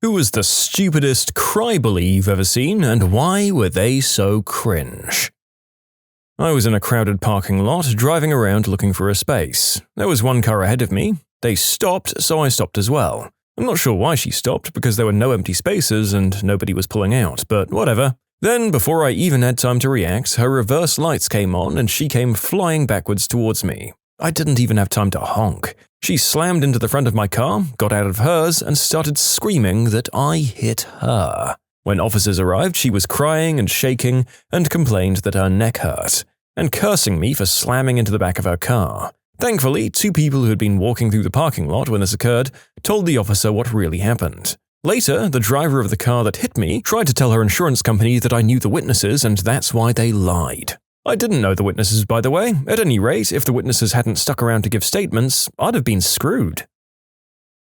Who was the stupidest cry-bully you've ever seen, and why were they so cringe? I was in a crowded parking lot, driving around looking for a space. There was one car ahead of me. They stopped, so I stopped as well. I'm not sure why she stopped, because there were no empty spaces and nobody was pulling out, but whatever. Then, before I even had time to react, her reverse lights came on and she came flying backwards towards me. I didn't even have time to honk. She slammed into the front of my car, got out of hers, and started screaming that I hit her. When officers arrived, she was crying and shaking and complained that her neck hurt, and cursing me for slamming into the back of her car. Thankfully, two people who had been walking through the parking lot when this occurred told the officer what really happened. Later, the driver of the car that hit me tried to tell her insurance company that I knew the witnesses and that's why they lied. I didn't know the witnesses, by the way. At any rate, if the witnesses hadn't stuck around to give statements, I'd have been screwed.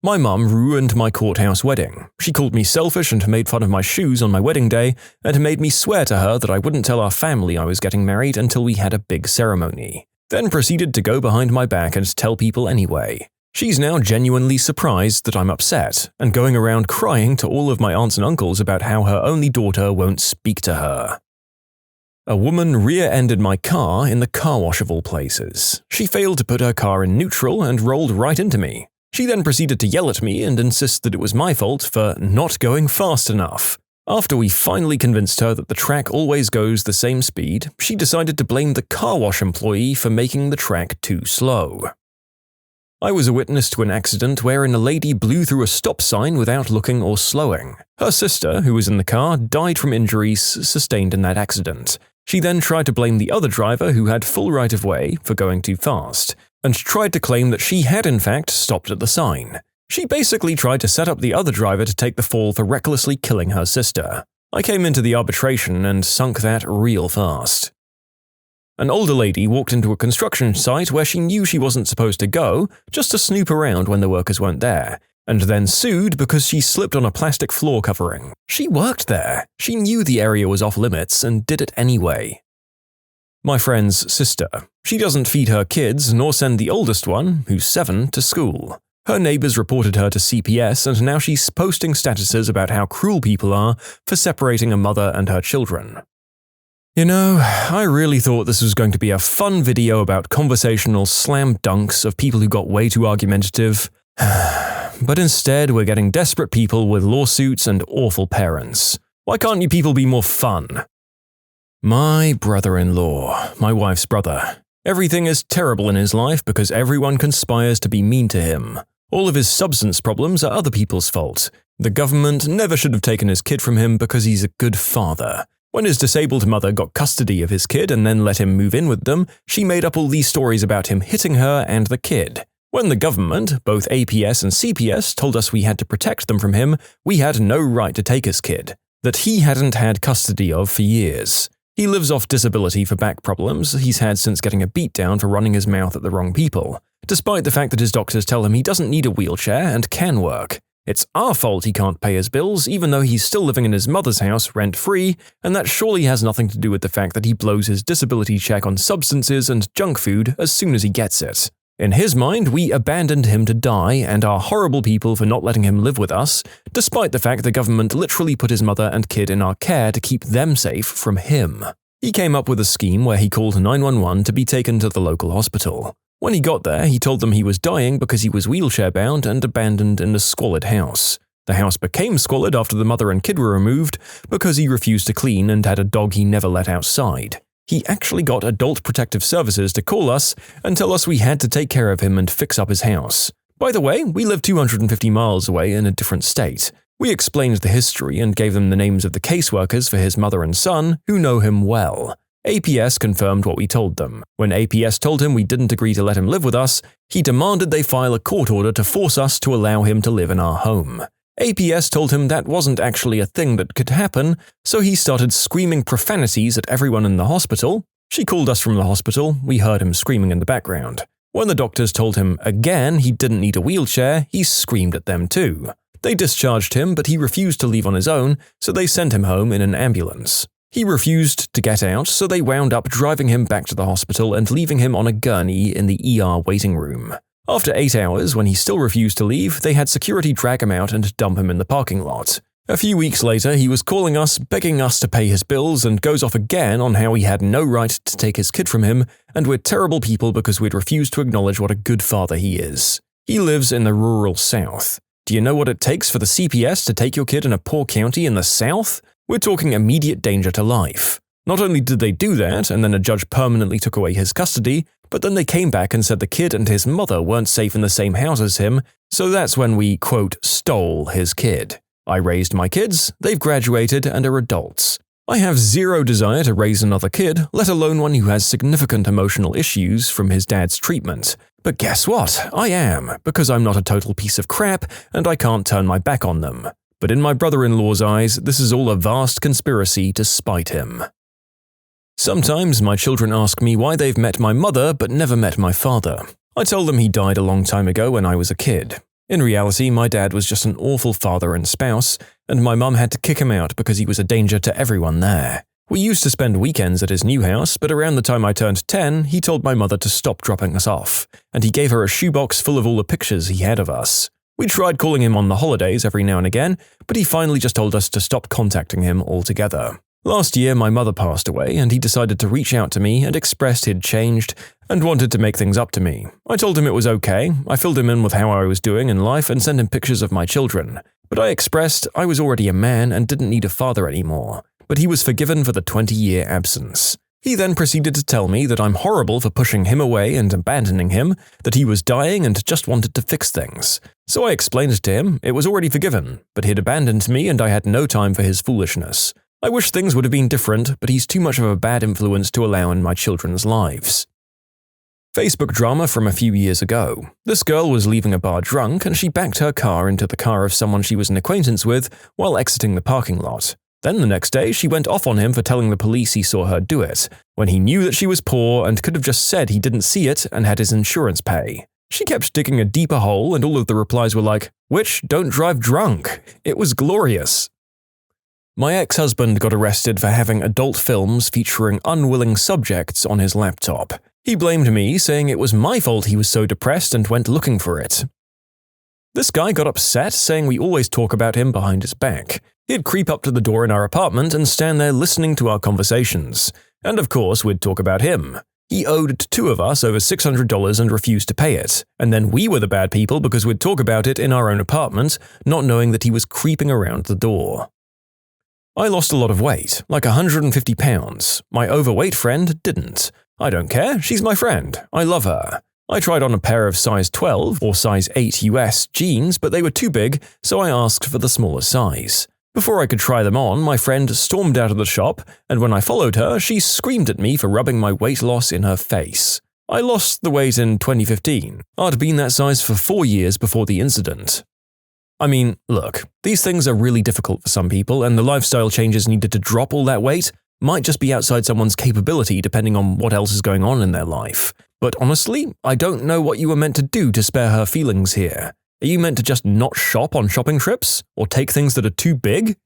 My mum ruined my courthouse wedding. She called me selfish and made fun of my shoes on my wedding day and made me swear to her that I wouldn't tell our family I was getting married until we had a big ceremony. Then proceeded to go behind my back and tell people anyway. She's now genuinely surprised that I'm upset and going around crying to all of my aunts and uncles about how her only daughter won't speak to her. A woman rear-ended my car in the car wash of all places. She failed to put her car in neutral and rolled right into me. She then proceeded to yell at me and insist that it was my fault for not going fast enough. After we finally convinced her that the track always goes the same speed, she decided to blame the car wash employee for making the track too slow. I was a witness to an accident wherein a lady blew through a stop sign without looking or slowing. Her sister, who was in the car, died from injuries sustained in that accident. She then tried to blame the other driver who had full right-of-way for going too fast, and tried to claim that she had in fact stopped at the sign. She basically tried to set up the other driver to take the fall for recklessly killing her sister. I came into the arbitration and sunk that real fast. An older lady walked into a construction site where she knew she wasn't supposed to go, just to snoop around when the workers weren't there, and then sued because she slipped on a plastic floor covering. She worked there. She knew the area was off limits and did it anyway. My friend's sister. She doesn't feed her kids nor send the oldest one, who's 7, to school. Her neighbors reported her to CPS and now she's posting statuses about how cruel people are for separating a mother and her children. You know, I really thought this was going to be a fun video about conversational slam dunks of people who got way too argumentative. But instead, we're getting desperate people with lawsuits and awful parents. Why can't you people be more fun? My brother-in-law, my wife's brother. Everything is terrible in his life because everyone conspires to be mean to him. All of his substance problems are other people's fault. The government never should have taken his kid from him because he's a good father. When his disabled mother got custody of his kid and then let him move in with them, she made up all these stories about him hitting her and the kid. When the government, both APS and CPS, told us we had to protect them from him, we had no right to take his kid, that he hadn't had custody of for years. He lives off disability for back problems he's had since getting a beatdown for running his mouth at the wrong people, despite the fact that his doctors tell him he doesn't need a wheelchair and can work. It's our fault he can't pay his bills, even though he's still living in his mother's house rent-free, and that surely has nothing to do with the fact that he blows his disability check on substances and junk food as soon as he gets it. In his mind, we abandoned him to die and are horrible people for not letting him live with us, despite the fact the government literally put his mother and kid in our care to keep them safe from him. He came up with a scheme where he called 911 to be taken to the local hospital. When he got there, he told them he was dying because he was wheelchair-bound and abandoned in a squalid house. The house became squalid after the mother and kid were removed because he refused to clean and had a dog he never let outside. He actually got Adult Protective Services to call us and tell us we had to take care of him and fix up his house. By the way, we live 250 miles away in a different state. We explained the history and gave them the names of the caseworkers for his mother and son, who know him well. APS confirmed what we told them. When APS told him we didn't agree to let him live with us, he demanded they file a court order to force us to allow him to live in our home. APS told him that wasn't actually a thing that could happen, so he started screaming profanities at everyone in the hospital. She called us from the hospital, we heard him screaming in the background. When the doctors told him again he didn't need a wheelchair, he screamed at them too. They discharged him, but he refused to leave on his own, so they sent him home in an ambulance. He refused to get out, so they wound up driving him back to the hospital and leaving him on a gurney in the ER waiting room. After 8 hours, when he still refused to leave, they had security drag him out and dump him in the parking lot. A few weeks later, he was calling us, begging us to pay his bills, and goes off again on how he had no right to take his kid from him, and we're terrible people because we'd refused to acknowledge what a good father he is. He lives in the rural South. Do you know what it takes for the CPS to take your kid in a poor county in the South? We're talking immediate danger to life. Not only did they do that, and then a judge permanently took away his custody, but then they came back and said the kid and his mother weren't safe in the same house as him, so that's when we, quote, stole his kid. I raised my kids, they've graduated and are adults. I have zero desire to raise another kid, let alone one who has significant emotional issues from his dad's treatment. But guess what? I am, because I'm not a total piece of crap and I can't turn my back on them. But in my brother-in-law's eyes, this is all a vast conspiracy to spite him. Sometimes my children ask me why they've met my mother but never met my father. I tell them he died a long time ago when I was a kid. In reality, my dad was just an awful father and spouse, and my mum had to kick him out because he was a danger to everyone there. We used to spend weekends at his new house, but around the time I turned 10, he told my mother to stop dropping us off, and he gave her a shoebox full of all the pictures he had of us. We tried calling him on the holidays every now and again, but he finally just told us to stop contacting him altogether. Last year, my mother passed away, and he decided to reach out to me and expressed he'd changed and wanted to make things up to me. I told him it was okay, I filled him in with how I was doing in life and sent him pictures of my children. But I expressed I was already a man and didn't need a father anymore. But he was forgiven for the 20-year absence. He then proceeded to tell me that I'm horrible for pushing him away and abandoning him, that he was dying and just wanted to fix things. So I explained to him it was already forgiven, but he'd abandoned me and I had no time for his foolishness. I wish things would have been different, but he's too much of a bad influence to allow in my children's lives. Facebook drama from a few years ago. This girl was leaving a bar drunk and she backed her car into the car of someone she was an acquaintance with while exiting the parking lot. Then the next day, she went off on him for telling the police he saw her do it, when he knew that she was poor and could have just said he didn't see it and had his insurance pay. She kept digging a deeper hole and all of the replies were like, "Which don't drive drunk." It was glorious. My ex-husband got arrested for having adult films featuring unwilling subjects on his laptop. He blamed me, saying it was my fault he was so depressed and went looking for it. This guy got upset, saying we always talk about him behind his back. He'd creep up to the door in our apartment and stand there listening to our conversations. And of course, we'd talk about him. He owed two of us over $600 and refused to pay it. And then we were the bad people because we'd talk about it in our own apartment, not knowing that he was creeping around the door. I lost a lot of weight, like 150 pounds. My overweight friend didn't. I don't care, she's my friend. I love her. I tried on a pair of size 12 or size 8 US jeans, but they were too big, so I asked for the smaller size. Before I could try them on, my friend stormed out of the shop, and when I followed her, she screamed at me for rubbing my weight loss in her face. I lost the weight in 2015. I'd been that size for 4 years before the incident. I mean, look, these things are really difficult for some people, and the lifestyle changes needed to drop all that weight might just be outside someone's capability depending on what else is going on in their life. But honestly, I don't know what you were meant to do to spare her feelings here. Are you meant to just not shop on shopping trips? Or take things that are too big?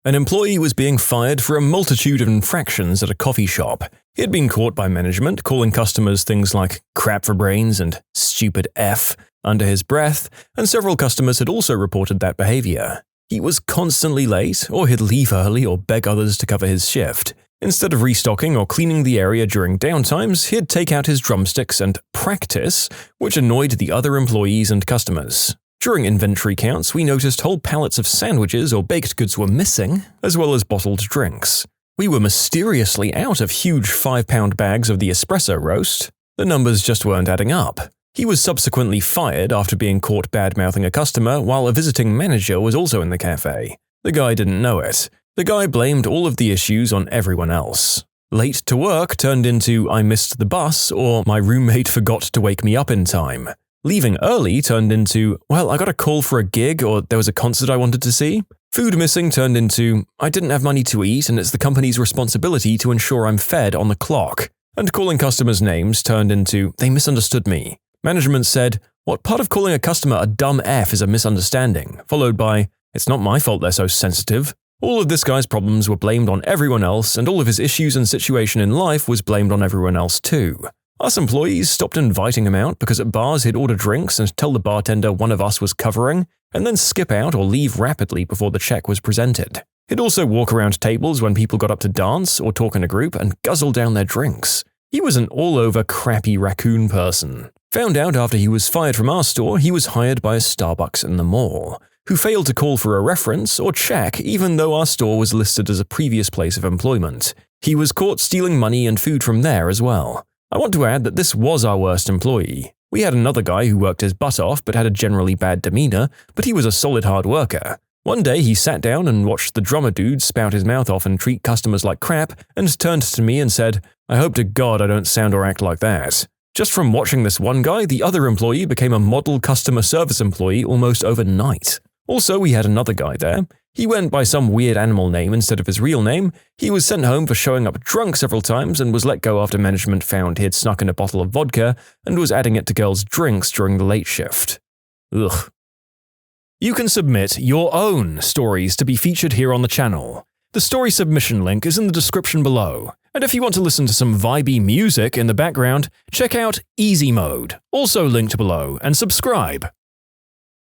An employee was being fired for a multitude of infractions at a coffee shop. He had been caught by management calling customers things like crap for brains and stupid F under his breath, and several customers had also reported that behavior. He was constantly late, or he'd leave early or beg others to cover his shift. Instead of restocking or cleaning the area during downtimes, he'd take out his drumsticks and practice, which annoyed the other employees and customers. During inventory counts, we noticed whole pallets of sandwiches or baked goods were missing, as well as bottled drinks. We were mysteriously out of huge 5-pound bags of the espresso roast. The numbers just weren't adding up. He was subsequently fired after being caught bad-mouthing a customer while a visiting manager was also in the cafe. The guy didn't know it. The guy blamed all of the issues on everyone else. Late to work turned into I missed the bus or my roommate forgot to wake me up in time. Leaving early turned into, well, I got a call for a gig or there was a concert I wanted to see. Food missing turned into, I didn't have money to eat and it's the company's responsibility to ensure I'm fed on the clock. And calling customers names turned into, they misunderstood me. Management said, what part of calling a customer a dumb F is a misunderstanding, followed by, it's not my fault they're so sensitive. All of this guy's problems were blamed on everyone else, and all of his issues and situation in life was blamed on everyone else too. Us employees stopped inviting him out because at bars he'd order drinks and tell the bartender one of us was covering, and then skip out or leave rapidly before the check was presented. He'd also walk around tables when people got up to dance or talk in a group and guzzle down their drinks. He was an all-over crappy raccoon person. Found out after he was fired from our store, he was hired by a Starbucks in the mall, who failed to call for a reference or check even though our store was listed as a previous place of employment. He was caught stealing money and food from there as well. I want to add that this was our worst employee. We had another guy who worked his butt off but had a generally bad demeanor, but he was a solid hard worker. One day he sat down and watched the drummer dude spout his mouth off and treat customers like crap, and turned to me and said, "I hope to God I don't sound or act like that." Just from watching this one guy, the other employee became a model customer service employee almost overnight. Also, we had another guy there. He went by some weird animal name instead of his real name. He was sent home for showing up drunk several times and was let go after management found he had snuck in a bottle of vodka and was adding it to girls' drinks during the late shift. Ugh. You can submit your own stories to be featured here on the channel. The story submission link is in the description below. And if you want to listen to some vibey music in the background, check out easymode, also linked below, and subscribe.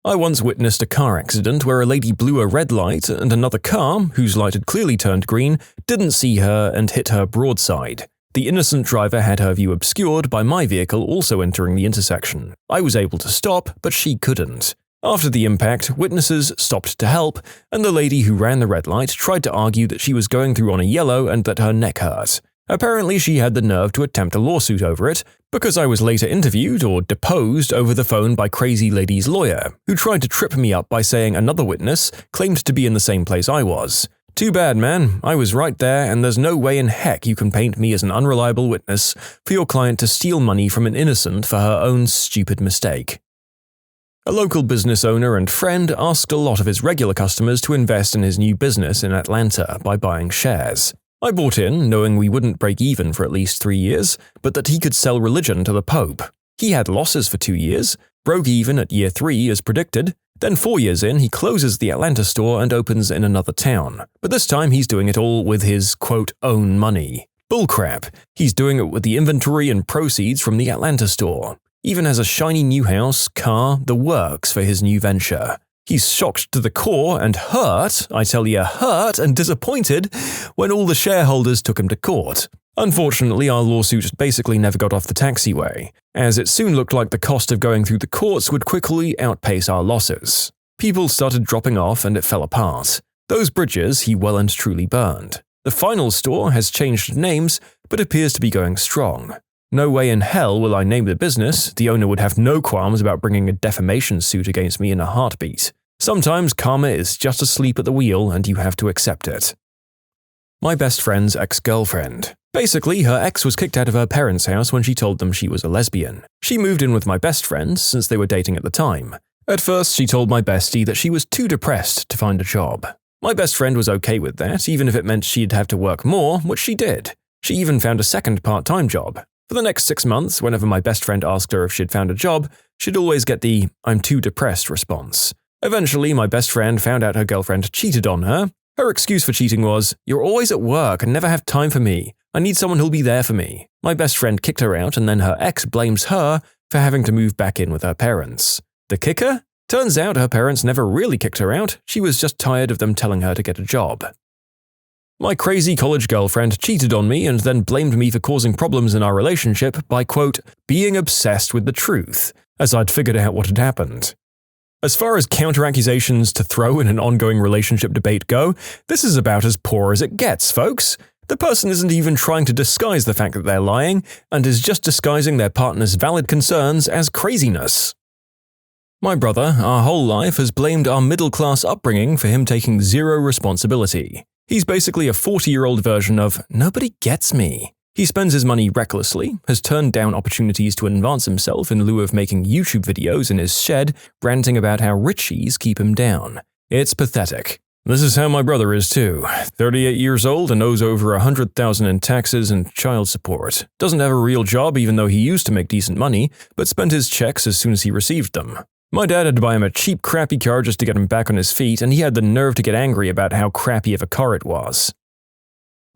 I once witnessed a car accident where a lady blew a red light and another car, whose light had clearly turned green, didn't see her and hit her broadside. The innocent driver had her view obscured by my vehicle also entering the intersection. I was able to stop, but she couldn't. After the impact, witnesses stopped to help, and the lady who ran the red light tried to argue that she was going through on a yellow and that her neck hurt. Apparently, she had the nerve to attempt a lawsuit over it, because I was later interviewed or deposed over the phone by Crazy Lady's lawyer, who tried to trip me up by saying another witness claimed to be in the same place I was. Too bad, man. I was right there, and there's no way in heck you can paint me as an unreliable witness for your client to steal money from an innocent for her own stupid mistake. A local business owner and friend asked a lot of his regular customers to invest in his new business in Atlanta by buying shares. I bought in, knowing we wouldn't break even for at least 3 years, but that he could sell religion to the Pope. He had losses for 2 years, broke even at year 3 as predicted, then 4 years in he closes the Atlanta store and opens in another town. But this time he's doing it all with his, quote, own money. Bullcrap. He's doing it with the inventory and proceeds from the Atlanta store. Even has a shiny new house, car, the works for his new venture. He's shocked to the core and hurt, I tell you, hurt and disappointed when all the shareholders took him to court. Unfortunately, our lawsuit basically never got off the taxiway, as it soon looked like the cost of going through the courts would quickly outpace our losses. People started dropping off and it fell apart. Those bridges he well and truly burned. The final store has changed names, but appears to be going strong. No way in hell will I name the business. The owner would have no qualms about bringing a defamation suit against me in a heartbeat. Sometimes karma is just asleep at the wheel and you have to accept it. My best friend's ex-girlfriend. Basically, her ex was kicked out of her parents' house when she told them she was a lesbian. She moved in with my best friend since they were dating at the time. At first, she told my bestie that she was too depressed to find a job. My best friend was okay with that, even if it meant she'd have to work more, which she did. She even found a second part-time job. For the next 6 months, whenever my best friend asked her if she'd found a job, she'd always get the "I'm too depressed" response. Eventually, my best friend found out her girlfriend cheated on her. Her excuse for cheating was, "You're always at work and never have time for me. I need someone who'll be there for me." My best friend kicked her out and then her ex blames her for having to move back in with her parents. The kicker? Turns out her parents never really kicked her out, she was just tired of them telling her to get a job. My crazy college girlfriend cheated on me and then blamed me for causing problems in our relationship by, quote, being obsessed with the truth, as I'd figured out what had happened. As far as counter-accusations to throw in an ongoing relationship debate go, this is about as poor as it gets, folks. The person isn't even trying to disguise the fact that they're lying, and is just disguising their partner's valid concerns as craziness. My brother, our whole life, has blamed our middle-class upbringing for him taking zero responsibility. He's basically a 40-year-old version of, nobody gets me. He spends his money recklessly, has turned down opportunities to advance himself in lieu of making YouTube videos in his shed, ranting about how richies keep him down. It's pathetic. This is how my brother is too. 38 years old and owes over $100,000 in taxes and child support. Doesn't have a real job even though he used to make decent money, but spent his checks as soon as he received them. My dad had to buy him a cheap, crappy car just to get him back on his feet, and he had the nerve to get angry about how crappy of a car it was.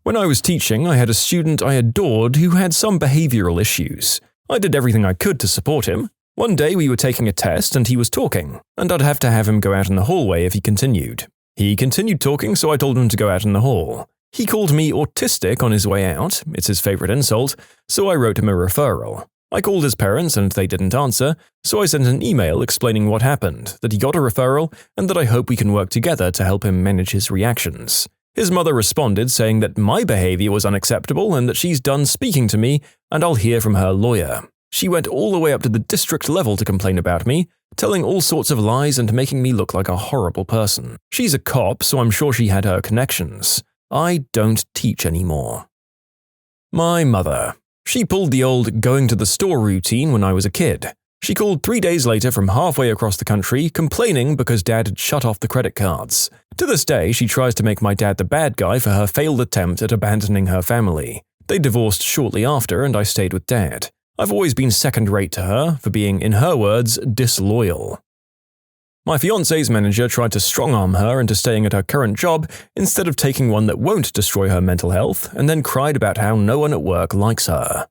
When I was teaching, I had a student I adored who had some behavioral issues. I did everything I could to support him. One day we were taking a test and he was talking, and I'd have to have him go out in the hallway if he continued. He continued talking, so I told him to go out in the hall. He called me autistic on his way out, it's his favorite insult, so I wrote him a referral. I called his parents and they didn't answer, so I sent an email explaining what happened, that he got a referral, and that I hope we can work together to help him manage his reactions. His mother responded saying that my behavior was unacceptable and that she's done speaking to me and I'll hear from her lawyer. She went all the way up to the district level to complain about me, telling all sorts of lies and making me look like a horrible person. She's a cop, so I'm sure she had her connections. I don't teach anymore. My mother. She pulled the old going to the store routine when I was a kid. She called 3 days later from halfway across the country, complaining because Dad had shut off the credit cards. To this day, she tries to make my dad the bad guy for her failed attempt at abandoning her family. They divorced shortly after and I stayed with Dad. I've always been second-rate to her for being, in her words, disloyal. My fiancé's manager tried to strong-arm her into staying at her current job instead of taking one that won't destroy her mental health, and then cried about how no one at work likes her.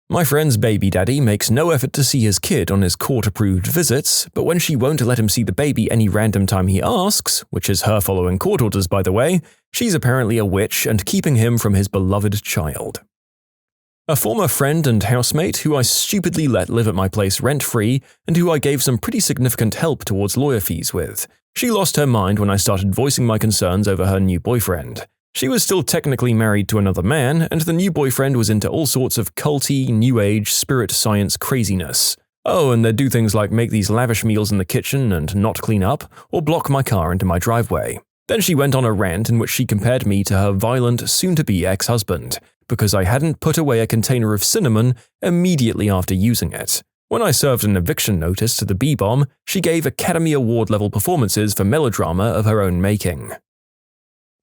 My friend's baby daddy makes no effort to see his kid on his court-approved visits, but when she won't let him see the baby any random time he asks, which is her following court orders by the way, she's apparently a witch and keeping him from his beloved child. A former friend and housemate who I stupidly let live at my place rent-free and who I gave some pretty significant help towards lawyer fees with. She lost her mind when I started voicing my concerns over her new boyfriend. She was still technically married to another man, and the new boyfriend was into all sorts of culty, new age, spirit science craziness. Oh, and they'd do things like make these lavish meals in the kitchen and not clean up, or block my car into my driveway. Then she went on a rant in which she compared me to her violent, soon-to-be ex-husband, because I hadn't put away a container of cinnamon immediately after using it. When I served an eviction notice to the B-bomb, she gave Academy Award-level performances for melodrama of her own making.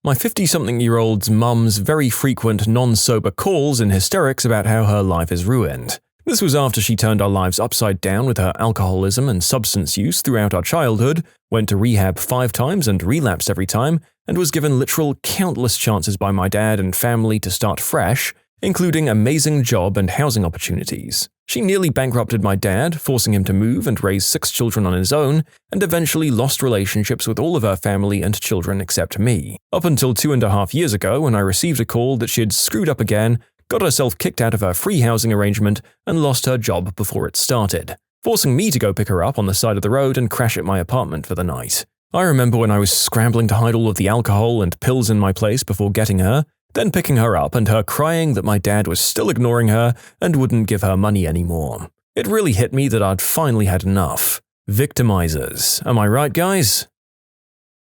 My 50-something-year-old's mum's very frequent non-sober calls in hysterics about how her life is ruined. This was after she turned our lives upside down with her alcoholism and substance use throughout our childhood, went to rehab 5 times and relapsed every time, and was given literal countless chances by my dad and family to start fresh, including amazing job and housing opportunities. She nearly bankrupted my dad, forcing him to move and raise 6 children on his own, and eventually lost relationships with all of her family and children except me. Up until 2.5 years ago when I received a call that she had screwed up again, got herself kicked out of her free housing arrangement, and lost her job before it started, forcing me to go pick her up on the side of the road and crash at my apartment for the night. I remember when I was scrambling to hide all of the alcohol and pills in my place before getting her, then picking her up and her crying that my dad was still ignoring her and wouldn't give her money anymore. It really hit me that I'd finally had enough. Victimizers, am I right, guys?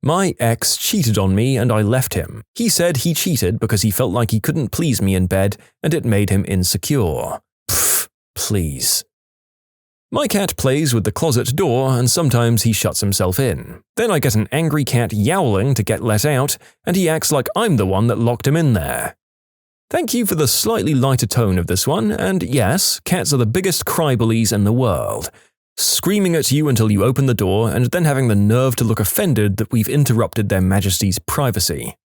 My ex cheated on me and I left him. He said he cheated because he felt like he couldn't please me in bed and it made him insecure. Pfft, please. My cat plays with the closet door and sometimes he shuts himself in. Then I get an angry cat yowling to get let out and he acts like I'm the one that locked him in there. Thank you for the slightly lighter tone of this one, and yes, cats are the biggest crybabies in the world. Screaming at you until you open the door and then having the nerve to look offended that we've interrupted their majesty's privacy.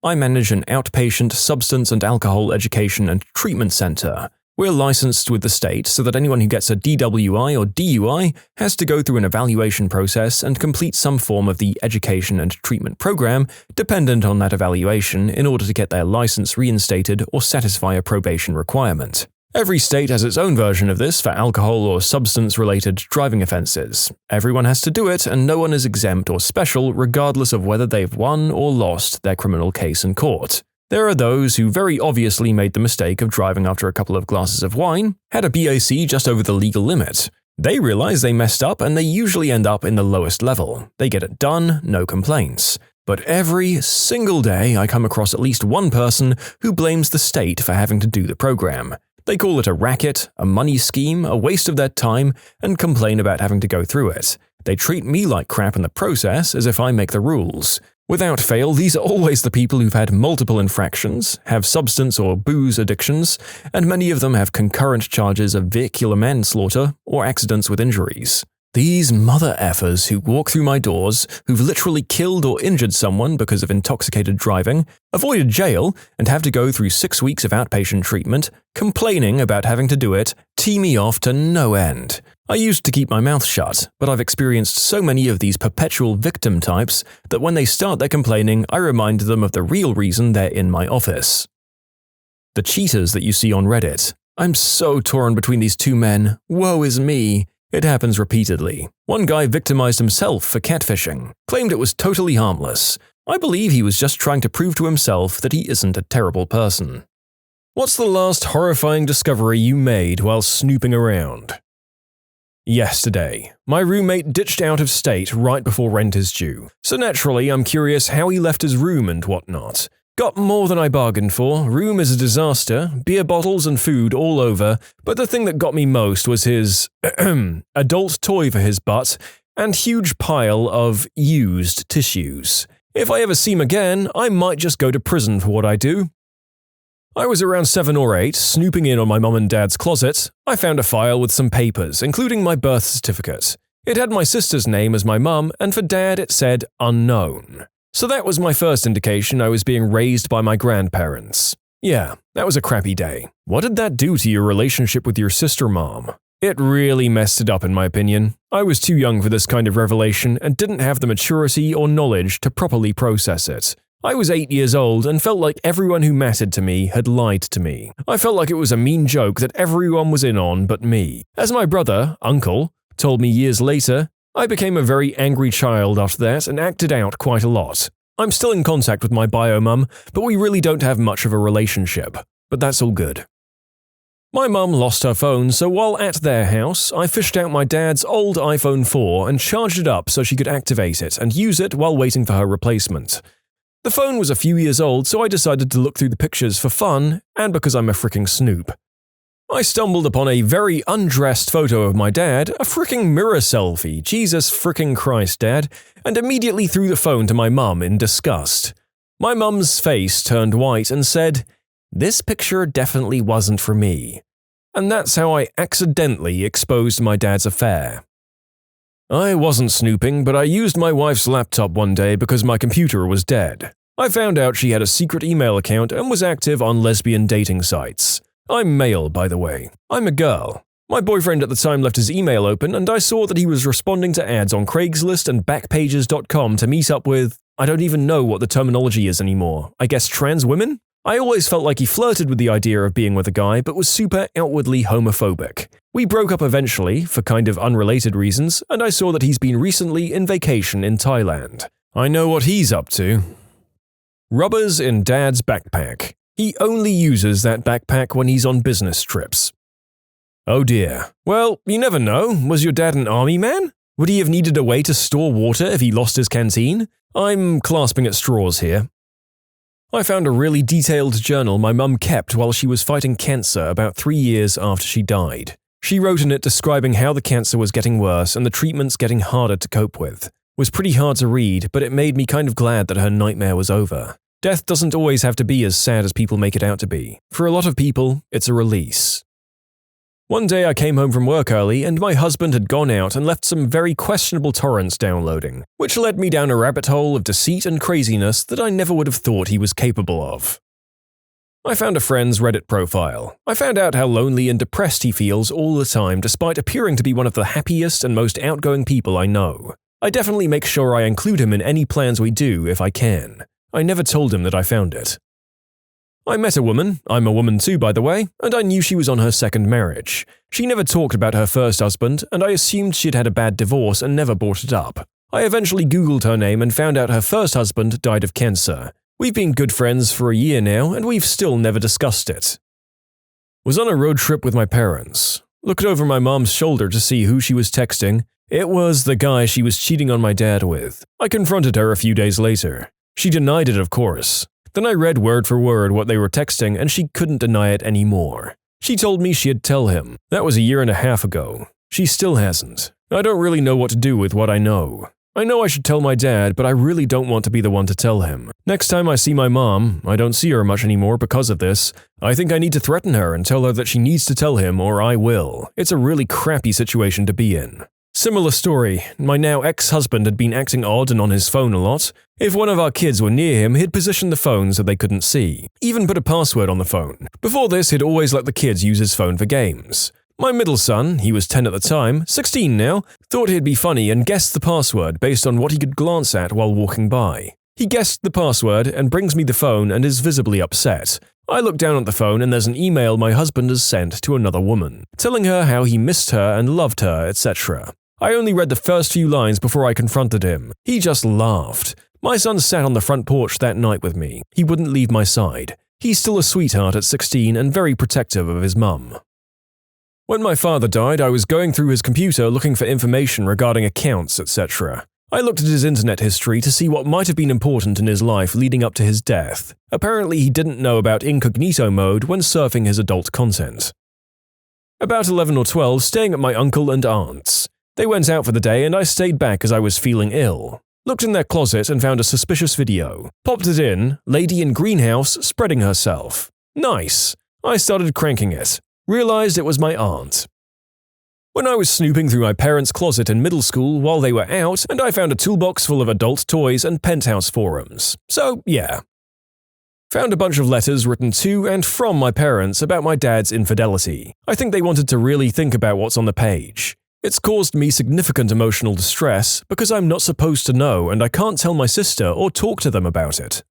I manage an outpatient substance and alcohol education and treatment center. We're licensed with the state so that anyone who gets a DWI or DUI has to go through an evaluation process and complete some form of the education and treatment program dependent on that evaluation in order to get their license reinstated or satisfy a probation requirement. Every state has its own version of this for alcohol or substance-related driving offenses. Everyone has to do it, and no one is exempt or special regardless of whether they've won or lost their criminal case in court. There are those who very obviously made the mistake of driving after a couple of glasses of wine, had a BAC just over the legal limit. They realize they messed up and they usually end up in the lowest level. They get it done, no complaints. But every single day I come across at least one person who blames the state for having to do the program. They call it a racket, a money scheme, a waste of their time, and complain about having to go through it. They treat me like crap in the process as if I make the rules. Without fail, these are always the people who've had multiple infractions, have substance or booze addictions, and many of them have concurrent charges of vehicular manslaughter or accidents with injuries. These mother effers who walk through my doors, who've literally killed or injured someone because of intoxicated driving, avoided jail, and have to go through 6 weeks of outpatient treatment, complaining about having to do it, tee me off to no end. I used to keep my mouth shut, but I've experienced so many of these perpetual victim types that when they start their complaining, I remind them of the real reason they're in my office. The cheaters that you see on Reddit. I'm so torn between these two men. Woe is me. It happens repeatedly. One guy victimized himself for catfishing, claimed it was totally harmless. I believe he was just trying to prove to himself that he isn't a terrible person. What's the last horrifying discovery you made while snooping around? Yesterday, my roommate ditched out of state right before rent is due, so naturally I'm curious how he left his room and whatnot. Got more than I bargained for, room is a disaster, beer bottles and food all over, but the thing that got me most was his adult toy for his butt and huge pile of used tissues. If I ever see him again, I might just go to prison for what I do. I was around 7 or 8, snooping in on my mum and dad's closet. I found a file with some papers, including my birth certificate. It had my sister's name as my mum, and for dad it said unknown. So that was my first indication I was being raised by my grandparents. Yeah, that was a crappy day. What did that do to your relationship with your sister mom? It really messed it up in my opinion. I was too young for this kind of revelation and didn't have the maturity or knowledge to properly process it. I was 8 years old and felt like everyone who mattered to me had lied to me. I felt like it was a mean joke that everyone was in on but me. As my brother, uncle, told me years later, I became a very angry child after that and acted out quite a lot. I'm still in contact with my bio mum, but we really don't have much of a relationship. But that's all good. My mum lost her phone, so while at their house, I fished out my dad's old iPhone 4 and charged it up so she could activate it and use it while waiting for her replacement. The phone was a few years old, so I decided to look through the pictures for fun and because I'm a fricking snoop. I stumbled upon a very undressed photo of my dad, a fricking mirror selfie, Jesus fricking Christ, Dad, and immediately threw the phone to my mum in disgust. My mum's face turned white and said, "This picture definitely wasn't for me." And that's how I accidentally exposed my dad's affair. I wasn't snooping, but I used my wife's laptop one day because my computer was dead. I found out she had a secret email account and was active on lesbian dating sites. I'm male, by the way. I'm a girl. My boyfriend at the time left his email open and I saw that he was responding to ads on Craigslist and Backpages.com to meet up with, I don't even know what the terminology is anymore, I guess trans women? I always felt like he flirted with the idea of being with a guy but was super outwardly homophobic. We broke up eventually, for kind of unrelated reasons, and I saw that he's been recently in vacation in Thailand. I know what he's up to. Rubbers in Dad's backpack. He only uses that backpack when he's on business trips. Oh dear. Well, you never know. Was your dad an army man? Would he have needed a way to store water if he lost his canteen? I'm clasping at straws here. I found a really detailed journal my mum kept while she was fighting cancer about 3 years after she died. She wrote in it describing how the cancer was getting worse and the treatments getting harder to cope with. It was pretty hard to read, but it made me kind of glad that her nightmare was over. Death doesn't always have to be as sad as people make it out to be. For a lot of people, it's a release. One day I came home from work early and my husband had gone out and left some very questionable torrents downloading, which led me down a rabbit hole of deceit and craziness that I never would have thought he was capable of. I found a friend's Reddit profile. I found out how lonely and depressed he feels all the time despite appearing to be one of the happiest and most outgoing people I know. I definitely make sure I include him in any plans we do if I can. I never told him that I found it. I met a woman, I'm a woman too by the way, and I knew she was on her second marriage. She never talked about her first husband, and I assumed she'd had a bad divorce and never brought it up. I eventually Googled her name and found out her first husband died of cancer. We've been good friends for a year now, and we've still never discussed it. Was on a road trip with my parents. Looked over my mom's shoulder to see who she was texting. It was the guy she was cheating on my dad with. I confronted her a few days later. She denied it, of course. Then I read word for word what they were texting and she couldn't deny it anymore. She told me she'd tell him. That was a year and a half ago. She still hasn't. I don't really know what to do with what I know. I know I should tell my dad, but I really don't want to be the one to tell him. Next time I see my mom, I don't see her much anymore because of this, I think I need to threaten her and tell her that she needs to tell him or I will. It's a really crappy situation to be in. Similar story. My now ex-husband had been acting odd and on his phone a lot. If one of our kids were near him, he'd position the phone so they couldn't see. Even put a password on the phone. Before this, he'd always let the kids use his phone for games. My middle son, he was 10 at the time, 16 now, thought he'd be funny and guessed the password based on what he could glance at while walking by. He guessed the password and brings me the phone and is visibly upset. I look down at the phone and there's an email my husband has sent to another woman, telling her how he missed her and loved her, etc. I only read the first few lines before I confronted him. He just laughed. My son sat on the front porch that night with me. He wouldn't leave my side. He's still a sweetheart at 16 and very protective of his mum. When my father died, I was going through his computer looking for information regarding accounts, etc. I looked at his internet history to see what might have been important in his life leading up to his death. Apparently, he didn't know about incognito mode when surfing his adult content. About 11 or 12, staying at my uncle and aunt's. They went out for the day and I stayed back as I was feeling ill. Looked in their closet and found a suspicious video. Popped it in, lady in greenhouse spreading herself. Nice. I started cranking it. Realized it was my aunt. When I was snooping through my parents' closet in middle school while they were out, and I found a toolbox full of adult toys and penthouse forums. So, yeah. Found a bunch of letters written to and from my parents about my dad's infidelity. I think they wanted to really think about what's on the page. It's caused me significant emotional distress because I'm not supposed to know and I can't tell my sister or talk to them about it.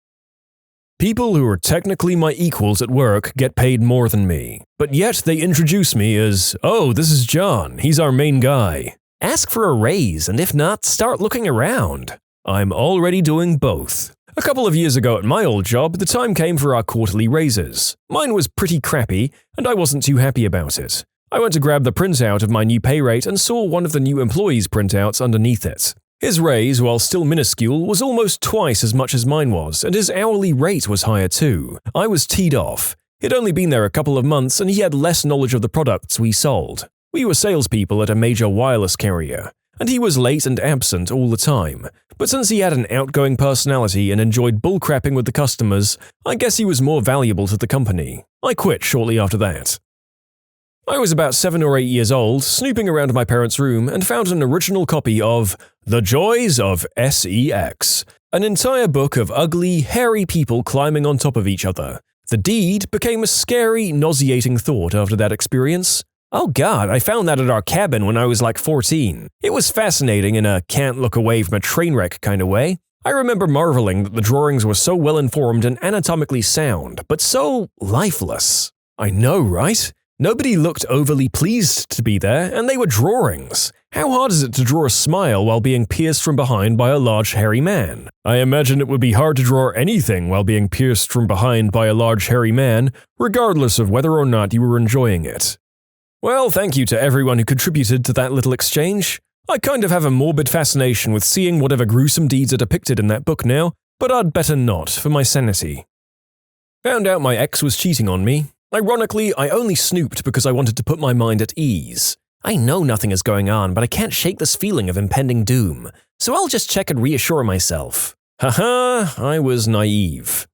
People who are technically my equals at work get paid more than me, but yet they introduce me as, "Oh, this is John, he's our main guy. Ask for a raise, and if not, start looking around." I'm already doing both. A couple of years ago at my old job, the time came for our quarterly raises. Mine was pretty crappy, and I wasn't too happy about it. I went to grab the printout of my new pay rate and saw one of the new employees' printouts underneath it. His raise, while still minuscule, was almost twice as much as mine was, and his hourly rate was higher too. I was teed off. He'd only been there a couple of months and he had less knowledge of the products we sold. We were salespeople at a major wireless carrier, and he was late and absent all the time. But since he had an outgoing personality and enjoyed bullcrapping with the customers, I guess he was more valuable to the company. I quit shortly after that. I was about 7 or 8 years old, snooping around my parents' room and found an original copy of The Joys of SEX, an entire book of ugly, hairy people climbing on top of each other. The deed became a scary, nauseating thought after that experience. Oh god, I found that at our cabin when I was like 14. It was fascinating in a can't look away from a train wreck kind of way. I remember marveling that the drawings were so well informed and anatomically sound, but so lifeless. I know, right? Nobody looked overly pleased to be there, and they were drawings. How hard is it to draw a smile while being pierced from behind by a large hairy man? I imagine it would be hard to draw anything while being pierced from behind by a large hairy man, regardless of whether or not you were enjoying it. Well, thank you to everyone who contributed to that little exchange. I kind of have a morbid fascination with seeing whatever gruesome deeds are depicted in that book now, but I'd better not for my sanity. Found out my ex was cheating on me. Ironically, I only snooped because I wanted to put my mind at ease. I know nothing is going on, but I can't shake this feeling of impending doom, so I'll just check and reassure myself. Haha, I was naive.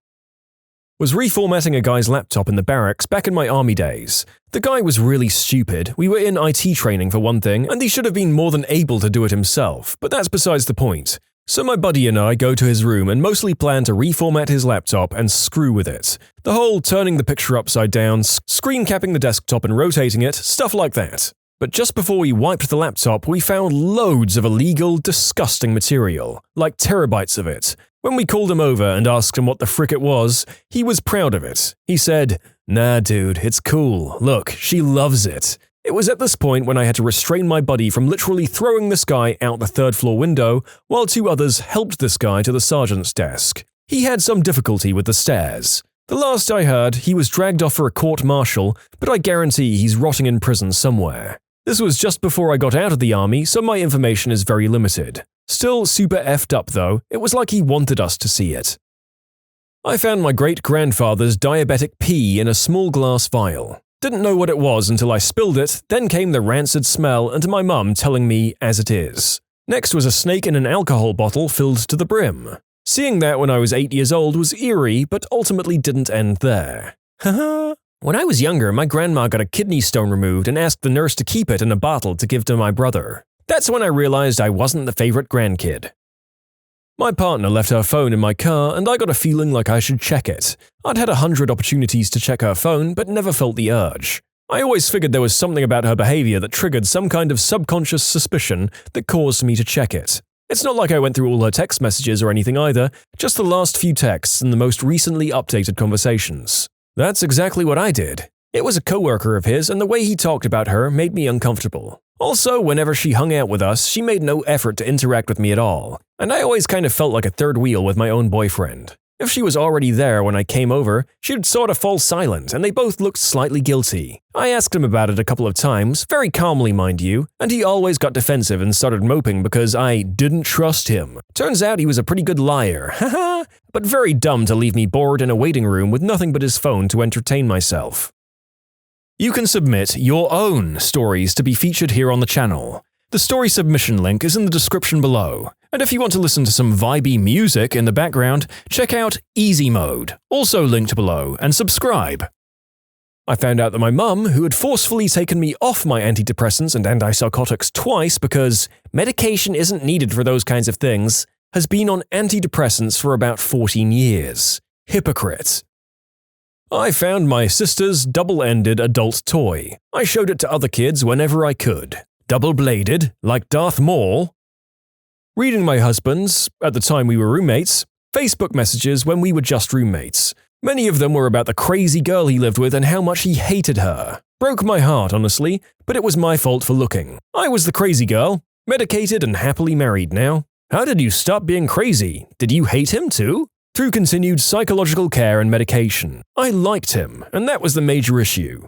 Was reformatting a guy's laptop in the barracks back in my army days. The guy was really stupid. We were in IT training for one thing, and he should have been more than able to do it himself, but that's besides the point. So my buddy and I go to his room and mostly plan to reformat his laptop and screw with it. The whole turning the picture upside down, screen capping the desktop and rotating it, stuff like that. But just before we wiped the laptop, we found loads of illegal, disgusting material, like terabytes of it. When we called him over and asked him what the frick it was, he was proud of it. He said, "Nah dude, it's cool. Look, she loves it." It was at this point when I had to restrain my buddy from literally throwing this guy out the third-floor window, while 2 others helped this guy to the sergeant's desk. He had some difficulty with the stairs. The last I heard, he was dragged off for a court-martial, but I guarantee he's rotting in prison somewhere. This was just before I got out of the army, so my information is very limited. Still super effed up though, it was like he wanted us to see it. I found my great-grandfather's diabetic pee in a small glass vial. Didn't know what it was until I spilled it, then came the rancid smell and my mum telling me as it is. Next was a snake in an alcohol bottle filled to the brim. Seeing that when I was 8 years old was eerie, but ultimately didn't end there. Haha. When I was younger, my grandma got a kidney stone removed and asked the nurse to keep it in a bottle to give to my brother. That's when I realized I wasn't the favorite grandkid. My partner left her phone in my car and I got a feeling like I should check it. I'd had 100 opportunities to check her phone but never felt the urge. I always figured there was something about her behavior that triggered some kind of subconscious suspicion that caused me to check it. It's not like I went through all her text messages or anything either, just the last few texts and the most recently updated conversations. That's exactly what I did. It was a coworker of his and the way he talked about her made me uncomfortable. Also, whenever she hung out with us, she made no effort to interact with me at all, and I always kind of felt like a third wheel with my own boyfriend. If she was already there when I came over, she'd sort of fall silent and they both looked slightly guilty. I asked him about it a couple of times, very calmly mind you, and he always got defensive and started moping because I didn't trust him. Turns out he was a pretty good liar, haha, but very dumb to leave me bored in a waiting room with nothing but his phone to entertain myself. You can submit your own stories to be featured here on the channel. The story submission link is in the description below. And if you want to listen to some vibey music in the background, check out easymode, also linked below, and subscribe. I found out that my mum, who had forcefully taken me off my antidepressants and antipsychotics twice because medication isn't needed for those kinds of things, has been on antidepressants for about 14 years. Hypocrite. I found my sister's double-ended adult toy. I showed it to other kids whenever I could. Double-bladed, like Darth Maul. Reading my husband's, at the time we were roommates, Facebook messages when we were just roommates. Many of them were about the crazy girl he lived with and how much he hated her. Broke my heart, honestly, but it was my fault for looking. I was the crazy girl, medicated and happily married now. How did you stop being crazy? Did you hate him too? Through continued psychological care and medication. I liked him, and that was the major issue.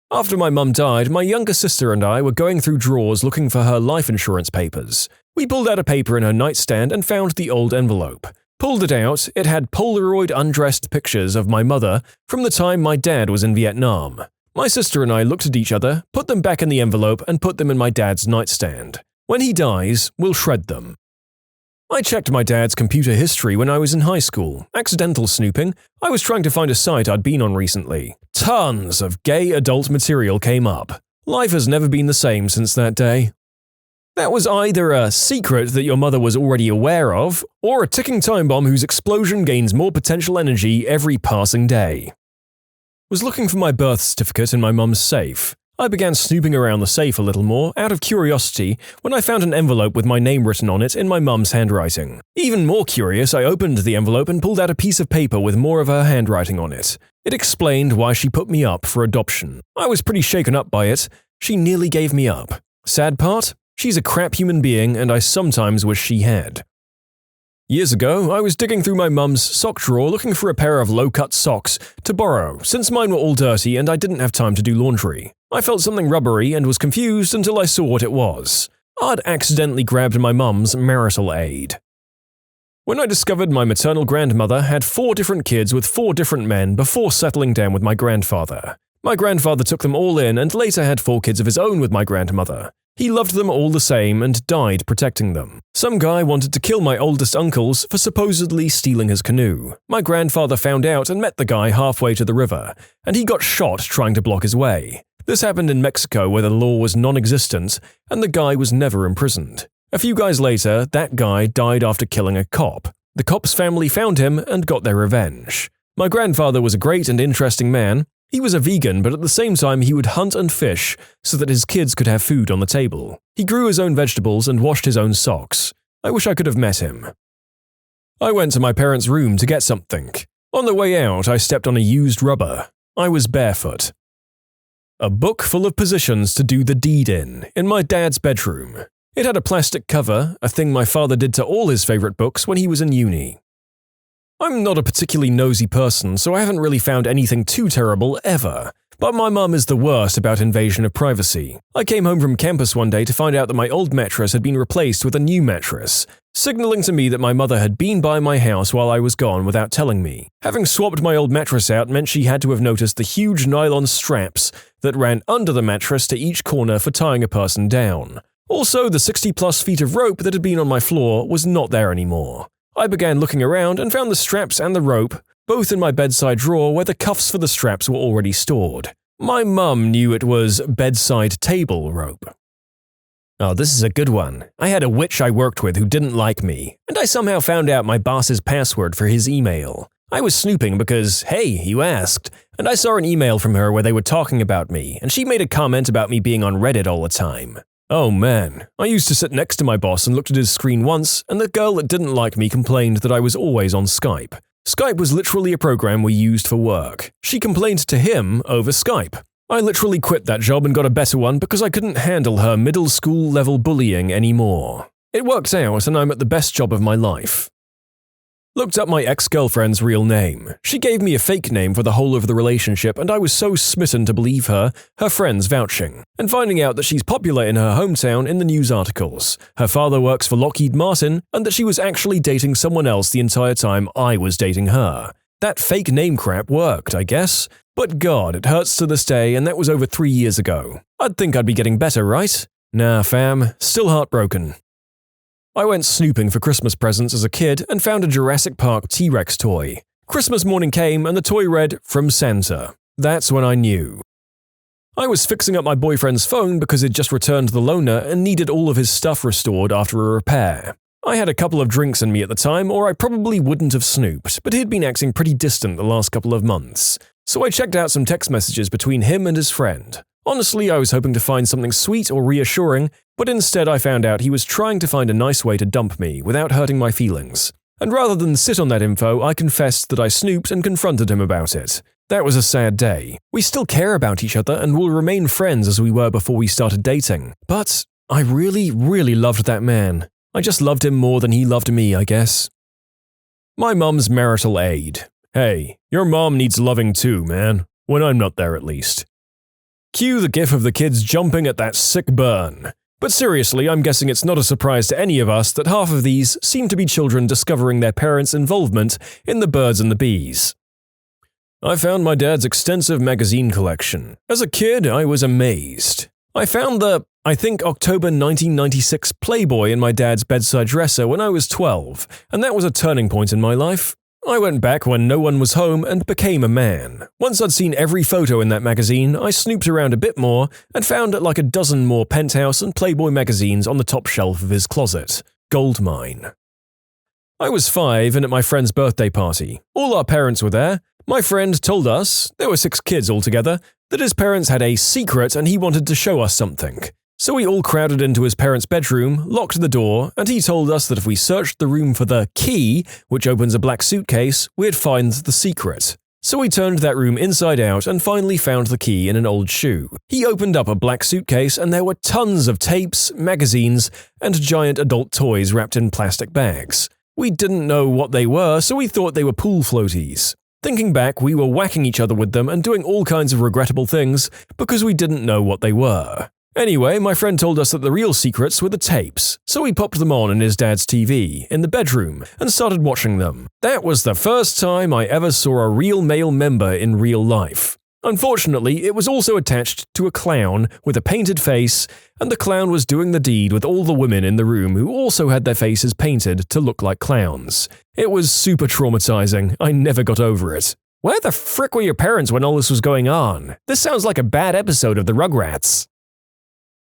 After my mum died, my younger sister and I were going through drawers looking for her life insurance papers. We pulled out a paper in her nightstand and found the old envelope. Pulled it out, it had Polaroid undressed pictures of my mother from the time my dad was in Vietnam. My sister and I looked at each other, put them back in the envelope and put them in my dad's nightstand. When he dies, we'll shred them. I checked my dad's computer history when I was in high school. Accidental snooping. I was trying to find a site I'd been on recently. Tons of gay adult material came up. Life has never been the same since that day. That was either a secret that your mother was already aware of, or a ticking time bomb whose explosion gains more potential energy every passing day. Was looking for my birth certificate in my mum's safe. I began snooping around the safe a little more, out of curiosity, when I found an envelope with my name written on it in my mum's handwriting. Even more curious, I opened the envelope and pulled out a piece of paper with more of her handwriting on it. It explained why she put me up for adoption. I was pretty shaken up by it. She nearly gave me up. Sad part? She's a crap human being, and I sometimes wish she had. Years ago, I was digging through my mum's sock drawer looking for a pair of low-cut socks to borrow, since mine were all dirty and I didn't have time to do laundry. I felt something rubbery and was confused until I saw what it was. I'd accidentally grabbed my mum's marital aid. When I discovered my maternal grandmother had 4 different kids with 4 different men before settling down with my grandfather. My grandfather took them all in and later had 4 kids of his own with my grandmother. He loved them all the same and died protecting them. Some guy wanted to kill my oldest uncles for supposedly stealing his canoe. My grandfather found out and met the guy halfway to the river, and he got shot trying to block his way. This happened in Mexico where the law was non-existent, and the guy was never imprisoned. A few guys later, that guy died after killing a cop. The cop's family found him and got their revenge. My grandfather was a great and interesting man. He was a vegan, but at the same time he would hunt and fish so that his kids could have food on the table. He grew his own vegetables and washed his own socks. I wish I could have met him. I went to my parents' room to get something. On the way out, I stepped on a used rubber. I was barefoot. A book full of positions to do the deed in my dad's bedroom. It had a plastic cover, a thing my father did to all his favorite books when he was in uni. I'm not a particularly nosy person, so I haven't really found anything too terrible ever. But my mum is the worst about invasion of privacy. I came home from campus one day to find out that my old mattress had been replaced with a new mattress, signaling to me that my mother had been by my house while I was gone without telling me. Having swapped my old mattress out meant she had to have noticed the huge nylon straps that ran under the mattress to each corner for tying a person down. Also, the 60+ feet of rope that had been on my floor was not there anymore. I began looking around and found the straps and the rope, both in my bedside drawer where the cuffs for the straps were already stored. My mum knew it was bedside table rope. Oh, this is a good one. I had a witch I worked with who didn't like me, and I somehow found out my boss's password for his email. I was snooping because, hey, you asked, and I saw an email from her where they were talking about me, and she made a comment about me being on Reddit all the time. Oh man, I used to sit next to my boss and looked at his screen once, and the girl that didn't like me complained that I was always on Skype. Skype was literally a program we used for work. She complained to him over Skype. I literally quit that job and got a better one because I couldn't handle her middle school level bullying anymore. It worked out and I'm at the best job of my life. Looked up my ex-girlfriend's real name. She gave me a fake name for the whole of the relationship and I was so smitten to believe her friends vouching, and finding out that she's popular in her hometown in the news articles. Her father works for Lockheed Martin and that she was actually dating someone else the entire time I was dating her. That fake name crap worked, I guess. But God, it hurts to this day, and that was over 3 years ago. I'd think I'd be getting better, right? Nah, fam, still heartbroken. I went snooping for Christmas presents as a kid and found a Jurassic Park T-Rex toy. Christmas morning came and the toy read, "From Santa." That's when I knew. I was fixing up my boyfriend's phone because he'd just returned the loaner and needed all of his stuff restored after a repair. I had a couple of drinks in me at the time, or I probably wouldn't have snooped, but he'd been acting pretty distant the last couple of months. So I checked out some text messages between him and his friend. Honestly, I was hoping to find something sweet or reassuring, but instead I found out he was trying to find a nice way to dump me without hurting my feelings. And rather than sit on that info, I confessed that I snooped and confronted him about it. That was a sad day. We still care about each other and will remain friends as we were before we started dating. But I really, really loved that man. I just loved him more than he loved me, I guess. My mum's marital aid. Hey, your mom needs loving too, man. When I'm not there, at least. Cue the gif of the kids jumping at that sick burn. But seriously, I'm guessing it's not a surprise to any of us that half of these seem to be children discovering their parents' involvement in the birds and the bees. I found my dad's extensive magazine collection. As a kid, I was amazed. I found the, I think, October 1996 Playboy in my dad's bedside dresser when I was 12, and that was a turning point in my life. I went back when no one was home and became a man. Once I'd seen every photo in that magazine, I snooped around a bit more and found like a dozen more Penthouse and Playboy magazines on the top shelf of his closet. Goldmine. I was 5 and at my friend's birthday party. All our parents were there. My friend told us, there were 6 kids altogether, that his parents had a secret and he wanted to show us something. So we all crowded into his parents' bedroom, locked the door, and he told us that if we searched the room for the key, which opens a black suitcase, we'd find the secret. So we turned that room inside out and finally found the key in an old shoe. He opened up a black suitcase and there were tons of tapes, magazines, and giant adult toys wrapped in plastic bags. We didn't know what they were, so we thought they were pool floaties. Thinking back, we were whacking each other with them and doing all kinds of regrettable things because we didn't know what they were. Anyway, my friend told us that the real secrets were the tapes, so we popped them on in his dad's TV, in the bedroom, and started watching them. That was the first time I ever saw a real male member in real life. Unfortunately, it was also attached to a clown with a painted face, and the clown was doing the deed with all the women in the room who also had their faces painted to look like clowns. It was super traumatizing. I never got over it. Where the frick were your parents when all this was going on? This sounds like a bad episode of the Rugrats.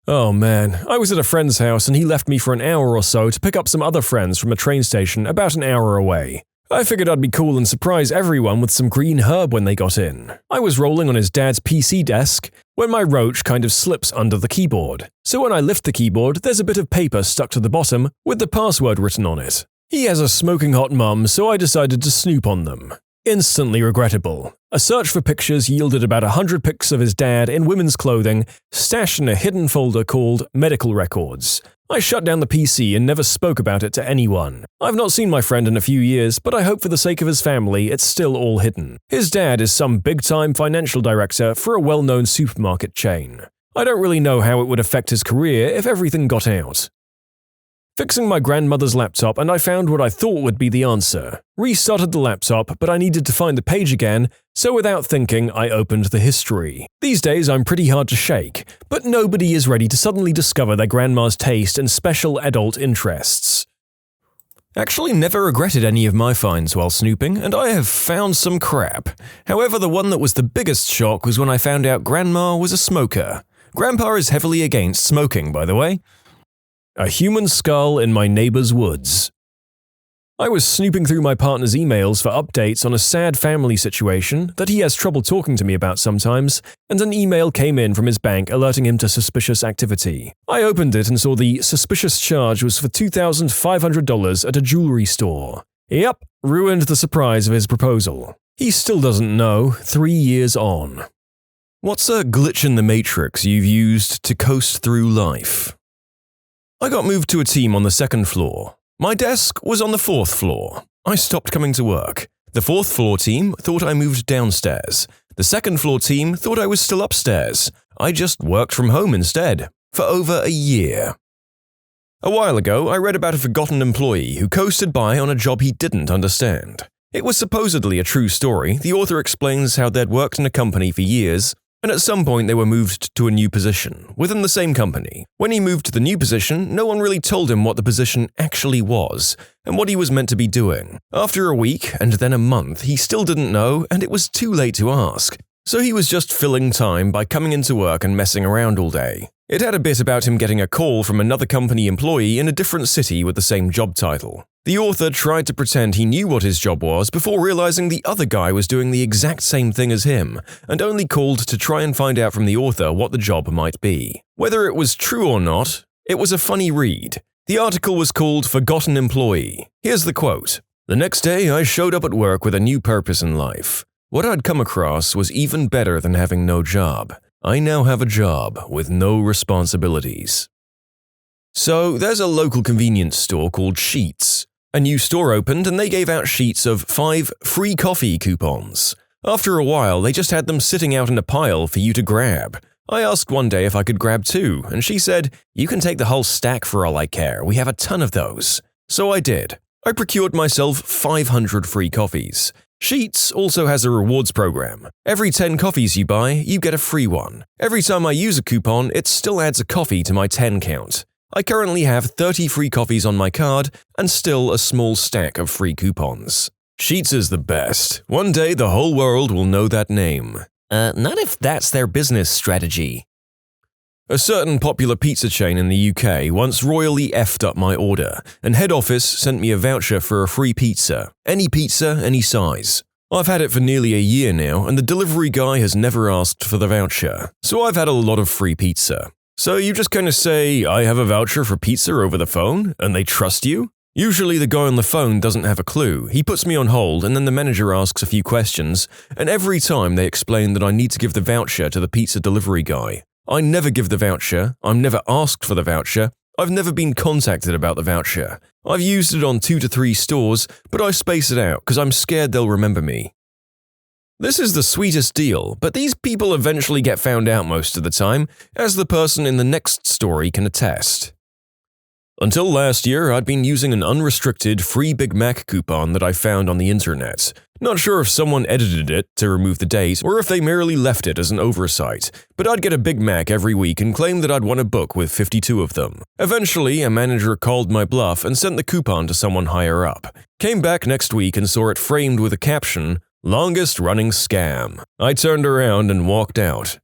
Oh man, I was at a friend's house and he left me for an hour or so to pick up some other friends from a train station about an hour away. I figured I'd be cool and surprise everyone with some green herb when they got in. I was rolling on his dad's PC desk when my roach kind of slips under the keyboard. So when I lift the keyboard, there's a bit of paper stuck to the bottom with the password written on it. He has a smoking hot mum, so I decided to snoop on them. Instantly regrettable. A search for pictures yielded about 100 pics of his dad in women's clothing, stashed in a hidden folder called Medical Records. I shut down the PC and never spoke about it to anyone. I've not seen my friend in a few years, but I hope for the sake of his family it's still all hidden. His dad is some big-time financial director for a well-known supermarket chain. I don't really know how it would affect his career if everything got out. Fixing my grandmother's laptop and I found what I thought would be the answer. Restarted the laptop, but I needed to find the page again, so without thinking, I opened the history. These days I'm pretty hard to shake, but nobody is ready to suddenly discover their grandma's taste and special adult interests. Actually never regretted any of my finds while snooping, and I have found some crap. However, the one that was the biggest shock was when I found out Grandma was a smoker. Grandpa is heavily against smoking, by the way. A human skull in my neighbor's woods. I was snooping through my partner's emails for updates on a sad family situation that he has trouble talking to me about sometimes, and an email came in from his bank alerting him to suspicious activity. I opened it and saw the suspicious charge was for $2,500 at a jewelry store. Yep, ruined the surprise of his proposal. He still doesn't know, 3 years on. What's a glitch in the matrix you've used to coast through life? I got moved to a team on the 2nd floor. My desk was on the 4th floor. I stopped coming to work. The 4th floor team thought I moved downstairs. The 2nd floor team thought I was still upstairs. I just worked from home instead, for over a year. A while ago, I read about a forgotten employee who coasted by on a job he didn't understand. It was supposedly a true story. The author explains how they'd worked in a company for years, and at some point they were moved to a new position, within the same company. When he moved to the new position, no one really told him what the position actually was, and what he was meant to be doing. After a week, and then a month, he still didn't know, and it was too late to ask. So he was just filling time by coming into work and messing around all day. It had a bit about him getting a call from another company employee in a different city with the same job title. The author tried to pretend he knew what his job was before realizing the other guy was doing the exact same thing as him, and only called to try and find out from the author what the job might be. Whether it was true or not, it was a funny read. The article was called Forgotten Employee. Here's the quote. "The next day, I showed up at work with a new purpose in life. What I'd come across was even better than having no job. I now have a job with no responsibilities." So, there's a local convenience store called Sheets. A new store opened and they gave out sheets of 5 free coffee coupons. After a while, they just had them sitting out in a pile for you to grab. I asked one day if I could grab 2, and she said, "You can take the whole stack for all I care, we have a ton of those." So I did. I procured myself 500 free coffees. Sheets also has a rewards program. Every 10 coffees you buy, you get a free one. Every time I use a coupon, it still adds a coffee to my 10 count. I currently have 30 free coffees on my card and still a small stack of free coupons. Sheets is the best. One day the whole world will know that name. Not if that's their business strategy. A certain popular pizza chain in the UK once royally effed up my order, and head office sent me a voucher for a free pizza. Any pizza, any size. I've had it for nearly a year now, and the delivery guy has never asked for the voucher, so I've had a lot of free pizza. So you just kind of say, "I have a voucher for pizza" over the phone, and they trust you? Usually the guy on the phone doesn't have a clue. He puts me on hold and then the manager asks a few questions, and every time they explain that I need to give the voucher to the pizza delivery guy. I never give the voucher, I'm never asked for the voucher, I've never been contacted about the voucher. I've used it on 2 to 3 stores, but I space it out because I'm scared they'll remember me. This is the sweetest deal, but these people eventually get found out most of the time, as the person in the next story can attest. Until last year, I'd been using an unrestricted free Big Mac coupon that I found on the internet. Not sure if someone edited it to remove the date or if they merely left it as an oversight, but I'd get a Big Mac every week and claim that I'd won a book with 52 of them. Eventually, a manager called my bluff and sent the coupon to someone higher up. Came back next week and saw it framed with a caption, "Longest running scam." I turned around and walked out.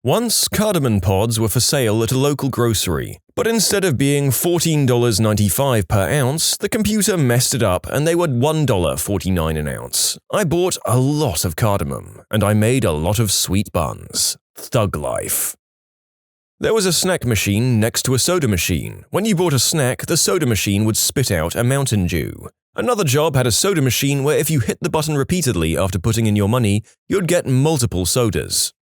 Once, cardamom pods were for sale at a local grocery, but instead of being $14.95 per ounce, the computer messed it up and they were $1.49 an ounce. I bought a lot of cardamom, and I made a lot of sweet buns. Thug life. There was a snack machine next to a soda machine. When you bought a snack, the soda machine would spit out a Mountain Dew. Another job had a soda machine where if you hit the button repeatedly after putting in your money, you'd get multiple sodas.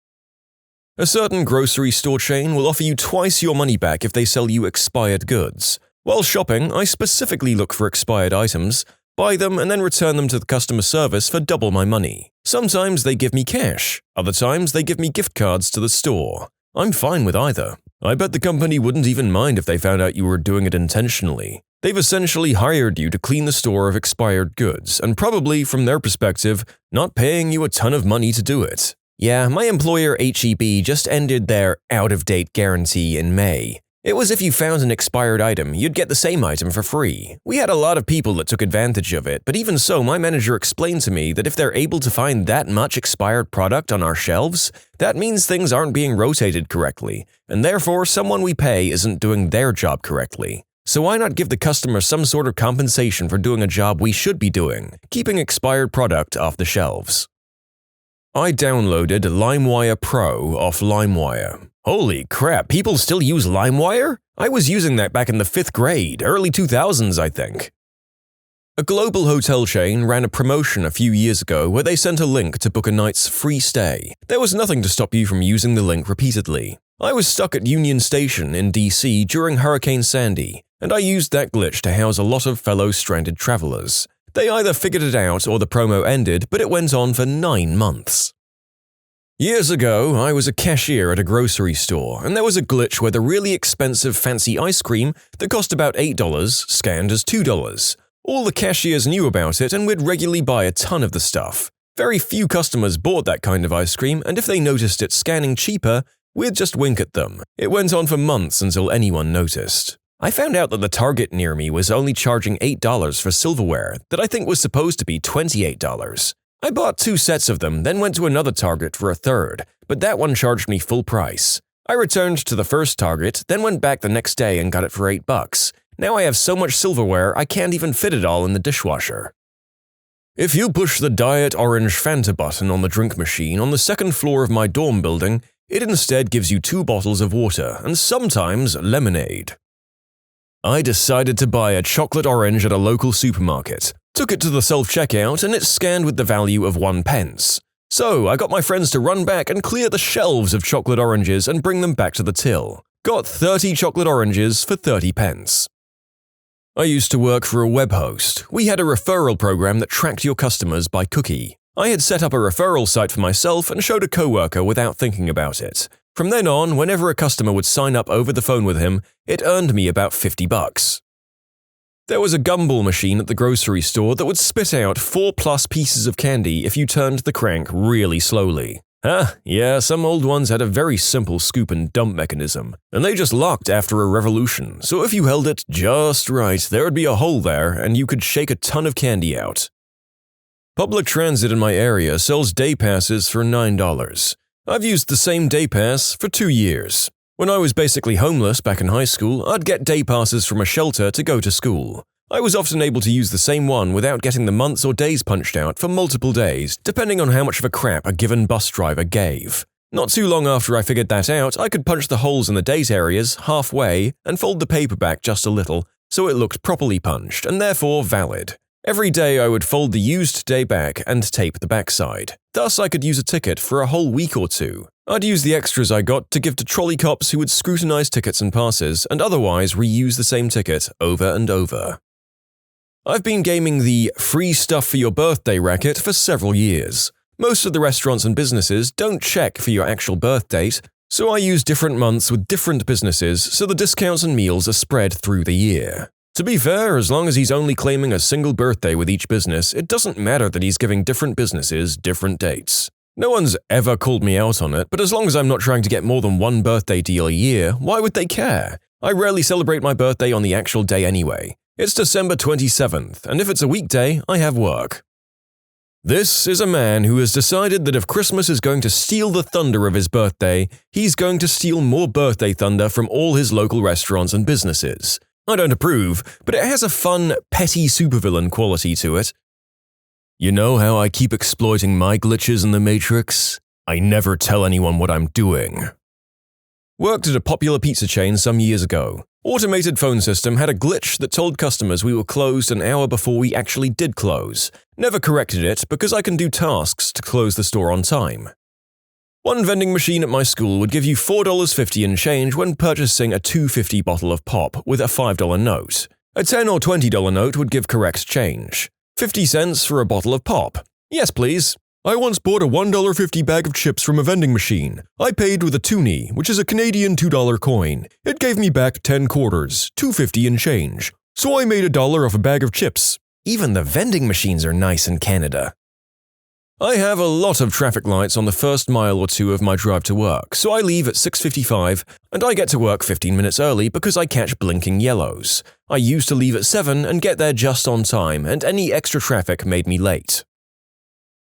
A certain grocery store chain will offer you twice your money back if they sell you expired goods. While shopping, I specifically look for expired items, buy them and then return them to the customer service for double my money. Sometimes they give me cash, other times they give me gift cards to the store. I'm fine with either. I bet the company wouldn't even mind if they found out you were doing it intentionally. They've essentially hired you to clean the store of expired goods, and probably, from their perspective, not paying you a ton of money to do it. Yeah, my employer HEB just ended their out-of-date guarantee in May. It was if you found an expired item, you'd get the same item for free. We had a lot of people that took advantage of it, but even so, my manager explained to me that if they're able to find that much expired product on our shelves, that means things aren't being rotated correctly, and therefore someone we pay isn't doing their job correctly. So why not give the customer some sort of compensation for doing a job we should be doing, keeping expired product off the shelves? I downloaded LimeWire Pro off LimeWire. Holy crap, people still use LimeWire? I was using that back in the 5th grade, early 2000s, I think. A global hotel chain ran a promotion a few years ago where they sent a link to book a night's free stay. There was nothing to stop you from using the link repeatedly. I was stuck at Union Station in DC during Hurricane Sandy, and I used that glitch to house a lot of fellow stranded travelers. They either figured it out or the promo ended, but it went on for 9 months. Years ago, I was a cashier at a grocery store, and there was a glitch where the really expensive fancy ice cream that cost about $8 scanned as $2. All the cashiers knew about it, and we'd regularly buy a ton of the stuff. Very few customers bought that kind of ice cream, and if they noticed it scanning cheaper, we'd just wink at them. It went on for months until anyone noticed. I found out that the Target near me was only charging $8 for silverware that I think was supposed to be $28. I bought 2 sets of them, then went to another Target for a third, but that one charged me full price. I returned to the first Target, then went back the next day and got it for $8. Now I have so much silverware I can't even fit it all in the dishwasher. If you push the Diet Orange Fanta button on the drink machine on the 2nd floor of my dorm building, it instead gives you 2 bottles of water and sometimes lemonade. I decided to buy a chocolate orange at a local supermarket. Took it to the self-checkout and it scanned with the value of 1 pence. So I got my friends to run back and clear the shelves of chocolate oranges and bring them back to the till. Got 30 chocolate oranges for 30 pence. I used to work for a web host. We had a referral program that tracked your customers by cookie. I had set up a referral site for myself and showed a coworker without thinking about it. From then on, whenever a customer would sign up over the phone with him, it earned me about $50. There was a gumball machine at the grocery store that would spit out 4+ pieces of candy if you turned the crank really slowly. Yeah, some old ones had a very simple scoop and dump mechanism, and they just locked after a revolution, so if you held it just right, there would be a hole there and you could shake a ton of candy out. Public transit in my area sells day passes for $9. I've used the same day pass for 2 years. When I was basically homeless back in high school, I'd get day passes from a shelter to go to school. I was often able to use the same one without getting the months or days punched out for multiple days, depending on how much of a crap a given bus driver gave. Not too long after I figured that out, I could punch the holes in the date areas halfway and fold the paper back just a little, so it looked properly punched and therefore valid. Every day I would fold the used day back and tape the backside. Thus I could use a ticket for a whole week or 2. I'd use the extras I got to give to trolley cops who would scrutinize tickets and passes and otherwise reuse the same ticket over and over. I've been gaming the free stuff for your birthday racket for several years. Most of the restaurants and businesses don't check for your actual birth date, so I use different months with different businesses so the discounts and meals are spread through the year. To be fair, as long as he's only claiming a single birthday with each business, it doesn't matter that he's giving different businesses different dates. No one's ever called me out on it, but as long as I'm not trying to get more than 1 birthday deal a year, why would they care? I rarely celebrate my birthday on the actual day anyway. It's December 27th, and if it's a weekday, I have work. This is a man who has decided that if Christmas is going to steal the thunder of his birthday, he's going to steal more birthday thunder from all his local restaurants and businesses. I don't approve, but it has a fun, petty supervillain quality to it. You know how I keep exploiting my glitches in the Matrix? I never tell anyone what I'm doing. Worked at a popular pizza chain some years ago. Automated phone system had a glitch that told customers we were closed an hour before we actually did close. Never corrected it because I can do tasks to close the store on time. One vending machine at my school would give you $4.50 in change when purchasing a $2.50 bottle of pop with a $5 note. A $10 or $20 note would give correct change. 50 cents for a bottle of pop. Yes, please. I once bought a $1.50 bag of chips from a vending machine. I paid with a toonie, which is a Canadian $2 coin. It gave me back 10 quarters, $2.50 in change. So I made $1 off a bag of chips. Even the vending machines are nice in Canada. I have a lot of traffic lights on the first mile or two of my drive to work, so I leave at 6:55 and I get to work 15 minutes early because I catch blinking yellows. I used to leave at 7 and get there just on time, and any extra traffic made me late.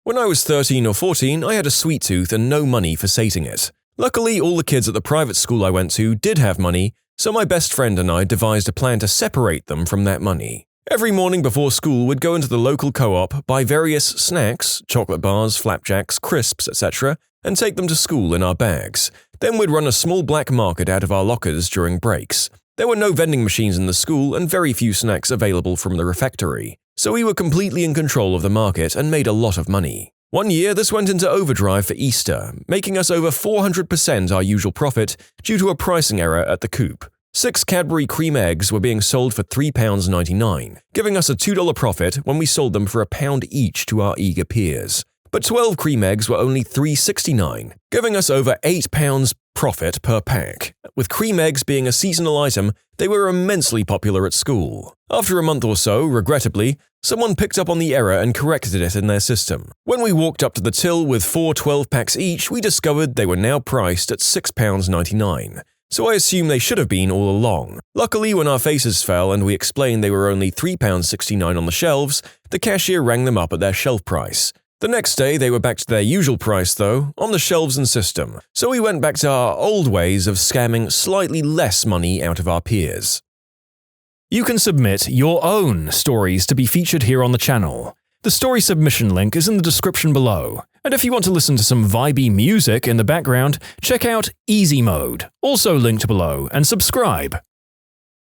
When I was 13 or 14, I had a sweet tooth and no money for sating it. Luckily, all the kids at the private school I went to did have money, so my best friend and I devised a plan to separate them from that money. Every morning before school, we'd go into the local co-op, buy various snacks, chocolate bars, flapjacks, crisps, etc., and take them to school in our bags. Then we'd run a small black market out of our lockers during breaks. There were no vending machines in the school and very few snacks available from the refectory, so we were completely in control of the market and made a lot of money. One year, this went into overdrive for Easter, making us over 400% our usual profit due to a pricing error at the coop. 6 Cadbury cream eggs were being sold for £3.99, giving us a $2 profit when we sold them for £1 each to our eager peers. But 12 cream eggs were only £3.69, giving us over £8 profit per pack. With cream eggs being a seasonal item, they were immensely popular at school. After a month or so, regrettably, someone picked up on the error and corrected it in their system. When we walked up to the till with 4 12-packs each, we discovered they were now priced at £6.99. So I assume they should have been all along. Luckily, when our faces fell and we explained they were only £3.69 on the shelves, the cashier rang them up at their shelf price. The next day, they were back to their usual price though, on the shelves and system, so we went back to our old ways of scamming slightly less money out of our peers. You can submit your own stories to be featured here on the channel. The story submission link is in the description below. And if you want to listen to some vibey music in the background, check out easymode, also linked below, and subscribe.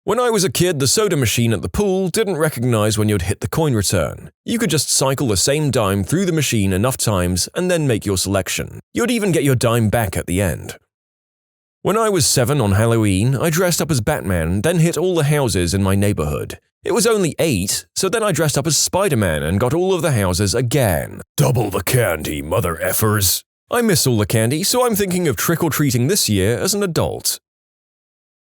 When I was a kid, the soda machine at the pool didn't recognize when you'd hit the coin return. You could just cycle the same dime through the machine enough times and then make your selection. You'd even get your dime back at the end. When I was 7 on Halloween, I dressed up as Batman, then hit all the houses in my neighborhood. It was only 8, so then I dressed up as Spider-Man and got all of the houses again. Double the candy, mother effers. I miss all the candy, so I'm thinking of trick-or-treating this year as an adult.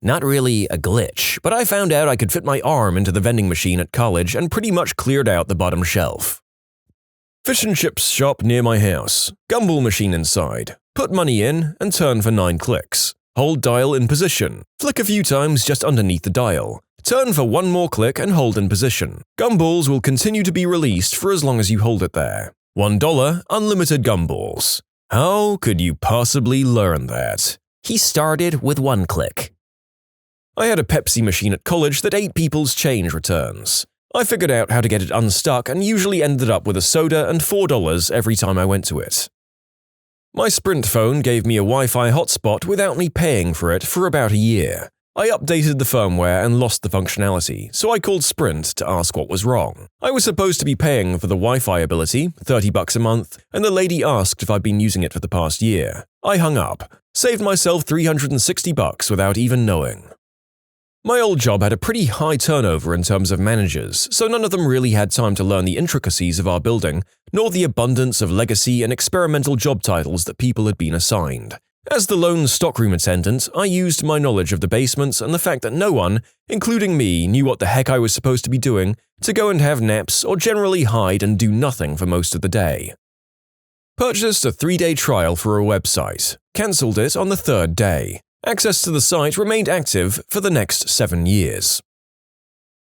Not really a glitch, but I found out I could fit my arm into the vending machine at college and pretty much cleared out the bottom shelf. Fish and chips shop near my house. Gumball machine inside. Put money in and turn for 9 clicks. Hold dial in position. Flick a few times just underneath the dial. Turn for 1 more click and hold in position. Gumballs will continue to be released for as long as you hold it there. $1, unlimited gumballs. How could you possibly learn that? He started with 1 click. I had a Pepsi machine at college that ate people's change returns. I figured out how to get it unstuck and usually ended up with a soda and $4 every time I went to it. My Sprint phone gave me a Wi-Fi hotspot without me paying for it for about a year. I updated the firmware and lost the functionality, so I called Sprint to ask what was wrong. I was supposed to be paying for the Wi-Fi ability, $30 a month, and the lady asked if I'd been using it for the past year. I hung up, saved myself $360 without even knowing. My old job had a pretty high turnover in terms of managers, so none of them really had time to learn the intricacies of our building, nor the abundance of legacy and experimental job titles that people had been assigned. As the lone stockroom attendant, I used my knowledge of the basements and the fact that no one, including me, knew what the heck I was supposed to be doing, to go and have naps or generally hide and do nothing for most of the day. Purchased a 3-day trial for a website. Cancelled it on the 3rd day. Access to the site remained active for the next 7 years.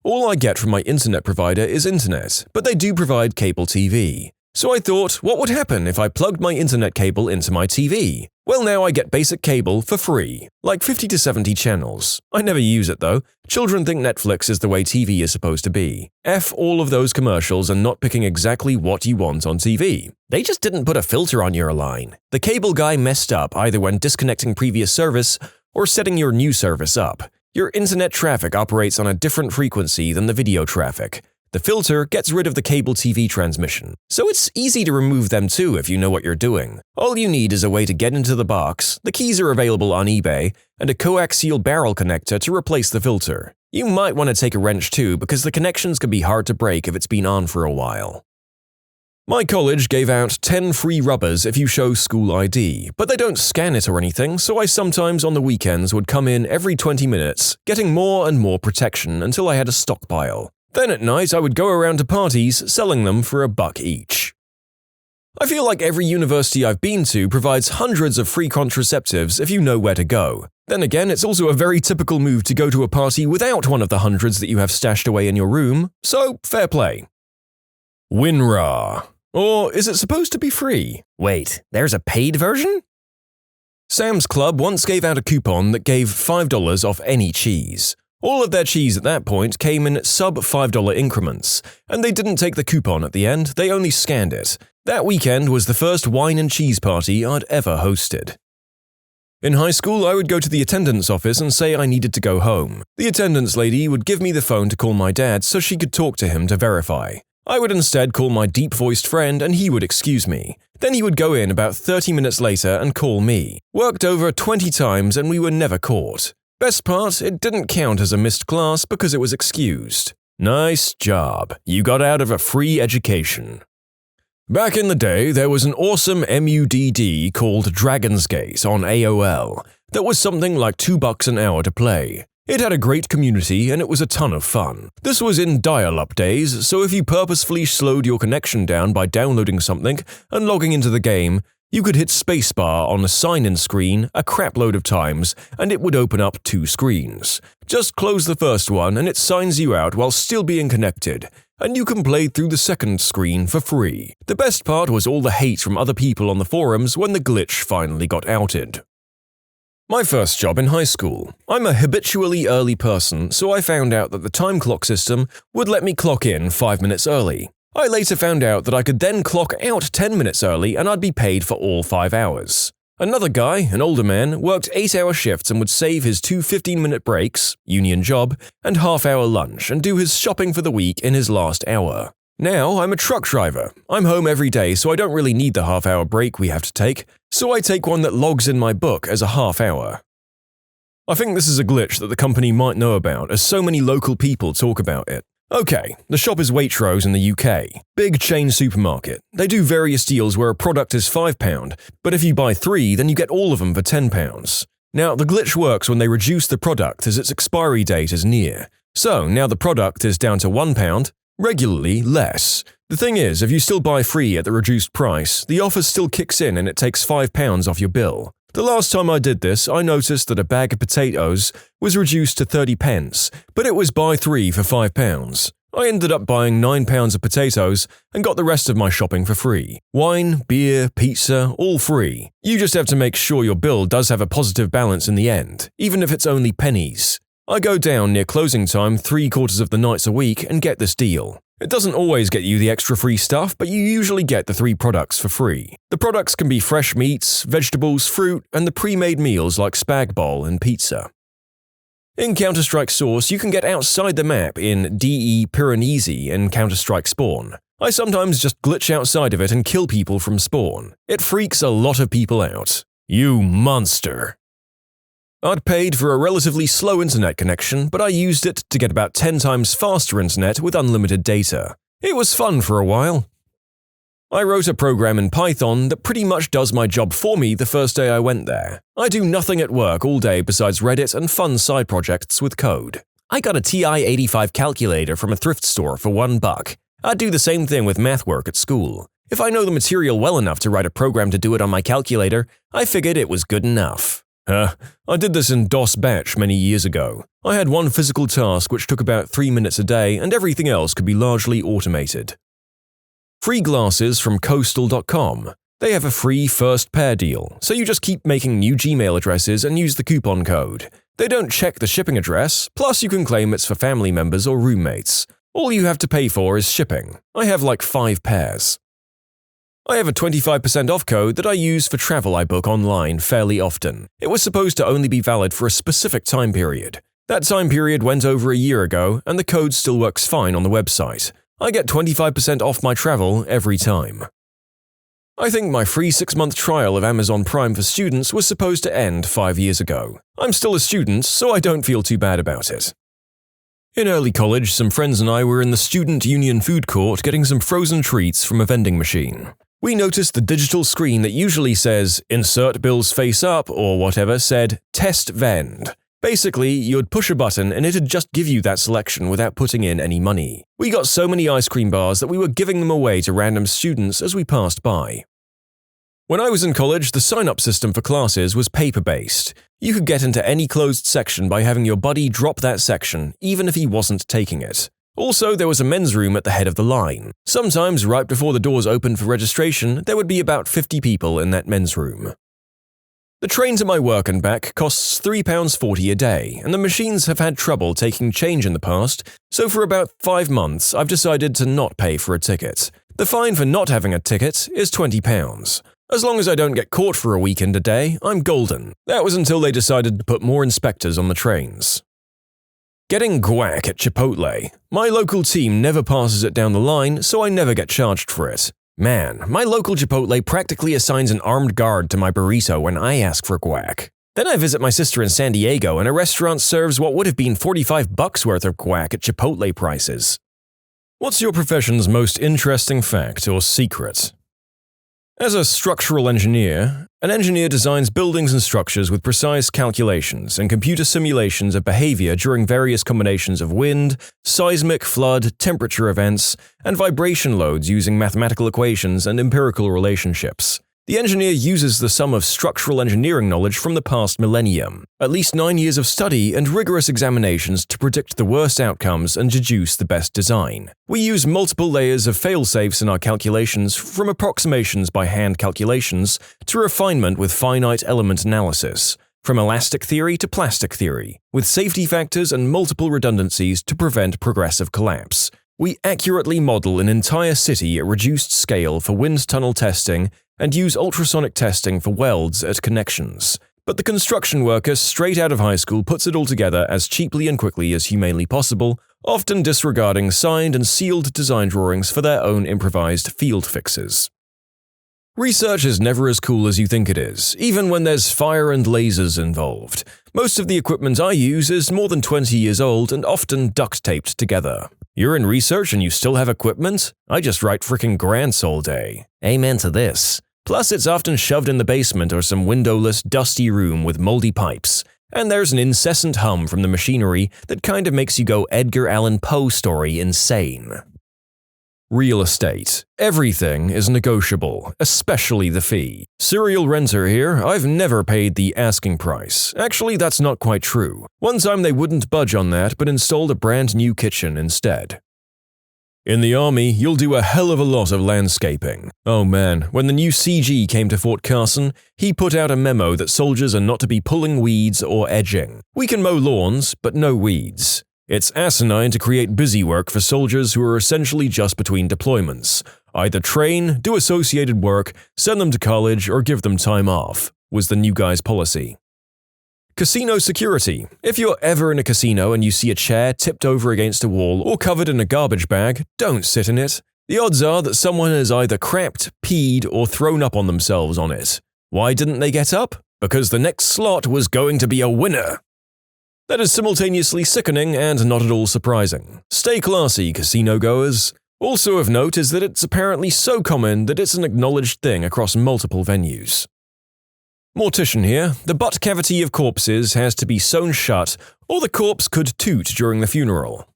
All I get from my internet provider is internet, but they do provide cable TV. So I thought, what would happen if I plugged my internet cable into my TV? Well, now I get basic cable for free, like 50 to 70 channels. I never use it though. Children think Netflix is the way TV is supposed to be. F all of those commercials and not picking exactly what you want on TV. They just didn't put a filter on your line. The cable guy messed up either when disconnecting previous service or setting your new service up. Your internet traffic operates on a different frequency than the video traffic. The filter gets rid of the cable TV transmission, so it's easy to remove them too if you know what you're doing. All you need is a way to get into the box, the keys are available on eBay, and a coaxial barrel connector to replace the filter. You might want to take a wrench too because the connections can be hard to break if it's been on for a while. My college gave out 10 free rubbers if you show school ID, but they don't scan it or anything, so I sometimes on the weekends would come in every 20 minutes, getting more and more protection until I had a stockpile. Then at night I would go around to parties selling them for $1 each. I feel like every university I've been to provides hundreds of free contraceptives if you know where to go. Then again, it's also a very typical move to go to a party without one of the hundreds that you have stashed away in your room, so fair play. WinRAR. Or is it supposed to be free? Wait, there's a paid version? Sam's Club once gave out a coupon that gave $5 off any cheese. All of their cheese at that point came in sub-$5 increments, and they didn't take the coupon at the end, they only scanned it. That weekend was the first wine and cheese party I'd ever hosted. In high school, I would go to the attendance office and say I needed to go home. The attendance lady would give me the phone to call my dad so she could talk to him to verify. I would instead call my deep-voiced friend and he would excuse me. Then he would go in about 30 minutes later and call me. Worked over 20 times and we were never caught. Best part, it didn't count as a missed class because it was excused. Nice job. You got out of a free education. Back in the day, there was an awesome MUDD called Dragon's Gate on AOL that was something like $2 an hour to play. It had a great community and it was a ton of fun. This was in dial-up days, so if you purposefully slowed your connection down by downloading something and logging into the game, you could hit spacebar on a sign-in screen a crapload of times and it would open up 2 screens. Just close the first one and it signs you out while still being connected, and you can play through the second screen for free. The best part was all the hate from other people on the forums when the glitch finally got outed. My first job in high school. I'm a habitually early person, so I found out that the time clock system would let me clock in 5 minutes early. I later found out that I could then clock out 10 minutes early and I'd be paid for all 5 hours. Another guy, an older man, worked 8-hour shifts and would save his 2 15-minute breaks, union job, and half-hour lunch and do his shopping for the week in his last hour. Now, I'm a truck driver. I'm home every day, so I don't really need the half-hour break we have to take, so I take one that logs in my book as a half-hour. I think this is a glitch that the company might know about, as so many local people talk about it. Okay, the shop is Waitrose in the UK. Big chain supermarket. They do various deals where a product is £5, but if you buy 3, then you get all of them for £10. Now, the glitch works when they reduce the product as its expiry date is near. So, now the product is down to £1, regularly less. The thing is, if you still buy 3 at the reduced price, the offer still kicks in and it takes £5 off your bill. The last time I did this, I noticed that a bag of potatoes was reduced to 30 pence, but it was buy 3 for £5. I ended up buying £9 of potatoes and got the rest of my shopping for free. Wine, beer, pizza, all free. You just have to make sure your bill does have a positive balance in the end, even if it's only pennies. I go down near closing time 3/4 of the nights a week and get this deal. It doesn't always get you the extra free stuff, but you usually get the 3 products for free. The products can be fresh meats, vegetables, fruit, and the pre-made meals like spag bol and pizza. In Counter-Strike Source, you can get outside the map in DE Piranesi in Counter-Strike Spawn. I sometimes just glitch outside of it and kill people from spawn. It freaks a lot of people out. You monster. I'd paid for a relatively slow internet connection, but I used it to get about 10 times faster internet with unlimited data. It was fun for a while. I wrote a program in Python that pretty much does my job for me the first day I went there. I do nothing at work all day besides Reddit and fun side projects with code. I got a TI-85 calculator from a thrift store for $1. I'd do the same thing with math work at school. If I know the material well enough to write a program to do it on my calculator, I figured it was good enough. I did this in DOS Batch many years ago. I had one physical task which took about 3 minutes a day and everything else could be largely automated. Free glasses from Coastal.com. They have a free first pair deal, so you just keep making new Gmail addresses and use the coupon code. They don't check the shipping address, plus you can claim it's for family members or roommates. All you have to pay for is shipping. I have like 5 pairs. I have a 25% off code that I use for travel I book online fairly often. It was supposed to only be valid for a specific time period. That time period went over a year ago, and the code still works fine on the website. I get 25% off my travel every time. I think my free 6-month trial of Amazon Prime for students was supposed to end 5 years ago. I'm still a student, so I don't feel too bad about it. In early college, some friends and I were in the student union food court getting some frozen treats from a vending machine. We noticed the digital screen that usually says, "Insert bills face up," or whatever said, "Test Vend." Basically, you'd push a button and it'd just give you that selection without putting in any money. We got so many ice cream bars that we were giving them away to random students as we passed by. When I was in college, the sign-up system for classes was paper-based. You could get into any closed section by having your buddy drop that section, even if he wasn't taking it. Also, there was a men's room at the head of the line. Sometimes, right before the doors opened for registration, there would be about 50 people in that men's room. The train to my work and back costs £3.40 a day, and the machines have had trouble taking change in the past, so for about 5 months I've decided to not pay for a ticket. The fine for not having a ticket is £20. As long as I don't get caught for a weekend a day, I'm golden. That was until they decided to put more inspectors on the trains. Getting guac at Chipotle. My local team never passes it down the line, so I never get charged for it. Man, my local Chipotle practically assigns an armed guard to my burrito when I ask for guac. Then I visit my sister in San Diego and a restaurant serves what would have been $45 worth of guac at Chipotle prices. What's your profession's most interesting fact or secret? As a structural engineer, an engineer designs buildings and structures with precise calculations and computer simulations of behavior during various combinations of wind, seismic, flood, temperature events, and vibration loads using mathematical equations and empirical relationships. The engineer uses the sum of structural engineering knowledge from the past millennium, at least 9 years of study and rigorous examinations to predict the worst outcomes and deduce the best design. We use multiple layers of fail-safes in our calculations, from approximations by hand calculations to refinement with finite element analysis, from elastic theory to plastic theory, with safety factors and multiple redundancies to prevent progressive collapse. We accurately model an entire city at reduced scale for wind tunnel testing and use ultrasonic testing for welds at connections. But the construction worker straight out of high school puts it all together as cheaply and quickly as humanly possible, often disregarding signed and sealed design drawings for their own improvised field fixes. Research is never as cool as you think it is, even when there's fire and lasers involved. Most of the equipment I use is more than 20 years old and often duct-taped together. You're in research and you still have equipment? I just write frickin' grants all day. Amen to this. Plus, it's often shoved in the basement or some windowless, dusty room with moldy pipes. And there's an incessant hum from the machinery that kind of makes you go Edgar Allan Poe story insane. Real estate. Everything is negotiable, especially the fee. Serial renter here, I've never paid the asking price. Actually, that's not quite true. One time they wouldn't budge on that but installed a brand new kitchen instead. In the army, you'll do a hell of a lot of landscaping. Oh man, when the new CG came to Fort Carson, he put out a memo that soldiers are not to be pulling weeds or edging. We can mow lawns, but no weeds. It's asinine to create busy work for soldiers who are essentially just between deployments. Either train, do associated work, send them to college, or give them time off, was the new guy's policy. Casino security. If you're ever in a casino and you see a chair tipped over against a wall or covered in a garbage bag, don't sit in it. The odds are that someone has either crapped, peed, or thrown up on themselves on it. Why didn't they get up? Because the next slot was going to be a winner. That is simultaneously sickening and not at all surprising. Stay classy, casino goers. Also of note is that it's apparently so common that it's an acknowledged thing across multiple venues. Mortician here. The butt cavity of corpses has to be sewn shut, or the corpse could toot during the funeral.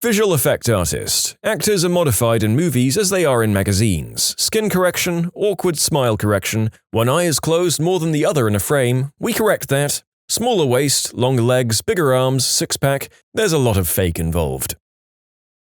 Visual effect artist. Actors are modified in movies as they are in magazines. Skin correction, awkward smile correction, one eye is closed more than the other in a frame. We correct that. Smaller waist, longer legs, bigger arms, six-pack. There's a lot of fake involved.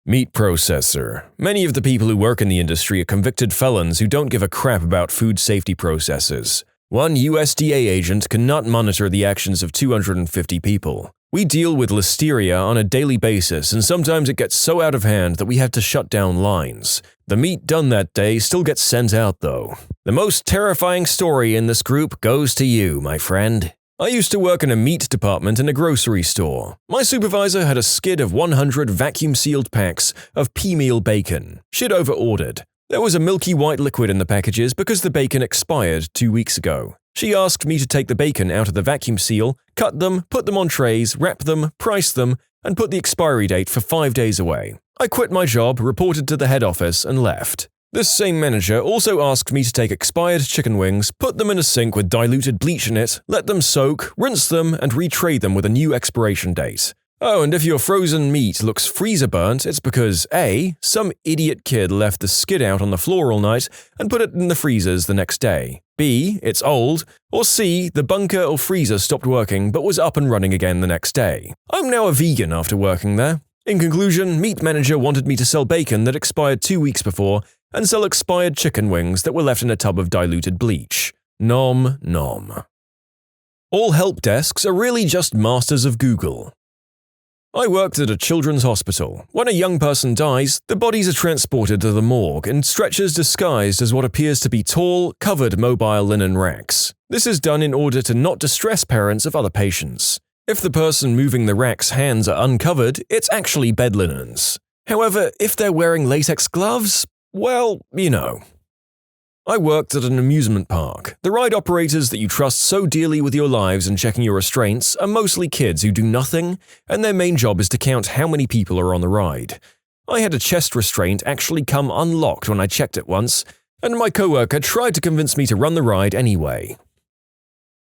Meat processor. Many of the people who work in the industry are convicted felons who don't give a crap about food safety processes. One USDA agent cannot monitor the actions of 250 people. We deal with listeria on a daily basis, and sometimes it gets so out of hand that we have to shut down lines. The meat done that day still gets sent out, though. The most terrifying story in this group goes to you, my friend. I used to work in a meat department in a grocery store. My supervisor had a skid of 100 vacuum-sealed packs of pea-meal bacon. She'd over-ordered. There was a milky white liquid in the packages because the bacon expired 2 weeks ago. She asked me to take the bacon out of the vacuum seal, cut them, put them on trays, wrap them, price them, and put the expiry date for 5 days away. I quit my job, reported to the head office, and left. This same manager also asked me to take expired chicken wings, put them in a sink with diluted bleach in it, let them soak, rinse them, and retrade them with a new expiration date. Oh, and if your frozen meat looks freezer burnt, it's because A. Some idiot kid left the skid out on the floor all night and put it in the freezers the next day. B. It's old. Or C. The bunker or freezer stopped working but was up and running again the next day. I'm now a vegan after working there. In conclusion, meat manager wanted me to sell bacon that expired 2 weeks before and sell expired chicken wings that were left in a tub of diluted bleach. Nom nom. All help desks are really just masters of Google. I worked at a children's hospital. When a young person dies, the bodies are transported to the morgue in stretchers disguised as what appears to be tall, covered mobile linen racks. This is done in order to not distress parents of other patients. If the person moving the rack's hands are uncovered, it's actually bed linens. However, if they're wearing latex gloves, well, you know. I worked at an amusement park. The ride operators that you trust so dearly with your lives and checking your restraints are mostly kids who do nothing, and their main job is to count how many people are on the ride. I had a chest restraint actually come unlocked when I checked it once, and my coworker tried to convince me to run the ride anyway.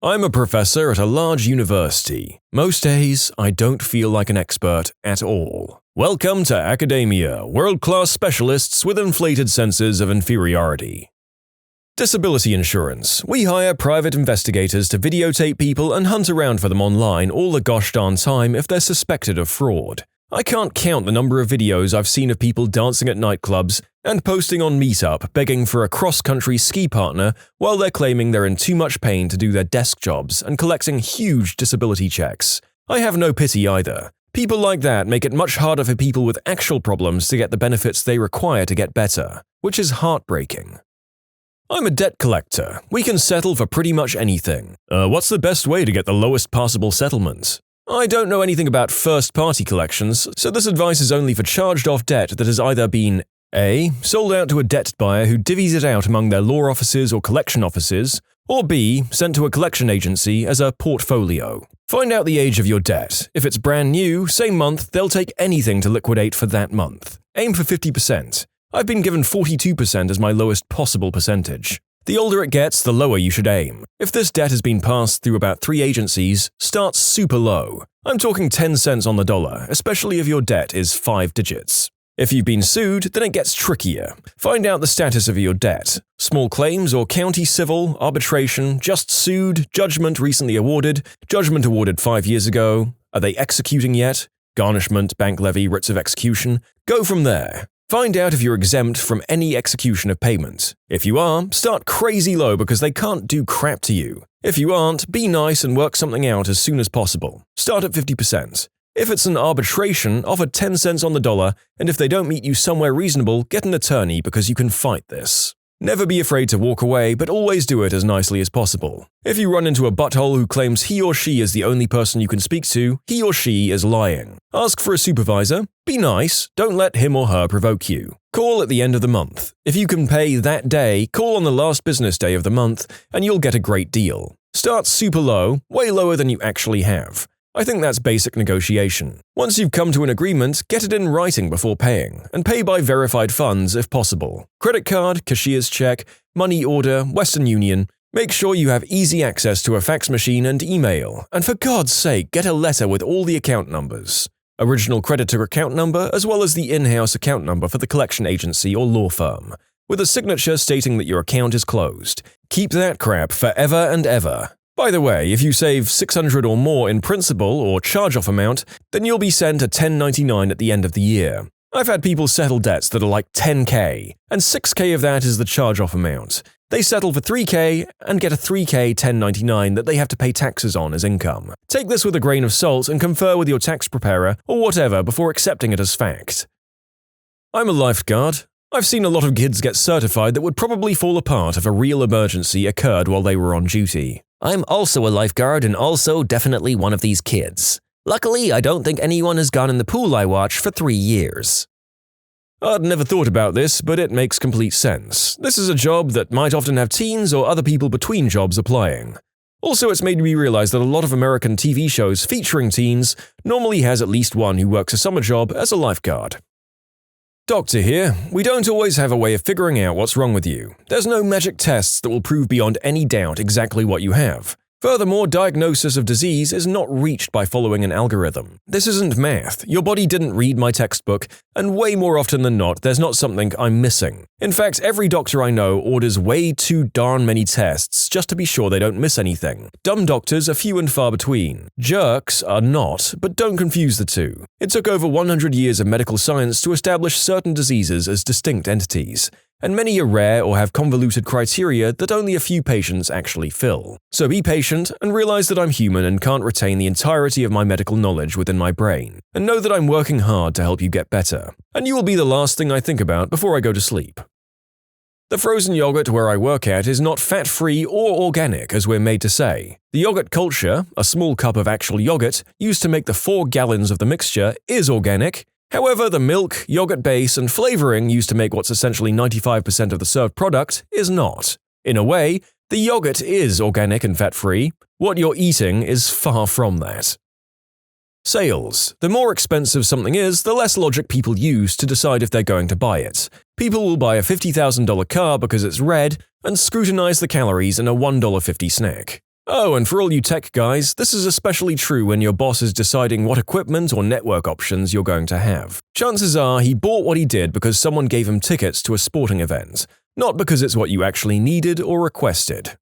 I'm a professor at a large university. Most days, I don't feel like an expert at all. Welcome to academia, world-class specialists with inflated senses of inferiority. Disability insurance. We hire private investigators to videotape people and hunt around for them online all the gosh darn time if they're suspected of fraud. I can't count the number of videos I've seen of people dancing at nightclubs and posting on Meetup begging for a cross-country ski partner while they're claiming they're in too much pain to do their desk jobs and collecting huge disability checks. I have no pity either. People like that make it much harder for people with actual problems to get the benefits they require to get better, which is heartbreaking. I'm a debt collector. We can settle for pretty much anything. What's the best way to get the lowest possible settlement? I don't know anything about first-party collections, so this advice is only for charged-off debt that has either been A. Sold out to a debt buyer who divvies it out among their law offices or collection offices, or B. Sent to a collection agency as a portfolio. Find out the age of your debt. If it's brand new, same month, they'll take anything to liquidate for that month. Aim for 50%. I've been given 42% as my lowest possible percentage. The older it gets, the lower you should aim. If this debt has been passed through about 3 agencies, start super low. I'm talking 10 cents on the dollar, especially if your debt is 5 digits. If you've been sued, then it gets trickier. Find out the status of your debt. Small claims or county civil, arbitration, just sued, judgment recently awarded, judgment awarded 5 years ago. Are they executing yet? Garnishment, bank levy, writs of execution. Go from there. Find out if you're exempt from any execution of payment. If you are, start crazy low because they can't do crap to you. If you aren't, be nice and work something out as soon as possible. Start at 50%. If it's an arbitration, offer 10 cents on the dollar, and if they don't meet you somewhere reasonable, get an attorney because you can fight this. Never be afraid to walk away, but always do it as nicely as possible. If you run into a butthole who claims he or she is the only person you can speak to, he or she is lying. Ask for a supervisor. Be nice. Don't let him or her provoke you. Call at the end of the month. If you can pay that day, call on the last business day of the month, and you'll get a great deal. Start super low, way lower than you actually have. I think that's basic negotiation. Once you've come to an agreement, get it in writing before paying, and pay by verified funds if possible. Credit card, cashier's check, money order, Western Union. Make sure you have easy access to a fax machine and email, and for God's sake, get a letter with all the account numbers. Original creditor account number as well as the in-house account number for the collection agency or law firm, with a signature stating that your account is closed. Keep that crap forever and ever. By the way, if you save $600 or more in principal or charge-off amount, then you'll be sent a 1099 at the end of the year. I've had people settle debts that are like $10K, and $6K of that is the charge-off amount. They settle for $3K and get a $3K 1099 that they have to pay taxes on as income. Take this with a grain of salt and confer with your tax preparer or whatever before accepting it as fact. I'm a lifeguard. I've seen a lot of kids get certified that would probably fall apart if a real emergency occurred while they were on duty. I'm also a lifeguard and also definitely one of these kids. Luckily, I don't think anyone has gone in the pool I watch for 3 years. I'd never thought about this, but it makes complete sense. This is a job that might often have teens or other people between jobs applying. Also, it's made me realize that a lot of American TV shows featuring teens normally has at least one who works a summer job as a lifeguard. Doctor here. We don't always have a way of figuring out what's wrong with you. There's no magic tests that will prove beyond any doubt exactly what you have. Furthermore, diagnosis of disease is not reached by following an algorithm. This isn't math. Your body didn't read my textbook, and way more often than not, there's not something I'm missing. In fact, every doctor I know orders way too darn many tests just to be sure they don't miss anything. Dumb doctors are few and far between. Jerks are not, but don't confuse the two. It took over 100 years of medical science to establish certain diseases as distinct entities, and many are rare or have convoluted criteria that only a few patients actually fill. So be patient and realize that I'm human and can't retain the entirety of my medical knowledge within my brain, and know that I'm working hard to help you get better. And you will be the last thing I think about before I go to sleep. The frozen yogurt where I work at is not fat-free or organic as we're made to say. The yogurt culture, a small cup of actual yogurt used to make the 4 gallons of the mixture, is organic. However, the milk, yogurt base, and flavoring used to make what's essentially 95% of the served product is not. In a way, the yogurt is organic and fat-free. What you're eating is far from that. Sales. The more expensive something is, the less logic people use to decide if they're going to buy it. People will buy a $50,000 car because it's red and scrutinize the calories in a $1.50 snack. Oh, and for all you tech guys, this is especially true when your boss is deciding what equipment or network options you're going to have. Chances are he bought what he did because someone gave him tickets to a sporting event, not because it's what you actually needed or requested.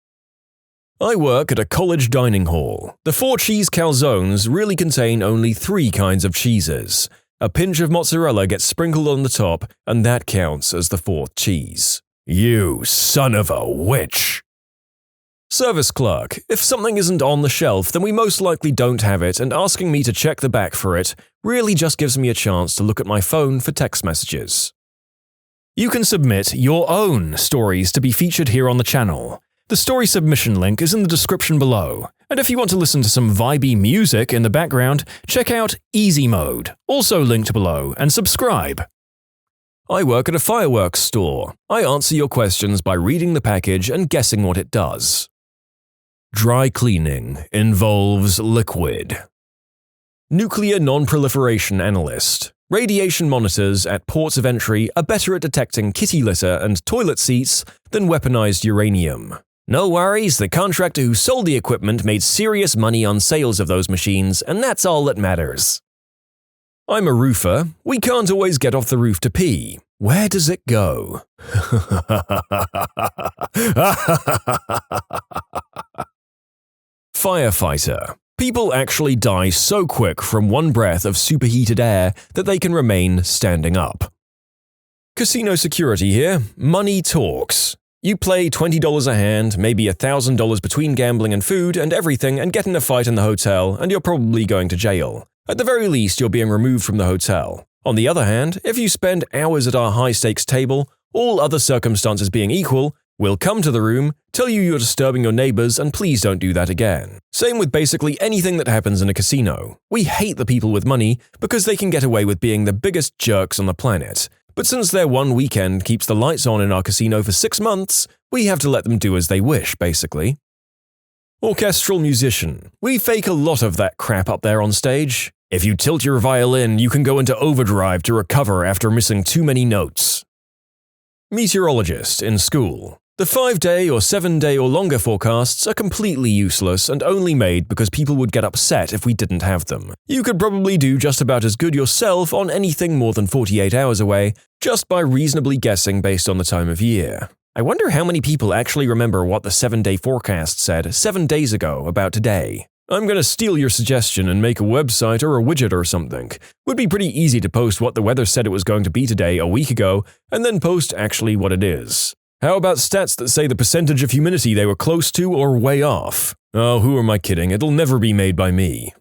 I work at a college dining hall. The 4 cheese calzones really contain only 3 kinds of cheeses. A pinch of mozzarella gets sprinkled on the top, and that counts as the 4th cheese. You son of a witch! Service clerk. If something isn't on the shelf, then we most likely don't have it, and asking me to check the back for it really just gives me a chance to look at my phone for text messages. You can submit your own stories to be featured here on the channel. The story submission link is in the description below, and if you want to listen to some vibey music in the background, check out easymode, also linked below, and subscribe. I work at a fireworks store. I answer your questions by reading the package and guessing what it does. Dry cleaning involves liquid. Nuclear non-proliferation analyst. Radiation monitors at ports of entry are better at detecting kitty litter and toilet seats than weaponized uranium. No worries, the contractor who sold the equipment made serious money on sales of those machines, and that's all that matters. I'm a roofer. We can't always get off the roof to pee. Where does it go? Firefighter. People actually die so quick from one breath of superheated air that they can remain standing up. Casino security here. Money talks. You play $20 a hand, maybe $1,000 between gambling and food and everything, and get in a fight in the hotel, and you're probably going to jail. At the very least, you're being removed from the hotel. On the other hand, if you spend hours at our high-stakes table, all other circumstances being equal, we'll come to the room, tell you you're disturbing your neighbors, and please don't do that again. Same with basically anything that happens in a casino. We hate the people with money because they can get away with being the biggest jerks on the planet. But since their one weekend keeps the lights on in our casino for 6 months, we have to let them do as they wish, basically. Orchestral musician. We fake a lot of that crap up there on stage. If you tilt your violin, you can go into overdrive to recover after missing too many notes. Meteorologist in school. The 5-day or 7-day or longer forecasts are completely useless and only made because people would get upset if we didn't have them. You could probably do just about as good yourself on anything more than 48 hours away, just by reasonably guessing based on the time of year. I wonder how many people actually remember what the 7-day forecast said 7 days ago about today. I'm gonna steal your suggestion and make a website or a widget or something. Would be pretty easy to post what the weather said it was going to be today a week ago, and then post actually what it is. How about stats that say the percentage of humidity they were close to or way off? Oh, who am I kidding? It'll never be made by me.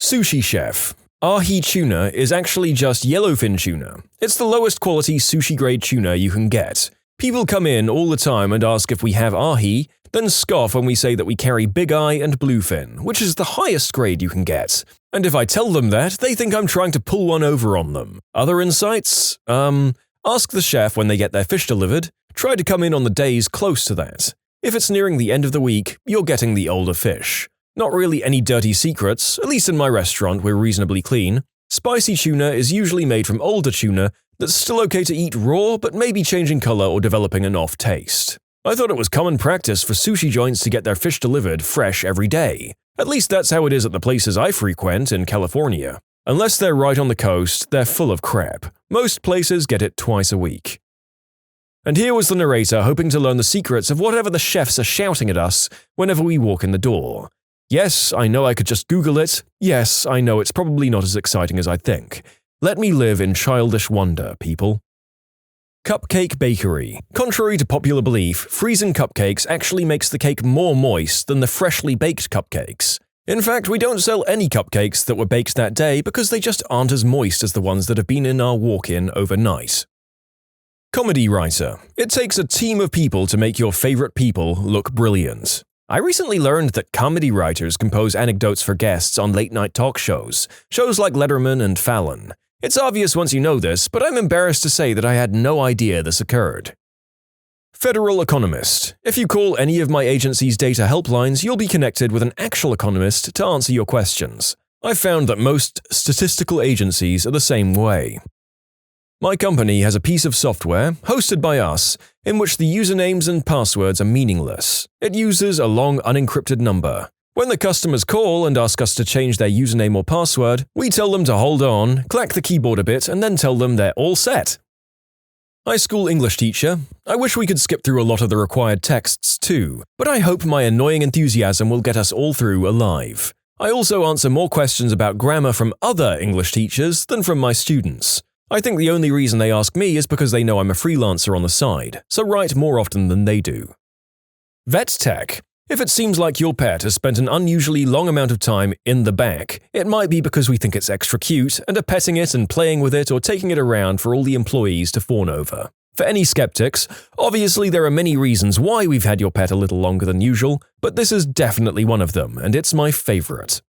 Sushi chef. Ahi tuna is actually just yellowfin tuna. It's the lowest quality sushi-grade tuna you can get. People come in all the time and ask if we have ahi, then scoff when we say that we carry big eye and bluefin, which is the highest grade you can get. And if I tell them that, they think I'm trying to pull one over on them. Other insights? Ask the chef when they get their fish delivered. Try to come in on the days close to that. If it's nearing the end of the week, you're getting the older fish. Not really any dirty secrets, at least in my restaurant we're reasonably clean. Spicy tuna is usually made from older tuna That's still okay to eat raw, but maybe changing color or developing an off taste. I thought it was common practice for sushi joints to get their fish delivered fresh every day. At least that's how it is at the places I frequent in California. Unless they're right on the coast, they're full of crap. Most places get it twice a week. And here was the narrator hoping to learn the secrets of whatever the chefs are shouting at us whenever we walk in the door. Yes, I know I could just Google it. Yes, I know it's probably not as exciting as I think. Let me live in childish wonder, people. Cupcake Bakery. Contrary to popular belief, freezing cupcakes actually makes the cake more moist than the freshly baked cupcakes. In fact, we don't sell any cupcakes that were baked that day because they just aren't as moist as the ones that have been in our walk-in overnight. Comedy writer. It takes a team of people to make your favorite people look brilliant. I recently learned that comedy writers compose anecdotes for guests on late-night talk shows like Letterman and Fallon. It's obvious once you know this, but I'm embarrassed to say that I had no idea this occurred. Federal economist. If you call any of my agency's data helplines, you'll be connected with an actual economist to answer your questions. I've found that most statistical agencies are the same way. My company has a piece of software, hosted by us, in which the usernames and passwords are meaningless. It uses a long unencrypted number. When the customers call and ask us to change their username or password, we tell them to hold on, clack the keyboard a bit, and then tell them they're all set. High school English teacher. I wish we could skip through a lot of the required texts too, but I hope my annoying enthusiasm will get us all through alive. I also answer more questions about grammar from other English teachers than from my students. I think the only reason they ask me is because they know I'm a freelancer on the side, so write more often than they do. Vet tech. If it seems like your pet has spent an unusually long amount of time in the back, it might be because we think it's extra cute and are petting it and playing with it or taking it around for all the employees to fawn over. For any skeptics, obviously there are many reasons why we've had your pet a little longer than usual, but this is definitely one of them, and it's my favorite.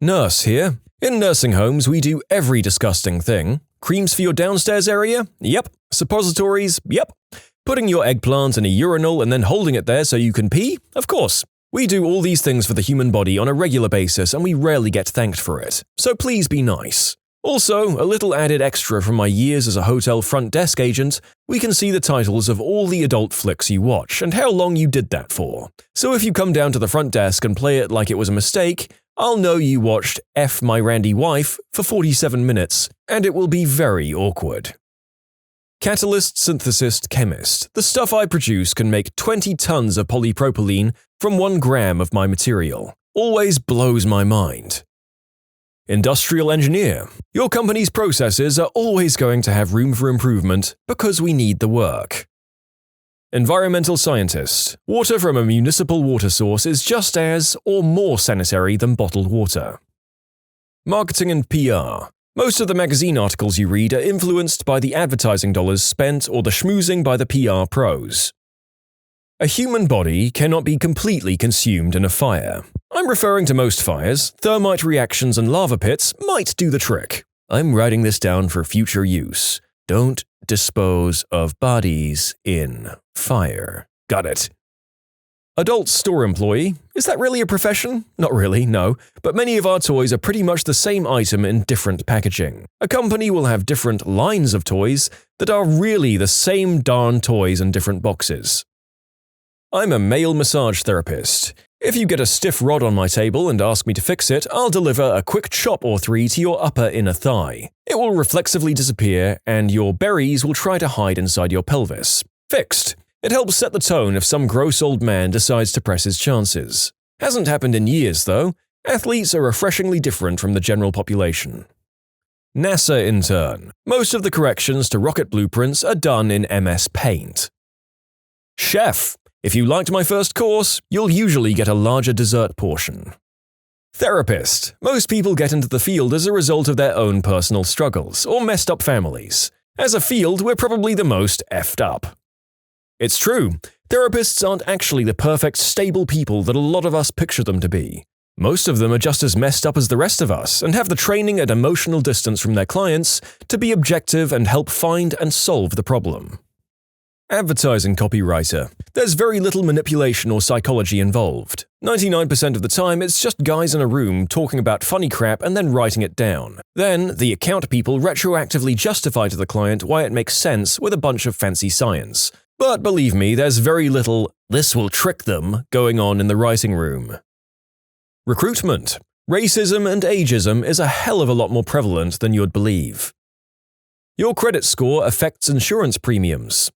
Nurse here. In nursing homes, we do every disgusting thing. Creams for your downstairs area? Yep. Suppositories? Yep. Putting your eggplant in a urinal and then holding it there so you can pee? Of course. We do all these things for the human body on a regular basis and we rarely get thanked for it. So please be nice. Also, a little added extra from my years as a hotel front desk agent, we can see the titles of all the adult flicks you watch and how long you did that for. So if you come down to the front desk and play it like it was a mistake, I'll know you watched F My Randy Wife for 47 minutes, and it will be very awkward. Catalyst synthesis chemist. The stuff I produce can make 20 tons of polypropylene from 1 gram of my material. Always blows my mind. Industrial engineer. Your company's processes are always going to have room for improvement because we need the work. Environmental scientist. Water from a municipal water source is just as or more sanitary than bottled water. Marketing and PR. Most of the magazine articles you read are influenced by the advertising dollars spent or the schmoozing by the PR pros. A human body cannot be completely consumed in a fire. I'm referring to most fires. Thermite reactions and lava pits might do the trick. I'm writing this down for future use. Don't dispose of bodies in fire. Got it. Adult store employee. Is that really a profession? Not really, no. But many of our toys are pretty much the same item in different packaging. A company will have different lines of toys that are really the same darn toys in different boxes. I'm a male massage therapist. If you get a stiff rod on my table and ask me to fix it, I'll deliver a quick chop or 3 to your upper inner thigh. It will reflexively disappear, and your berries will try to hide inside your pelvis. Fixed. It helps set the tone if some gross old man decides to press his chances. Hasn't happened in years, though. Athletes are refreshingly different from the general population. NASA intern. Most of the corrections to rocket blueprints are done in MS Paint. Chef. If you liked my first course, you'll usually get a larger dessert portion. Therapist. Most people get into the field as a result of their own personal struggles or messed up families. As a field, we're probably the most effed up. It's true, therapists aren't actually the perfect, stable people that a lot of us picture them to be. Most of them are just as messed up as the rest of us and have the training and emotional distance from their clients to be objective and help find and solve the problem. Advertising copywriter. There's very little manipulation or psychology involved. 99% of the time, it's just guys in a room talking about funny crap and then writing it down. Then, the account people retroactively justify to the client why it makes sense with a bunch of fancy science. But believe me, there's very little "this will trick them" going on in the writing room. Recruitment. Racism and ageism is a hell of a lot more prevalent than you'd believe. Your credit score affects insurance premiums.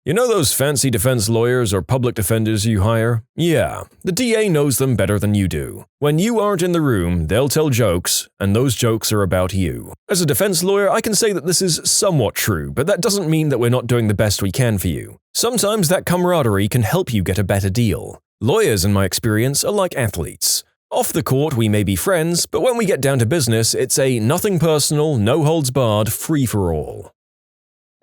You know those fancy defense lawyers or public defenders you hire? Yeah, the DA knows them better than you do. When you aren't in the room, they'll tell jokes, and those jokes are about you. As a defense lawyer, I can say that this is somewhat true, but that doesn't mean that we're not doing the best we can for you. Sometimes that camaraderie can help you get a better deal. Lawyers, in my experience, are like athletes. Off the court, we may be friends, but when we get down to business, it's a nothing personal, no holds barred, free-for-all.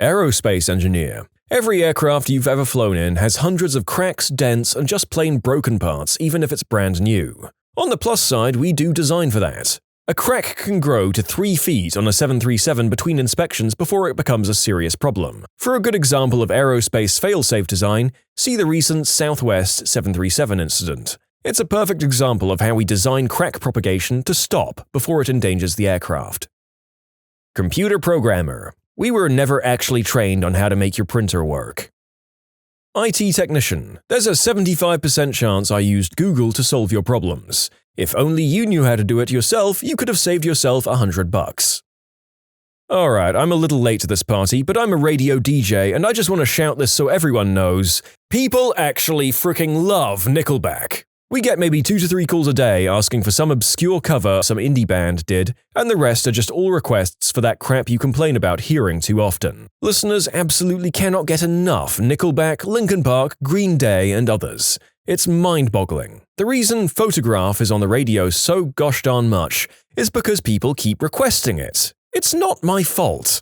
Aerospace engineer. Every aircraft you've ever flown in has hundreds of cracks, dents, and just plain broken parts, even if it's brand new. On the plus side, we do design for that. A crack can grow to 3 feet on a 737 between inspections before it becomes a serious problem. For a good example of aerospace fail-safe design, see the recent Southwest 737 incident. It's a perfect example of how we design crack propagation to stop before it endangers the aircraft. Computer programmer. We were never actually trained on how to make your printer work. IT technician. There's a 75% chance I used Google to solve your problems. If only you knew how to do it yourself, you could have saved yourself $100. Alright, I'm a little late to this party, but I'm a radio DJ and I just want to shout this so everyone knows. People actually freaking love Nickelback. We get maybe 2 to 3 calls a day asking for some obscure cover some indie band did, and the rest are just all requests for that crap you complain about hearing too often. Listeners absolutely cannot get enough Nickelback, Linkin Park, Green Day, and others. It's mind-boggling. The reason Photograph is on the radio so gosh darn much is because people keep requesting it. It's not my fault.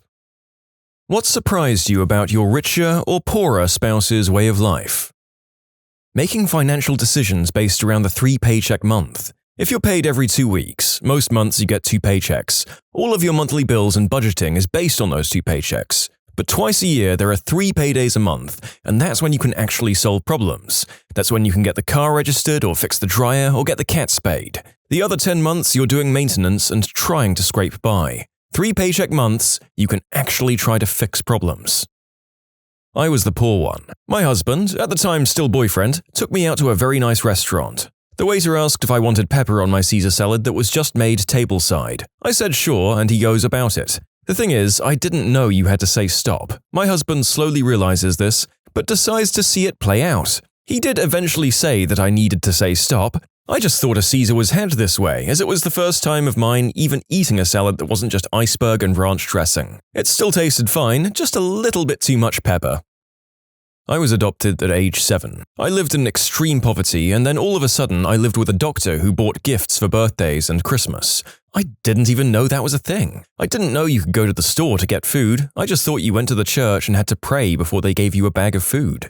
What surprised you about your richer or poorer spouse's way of life? Making financial decisions based around the 3-paycheck month. If you're paid every 2 weeks, most months you get 2 paychecks. All of your monthly bills and budgeting is based on those 2 paychecks. But twice a year there are 3 paydays a month, and that's when you can actually solve problems. That's when you can get the car registered or fix the dryer or get the cat spayed. The other 10 months you're doing maintenance and trying to scrape by. 3 paycheck months, you can actually try to fix problems. I was the poor one. My husband, at the time still boyfriend, took me out to a very nice restaurant. The waiter asked if I wanted pepper on my Caesar salad that was just made tableside. I said sure, and he goes about it. The thing is, I didn't know you had to say stop. My husband slowly realizes this, but decides to see it play out. He did eventually say that I needed to say stop. I just thought a Caesar was had this way, as it was the first time of mine even eating a salad that wasn't just iceberg and ranch dressing. It still tasted fine, just a little bit too much pepper. I was adopted at age 7. I lived in extreme poverty, and then all of a sudden I lived with a doctor who bought gifts for birthdays and Christmas. I didn't even know that was a thing. I didn't know you could go to the store to get food. I just thought you went to the church and had to pray before they gave you a bag of food.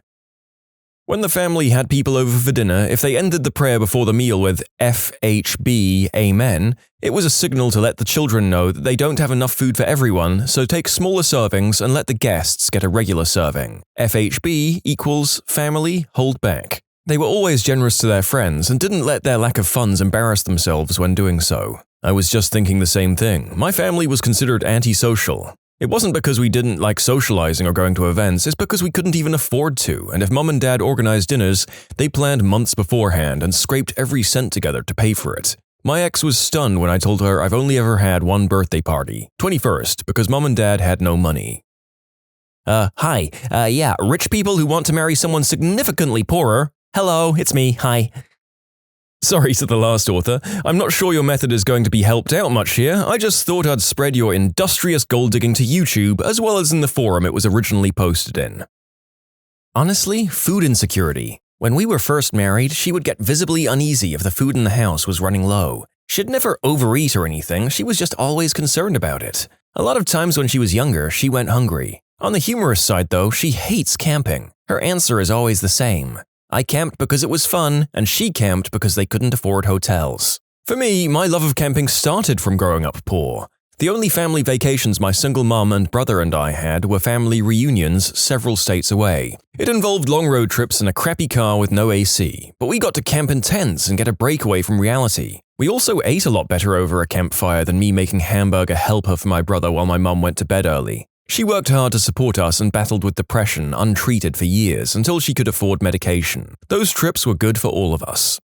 When the family had people over for dinner, if they ended the prayer before the meal with FHB, Amen, it was a signal to let the children know that they don't have enough food for everyone, so take smaller servings and let the guests get a regular serving. FHB equals family, hold back. They were always generous to their friends and didn't let their lack of funds embarrass themselves when doing so. I was just thinking the same thing. My family was considered antisocial. It wasn't because we didn't like socializing or going to events, it's because we couldn't even afford to, and if mom and dad organized dinners, they planned months beforehand and scraped every cent together to pay for it. My ex was stunned when I told her I've only ever had one birthday party, 21st, because mom and dad had no money. Hi. Yeah, rich people who want to marry someone significantly poorer. Hello, it's me, hi. Sorry to the last author, I'm not sure your method is going to be helped out much here. I just thought I'd spread your industrious gold digging to YouTube as well as in the forum it was originally posted in. Honestly, food insecurity. When we were first married, she would get visibly uneasy if the food in the house was running low. She'd never overeat or anything, she was just always concerned about it. A lot of times when she was younger, she went hungry. On the humorous side though, she hates camping. Her answer is always the same. I camped because it was fun, and she camped because they couldn't afford hotels. For me, my love of camping started from growing up poor. The only family vacations my single mum and brother and I had were family reunions several states away. It involved long road trips in a crappy car with no AC, but we got to camp in tents and get a break away from reality. We also ate a lot better over a campfire than me making hamburger helper for my brother while my mum went to bed early. She worked hard to support us and battled with depression untreated for years until she could afford medication. Those trips were good for all of us.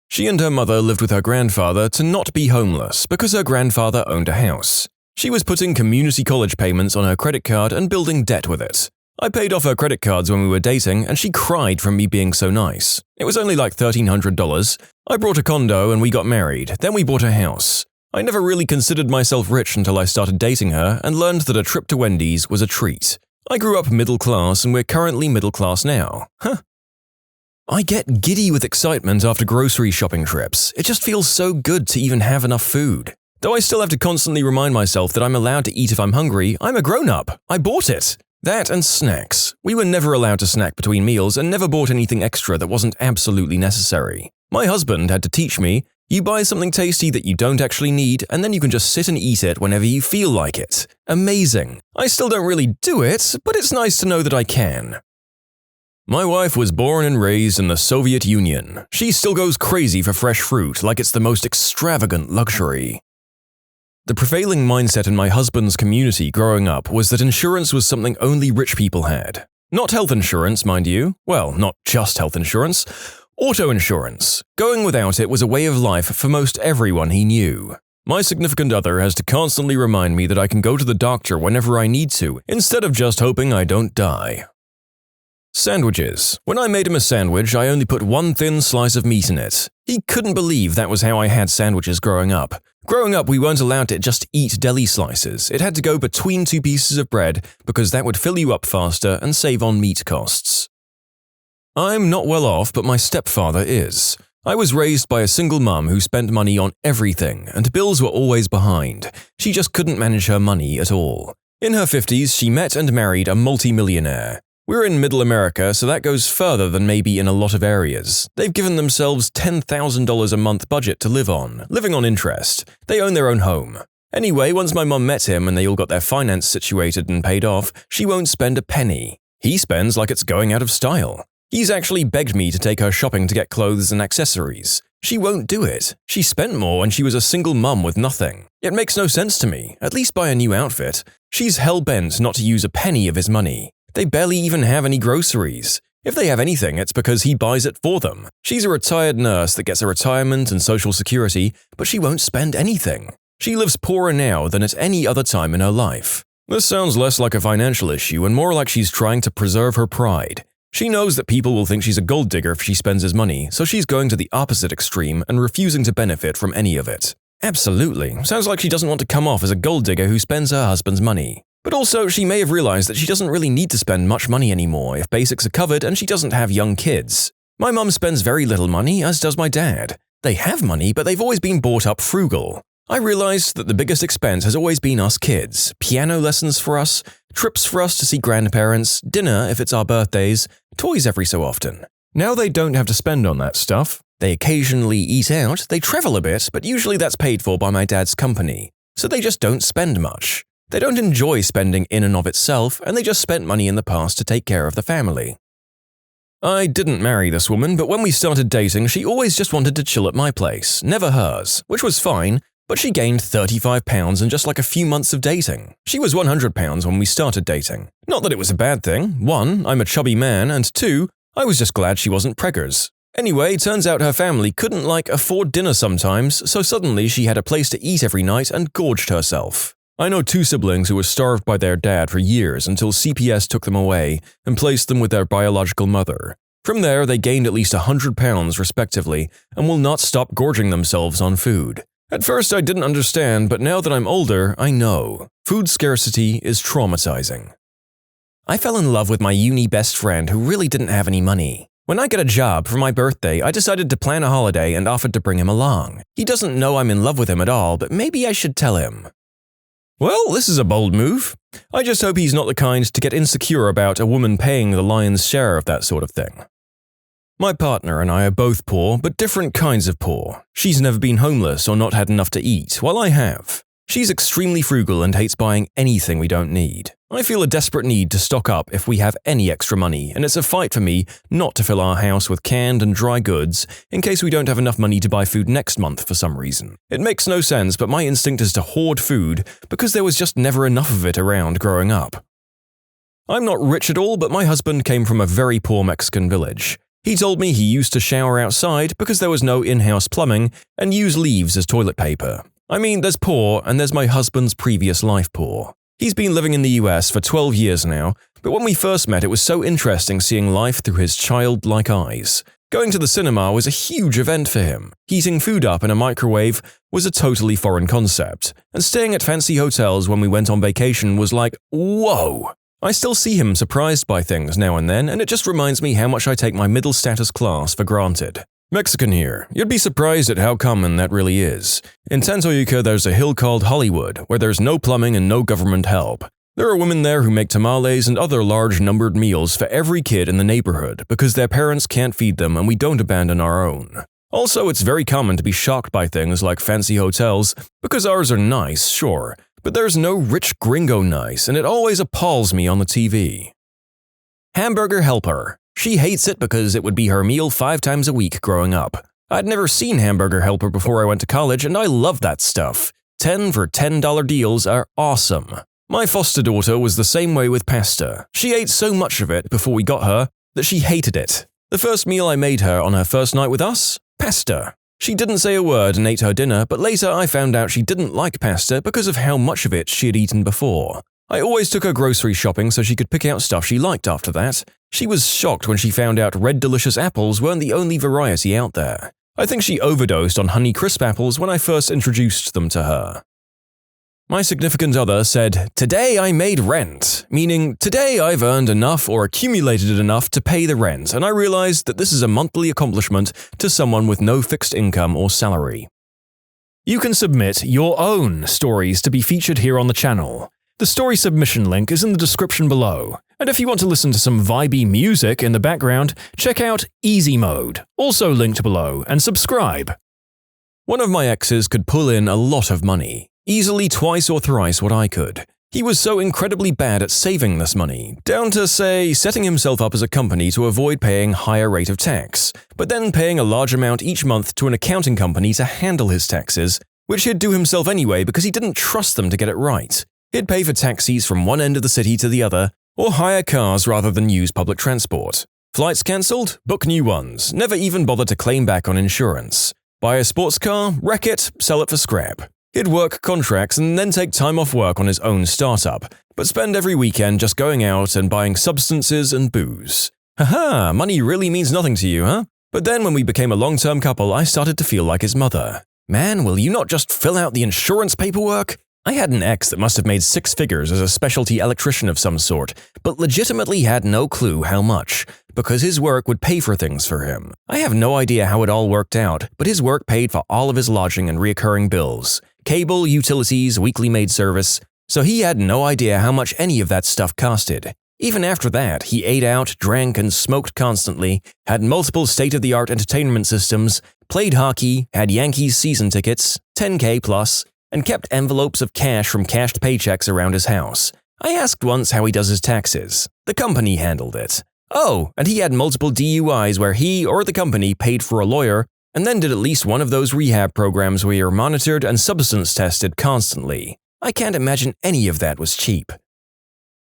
She and her mother lived with her grandfather to not be homeless because her grandfather owned a house. She was putting community college payments on her credit card and building debt with it. I paid off her credit cards when we were dating, and she cried from me being so nice. It was only like $1,300. I bought a condo and we got married, then we bought a house. I never really considered myself rich until I started dating her and learned that a trip to Wendy's was a treat. I grew up middle class and we're currently middle class now. I get giddy with excitement after grocery shopping trips. It just feels so good to even have enough food. Though I still have to constantly remind myself that I'm allowed to eat if I'm hungry, I'm a grown-up. I bought it. That and snacks. We were never allowed to snack between meals and never bought anything extra that wasn't absolutely necessary. My husband had to teach me, you buy something tasty that you don't actually need, and then you can just sit and eat it whenever you feel like it. Amazing. I still don't really do it, but it's nice to know that I can. My wife was born and raised in the Soviet Union. She still goes crazy for fresh fruit like it's the most extravagant luxury. The prevailing mindset in my husband's community growing up was that insurance was something only rich people had. Not health insurance, mind you. Well, not just health insurance. Auto insurance. Going without it was a way of life for most everyone he knew. My significant other has to constantly remind me that I can go to the doctor whenever I need to, instead of just hoping I don't die. Sandwiches. When I made him a sandwich, I only put one thin slice of meat in it. He couldn't believe that was how I had sandwiches growing up. Growing up, we weren't allowed to just eat deli slices. It had to go between two pieces of bread because that would fill you up faster and save on meat costs. I'm not well off, but my stepfather is. I was raised by a single mum who spent money on everything, and bills were always behind. She just couldn't manage her money at all. In her 50s, she met and married a multi-millionaire. We're in Middle America, so that goes further than maybe in a lot of areas. They've given themselves $10,000 a month budget to live on, living on interest. They own their own home. Anyway, once my mum met him and they all got their finance situated and paid off, she won't spend a penny. He spends like it's going out of style. He's actually begged me to take her shopping to get clothes and accessories. She won't do it. She spent more when she was a single mum with nothing. It makes no sense to me, at least buy a new outfit. She's hell-bent not to use a penny of his money. They barely even have any groceries. If they have anything, it's because he buys it for them. She's a retired nurse that gets a retirement and social security, but she won't spend anything. She lives poorer now than at any other time in her life. This sounds less like a financial issue and more like she's trying to preserve her pride. She knows that people will think she's a gold digger if she spends his money, so she's going to the opposite extreme and refusing to benefit from any of it. Absolutely. Sounds like she doesn't want to come off as a gold digger who spends her husband's money. But also, she may have realized that she doesn't really need to spend much money anymore if basics are covered and she doesn't have young kids. My mum spends very little money, as does my dad. They have money, but they've always been brought up frugal. I realized that the biggest expense has always been us kids. Piano lessons for us, trips for us to see grandparents, dinner if it's our birthdays, toys every so often. Now they don't have to spend on that stuff. They occasionally eat out, they travel a bit, but usually that's paid for by my dad's company. So they just don't spend much. They don't enjoy spending in and of itself, and they just spent money in the past to take care of the family. I didn't marry this woman, but when we started dating, she always just wanted to chill at my place, never hers, which was fine, but she gained 35 pounds in just like a few months of dating. She was 100 pounds when we started dating. Not that it was a bad thing. 1, I'm a chubby man, and 2, I was just glad she wasn't preggers. Anyway, turns out her family couldn't afford dinner sometimes, so suddenly she had a place to eat every night and gorged herself. I know 2 siblings who were starved by their dad for years until CPS took them away and placed them with their biological mother. From there, they gained at least 100 pounds respectively and will not stop gorging themselves on food. At first, I didn't understand, but now that I'm older, I know. Food scarcity is traumatizing. I fell in love with my uni best friend who really didn't have any money. When I got a job for my birthday, I decided to plan a holiday and offered to bring him along. He doesn't know I'm in love with him at all, but maybe I should tell him. Well, this is a bold move. I just hope he's not the kind to get insecure about a woman paying the lion's share of that sort of thing. My partner and I are both poor, but different kinds of poor. She's never been homeless or not had enough to eat, while I have. She's extremely frugal and hates buying anything we don't need. I feel a desperate need to stock up if we have any extra money, and it's a fight for me not to fill our house with canned and dry goods in case we don't have enough money to buy food next month for some reason. It makes no sense, but my instinct is to hoard food because there was just never enough of it around growing up. I'm not rich at all, but my husband came from a very poor Mexican village. He told me he used to shower outside because there was no in-house plumbing and use leaves as toilet paper. I mean, there's poor and there's my husband's previous life poor. He's been living in the US for 12 years now, but when we first met it was so interesting seeing life through his childlike eyes. Going to the cinema was a huge event for him. Heating food up in a microwave was a totally foreign concept, and staying at fancy hotels when we went on vacation was like, whoa! I still see him surprised by things now and then, and it just reminds me how much I take my middle status class for granted. Mexican here. You'd be surprised at how common that really is. In Tantoyuca, there's a hill called Hollywood, where there's no plumbing and no government help. There are women there who make tamales and other large numbered meals for every kid in the neighborhood because their parents can't feed them and we don't abandon our own. Also, it's very common to be shocked by things like fancy hotels because ours are nice, sure, but there's no rich gringo nice and it always appalls me on the TV. Hamburger helper. She hates it because it would be her meal 5 times a week growing up. I'd never seen Hamburger Helper before I went to college and I love that stuff. 10 for $10 deals are awesome. My foster daughter was the same way with pasta. She ate so much of it before we got her that she hated it. The first meal I made her on her first night with us? Pasta. She didn't say a word and ate her dinner, but later I found out she didn't like pasta because of how much of it she had eaten before. I always took her grocery shopping so she could pick out stuff she liked after that. She was shocked when she found out red delicious apples weren't the only variety out there. I think she overdosed on Honey Crisp apples when I first introduced them to her. My significant other said, "Today I made rent," meaning today I've earned enough or accumulated enough to pay the rent, and I realized that this is a monthly accomplishment to someone with no fixed income or salary. You can submit your own stories to be featured here on the channel. The story submission link is in the description below, and if you want to listen to some vibey music in the background, check out easymode, also linked below, and subscribe. One of my exes could pull in a lot of money, easily twice or thrice what I could. He was so incredibly bad at saving this money, down to, say, setting himself up as a company to avoid paying higher rate of tax, but then paying a large amount each month to an accounting company to handle his taxes, which he'd do himself anyway because he didn't trust them to get it right. He'd pay for taxis from one end of the city to the other, or hire cars rather than use public transport. Flights cancelled? Book new ones. Never even bother to claim back on insurance. Buy a sports car? Wreck it? Sell it for scrap. He'd work contracts and then take time off work on his own startup, but spend every weekend just going out and buying substances and booze. Haha, money really means nothing to you, huh? But then when we became a long-term couple, I started to feel like his mother. Man, will you not just fill out the insurance paperwork? I had an ex that must have made 6 figures as a specialty electrician of some sort, but legitimately had no clue how much, because his work would pay for things for him. I have no idea how it all worked out, but his work paid for all of his lodging and reoccurring bills, cable, utilities, weekly maid service, so he had no idea how much any of that stuff costed. Even after that, he ate out, drank, and smoked constantly, had multiple state-of-the-art entertainment systems, played hockey, had Yankees season tickets, 10K plus, and kept envelopes of cash from cashed paychecks around his house. I asked once how he does his taxes. The company handled it. Oh, and he had multiple DUIs where he or the company paid for a lawyer and then did at least one of those rehab programs where you're monitored and substance tested constantly. I can't imagine any of that was cheap.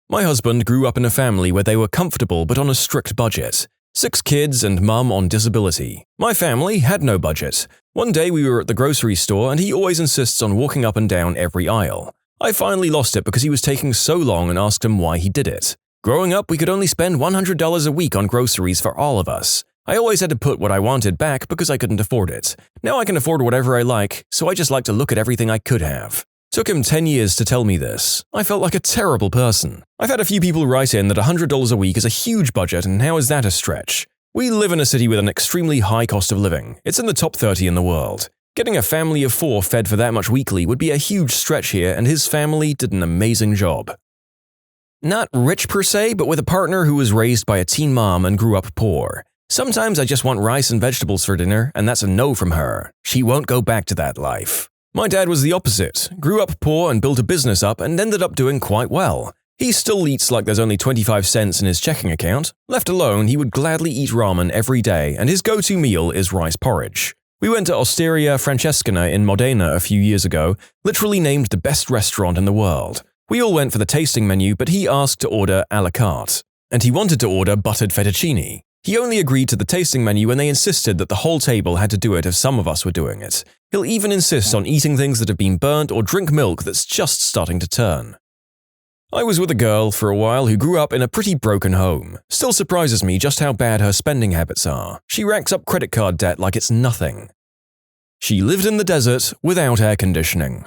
My husband grew up in a family where they were comfortable but on a strict budget. 6 kids and mum on disability. My family had no budget. One day we were at the grocery store and he always insists on walking up and down every aisle. I finally lost it because he was taking so long and asked him why he did it. Growing up, we could only spend $100 a week on groceries for all of us. I always had to put what I wanted back because I couldn't afford it. Now I can afford whatever I like, so I just like to look at everything I could have. Took him 10 years to tell me this. I felt like a terrible person. I've had a few people write in that $100 a week is a huge budget and how is that a stretch? We live in a city with an extremely high cost of living. It's in the top 30 in the world. Getting a family of 4 fed for that much weekly would be a huge stretch here, and his family did an amazing job. Not rich per se, but with a partner who was raised by a teen mom and grew up poor. Sometimes I just want rice and vegetables for dinner, and that's a no from her. She won't go back to that life. My dad was the opposite, grew up poor and built a business up and ended up doing quite well. He still eats like there's only 25 cents in his checking account. Left alone, he would gladly eat ramen every day, and his go-to meal is rice porridge. We went to Osteria Francescana in Modena a few years ago, literally named the best restaurant in the world. We all went for the tasting menu, but he asked to order à la carte. And he wanted to order buttered fettuccine. He only agreed to the tasting menu when they insisted that the whole table had to do it if some of us were doing it. He'll even insist on eating things that have been burnt or drink milk that's just starting to turn. I was with a girl for a while who grew up in a pretty broken home. Still surprises me just how bad her spending habits are. She racks up credit card debt like it's nothing. She lived in the desert without air conditioning.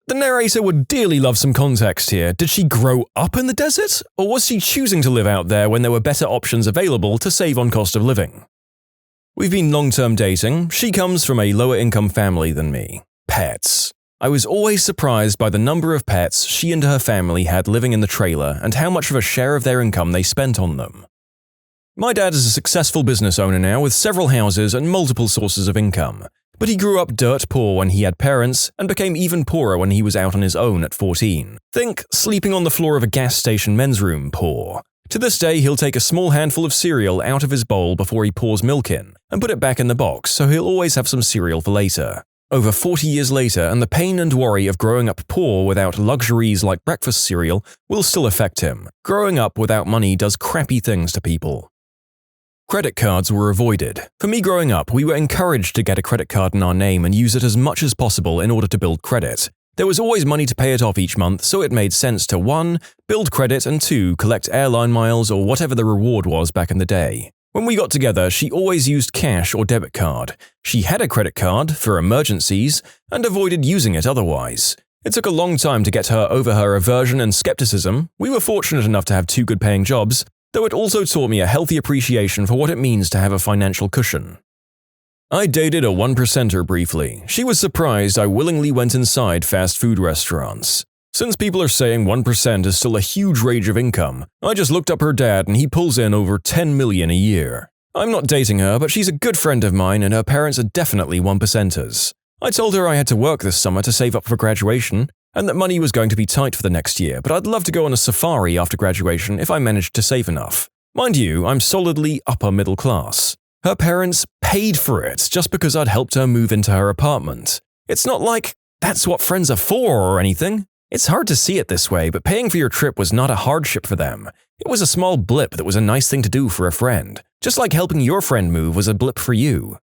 The narrator would dearly love some context here. Did she grow up in the desert? Or was she choosing to live out there when there were better options available to save on cost of living? We've been long-term dating. She comes from a lower-income family than me. Pets. I was always surprised by the number of pets she and her family had living in the trailer and how much of a share of their income they spent on them. My dad is a successful business owner now with several houses and multiple sources of income, but he grew up dirt poor when he had parents and became even poorer when he was out on his own at 14. Think sleeping on the floor of a gas station men's room poor. To this day, he'll take a small handful of cereal out of his bowl before he pours milk in and put it back in the box, so he'll always have some cereal for later. Over 40 years later, and the pain and worry of growing up poor without luxuries like breakfast cereal will still affect him. Growing up without money does crappy things to people. Credit cards were avoided. For me growing up, we were encouraged to get a credit card in our name and use it as much as possible in order to build credit. There was always money to pay it off each month, so it made sense to 1. Build credit and 2. Collect airline miles or whatever the reward was back in the day. When we got together, she always used cash or debit card. She had a credit card for emergencies and avoided using it otherwise. It took a long time to get her over her aversion and skepticism. We were fortunate enough to have 2 good-paying jobs, though it also taught me a healthy appreciation for what it means to have a financial cushion. I dated a 1%er briefly. She was surprised I willingly went inside fast food restaurants. Since people are saying 1% is still a huge range of income, I just looked up her dad and he pulls in over $10 million a year. I'm not dating her, but she's a good friend of mine and her parents are definitely 1%ers. I told her I had to work this summer to save up for graduation, and that money was going to be tight for the next year, but I'd love to go on a safari after graduation if I managed to save enough. Mind you, I'm solidly upper middle class. Her parents paid for it just because I'd helped her move into her apartment. It's not like that's what friends are for or anything. It's hard to see it this way, but paying for your trip was not a hardship for them. It was a small blip that was a nice thing to do for a friend, just like helping your friend move was a blip for you.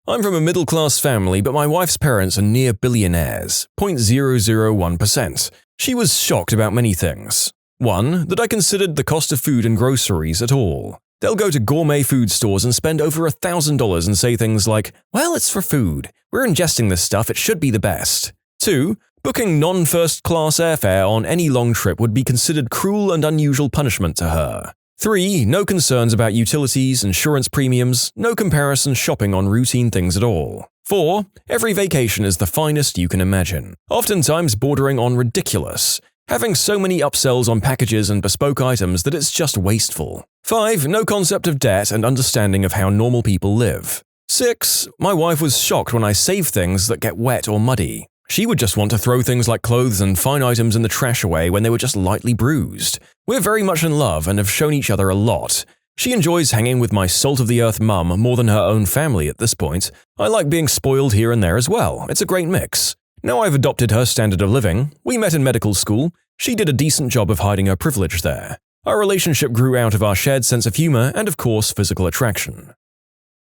I'm from a middle-class family, but my wife's parents are near billionaires, 0.001%. She was shocked about many things. 1. That I considered the cost of food and groceries at all. They'll go to gourmet food stores and spend over $1,000 and say things like, well, it's for food. We're ingesting this stuff, it should be the best. 2. Booking non-first-class airfare on any long trip would be considered cruel and unusual punishment to her. 3. No concerns about utilities, insurance premiums, no comparison shopping on routine things at all. 4. Every vacation is the finest you can imagine, oftentimes bordering on ridiculous, having so many upsells on packages and bespoke items that it's just wasteful. 5. No concept of debt and understanding of how normal people live. 6. My wife was shocked when I save things that get wet or muddy. She would just want to throw things like clothes and fine items in the trash away when they were just lightly bruised. We're very much in love and have shown each other a lot. She enjoys hanging with my salt-of-the-earth mum more than her own family at this point. I like being spoiled here and there as well. It's a great mix. Now I've adopted her standard of living. We met in medical school. She did a decent job of hiding her privilege there. Our relationship grew out of our shared sense of humor and, of course, physical attraction.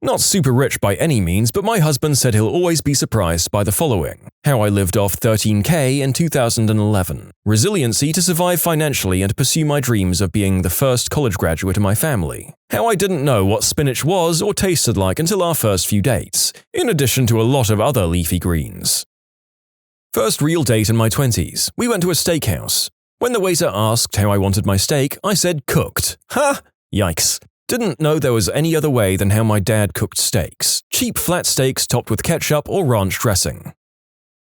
Not super rich by any means, but my husband said he'll always be surprised by the following. How I lived off $13K in 2011. Resiliency to survive financially and pursue my dreams of being the first college graduate in my family. How I didn't know what spinach was or tasted like until our first few dates, in addition to a lot of other leafy greens. First real date in my 20s. We went to a steakhouse. When the waiter asked how I wanted my steak, I said cooked. Ha! Yikes. Didn't know there was any other way than how my dad cooked steaks. Cheap flat steaks topped with ketchup or ranch dressing.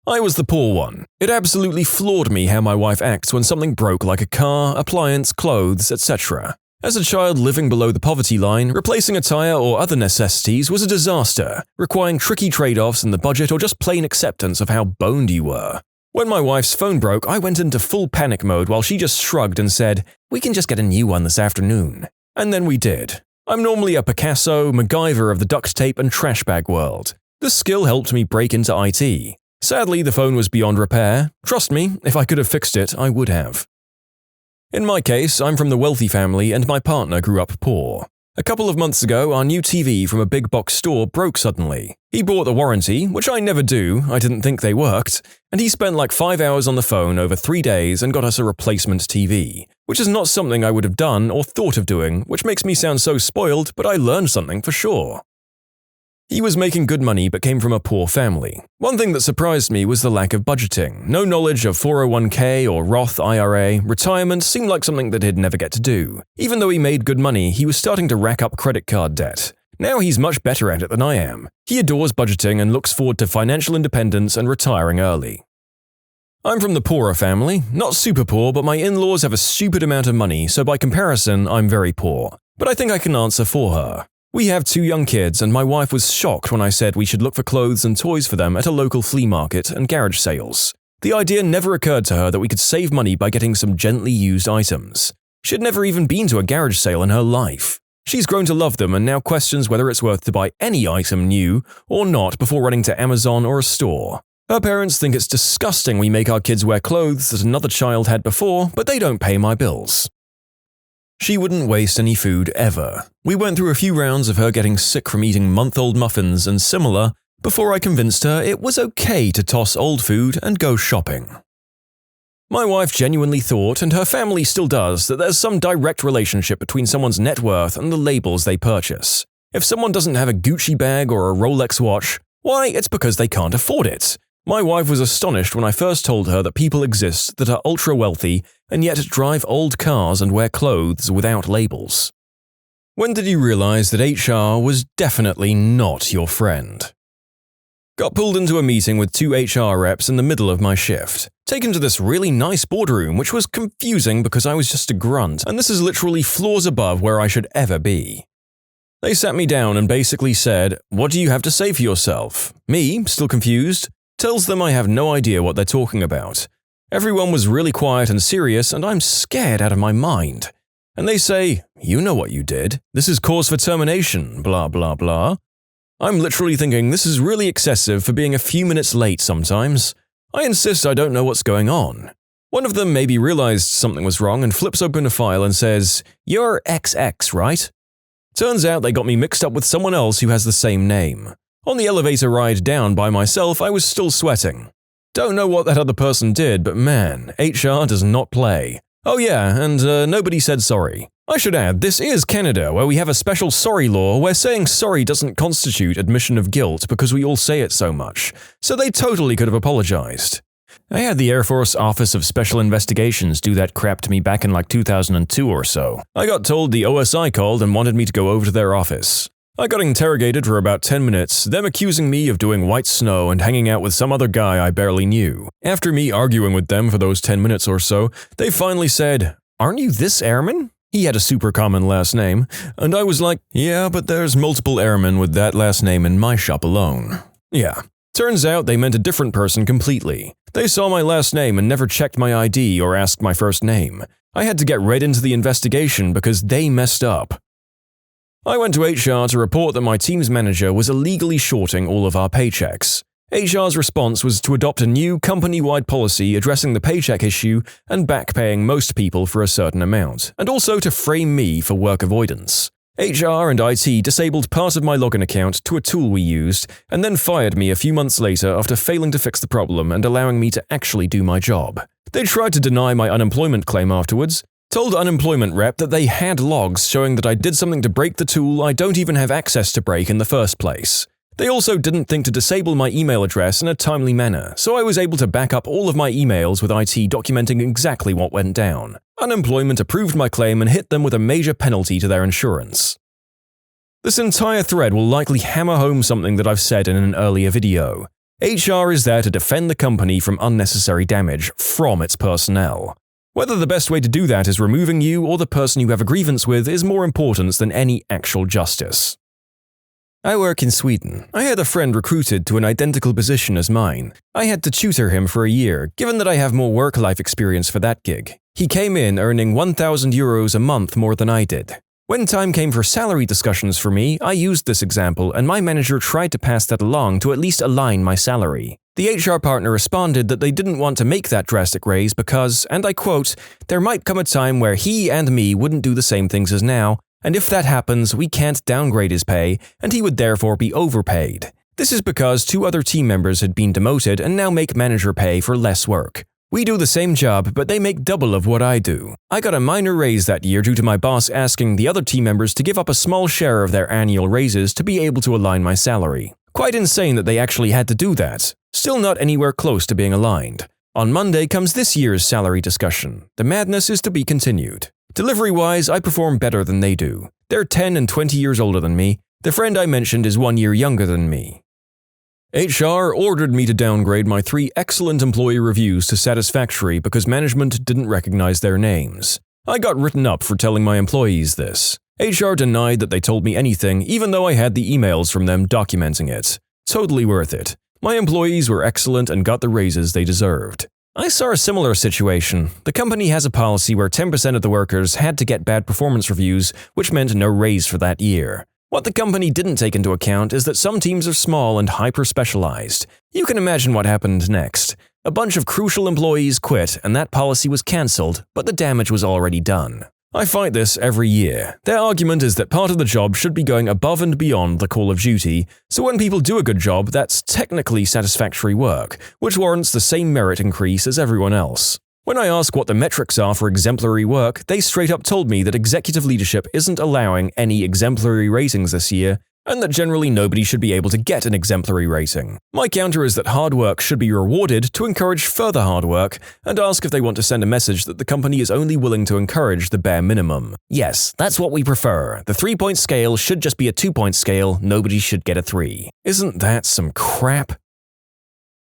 I was the poor one. It absolutely floored me how my wife acts when something broke like a car, appliance, clothes, etc. As a child living below the poverty line, replacing a tire or other necessities was a disaster, requiring tricky trade-offs in the budget or just plain acceptance of how boned you were. When my wife's phone broke, I went into full panic mode while she just shrugged and said, "We can just get a new one this afternoon." And then we did. I'm normally a Picasso, MacGyver of the duct tape and trash bag world. This skill helped me break into IT. Sadly, the phone was beyond repair. Trust me, if I could have fixed it, I would have. In my case, I'm from the wealthy family and my partner grew up poor. A couple of months ago, our new TV from a big box store broke suddenly. He bought the warranty, which I never do, I didn't think they worked, and he spent like 5 hours on the phone over 3 days and got us a replacement TV, which is not something I would have done or thought of doing, which makes me sound so spoiled, but I learned something for sure. He was making good money but came from a poor family. One thing that surprised me was the lack of budgeting. No knowledge of 401k or Roth IRA. Retirement seemed like something that he'd never get to do. Even though he made good money, he was starting to rack up credit card debt. Now he's much better at it than I am. He adores budgeting and looks forward to financial independence and retiring early. I'm from the poorer family. Not super poor, but my in-laws have a stupid amount of money, so by comparison, I'm very poor. But I think I can answer for her. We have 2 young kids, and my wife was shocked when I said we should look for clothes and toys for them at a local flea market and garage sales. The idea never occurred to her that we could save money by getting some gently used items. She'd never even been to a garage sale in her life. She's grown to love them and now questions whether it's worth to buy any item new or not before running to Amazon or a store. Her parents think it's disgusting we make our kids wear clothes that another child had before, but they don't pay my bills. She wouldn't waste any food ever. We went through a few rounds of her getting sick from eating month-old muffins and similar before I convinced her it was okay to toss old food and go shopping. My wife genuinely thought, and her family still does, that there's some direct relationship between someone's net worth and the labels they purchase. If someone doesn't have a Gucci bag or a Rolex watch, why, it's because they can't afford it. My wife was astonished when I first told her that people exist that are ultra-wealthy and yet drive old cars and wear clothes without labels. When did you realize that HR was definitely not your friend? Got pulled into a meeting with 2 HR reps in the middle of my shift. Taken to this really nice boardroom, which was confusing because I was just a grunt, and this is literally floors above where I should ever be. They sat me down and basically said, "What do you have to say for yourself?" Me, still confused, tells them I have no idea what they're talking about. Everyone was really quiet and serious, and I'm scared out of my mind. And they say, "You know what you did. This is cause for termination, blah blah blah." I'm literally thinking this is really excessive for being a few minutes late sometimes. I insist I don't know what's going on. One of them maybe realized something was wrong and flips open a file and says, "You're XX, right?" Turns out they got me mixed up with someone else who has the same name. On the elevator ride down by myself, I was still sweating. Don't know what that other person did, but man, HR does not play. Oh yeah, and nobody said sorry. I should add, this is Canada, where we have a special sorry law where saying sorry doesn't constitute admission of guilt because we all say it so much, so they totally could have apologized. I had the Air Force Office of Special Investigations do that crap to me back in like 2002 or so. I got told the OSI called and wanted me to go over to their office. I got interrogated for about 10 minutes, them accusing me of doing white snow and hanging out with some other guy I barely knew. After me arguing with them for those 10 minutes or so, they finally said, "Aren't you this airman?" He had a super common last name, and I was like, "Yeah, but there's multiple airmen with that last name in my shop alone." Yeah. Turns out they meant a different person completely. They saw my last name and never checked my ID or asked my first name. I had to get right into the investigation because they messed up. I went to HR to report that my team's manager was illegally shorting all of our paychecks. HR's response was to adopt a new company-wide policy addressing the paycheck issue and backpaying most people for a certain amount, and also to frame me for work avoidance. HR and IT disabled part of my login account to a tool we used, and then fired me a few months later after failing to fix the problem and allowing me to actually do my job. They tried to deny my unemployment claim afterwards, told unemployment rep that they had logs showing that I did something to break the tool I don't even have access to break in the first place. They also didn't think to disable my email address in a timely manner, so I was able to back up all of my emails with IT documenting exactly what went down. Unemployment approved my claim and hit them with a major penalty to their insurance. This entire thread will likely hammer home something that I've said in an earlier video. HR is there to defend the company from unnecessary damage from its personnel. Whether the best way to do that is removing you or the person you have a grievance with is more important than any actual justice. I work in Sweden. I had a friend recruited to an identical position as mine. I had to tutor him for a year, given that I have more work-life experience for that gig. He came in earning €1,000 a month more than I did. When time came for salary discussions for me, I used this example and my manager tried to pass that along to at least align my salary. The HR partner responded that they didn't want to make that drastic raise because, and I quote, "there might come a time where he and me wouldn't do the same things as now, and if that happens, we can't downgrade his pay, and he would therefore be overpaid. This is because 2 other team members had been demoted and now make manager pay for less work. We do the same job, but they make double of what I do. I got a minor raise that year due to my boss asking the other team members to give up a small share of their annual raises to be able to align my salary. Quite insane that they actually had to do that. Still not anywhere close to being aligned. On Monday comes this year's salary discussion. The madness is to be continued. Delivery-wise, I perform better than they do. They're 10 and 20 years older than me. The friend I mentioned is 1 year younger than me. HR ordered me to downgrade my 3 excellent employee reviews to satisfactory because management didn't recognize their names. I got written up for telling my employees this. HR denied that they told me anything, even though I had the emails from them documenting it. Totally worth it. My employees were excellent and got the raises they deserved. I saw a similar situation. The company has a policy where 10% of the workers had to get bad performance reviews, which meant no raise for that year. What the company didn't take into account is that some teams are small and hyper-specialized. You can imagine what happened next. A bunch of crucial employees quit and that policy was cancelled, but the damage was already done. I fight this every year. Their argument is that part of the job should be going above and beyond the call of duty, so when people do a good job, that's technically satisfactory work, which warrants the same merit increase as everyone else. When I ask what the metrics are for exemplary work, they straight up told me that executive leadership isn't allowing any exemplary ratings this year, and that generally nobody should be able to get an exemplary rating. My counter is that hard work should be rewarded to encourage further hard work, and ask if they want to send a message that the company is only willing to encourage the bare minimum. Yes, that's what we prefer. The 3-point scale should just be a 2-point scale, nobody should get a 3. Isn't that some crap?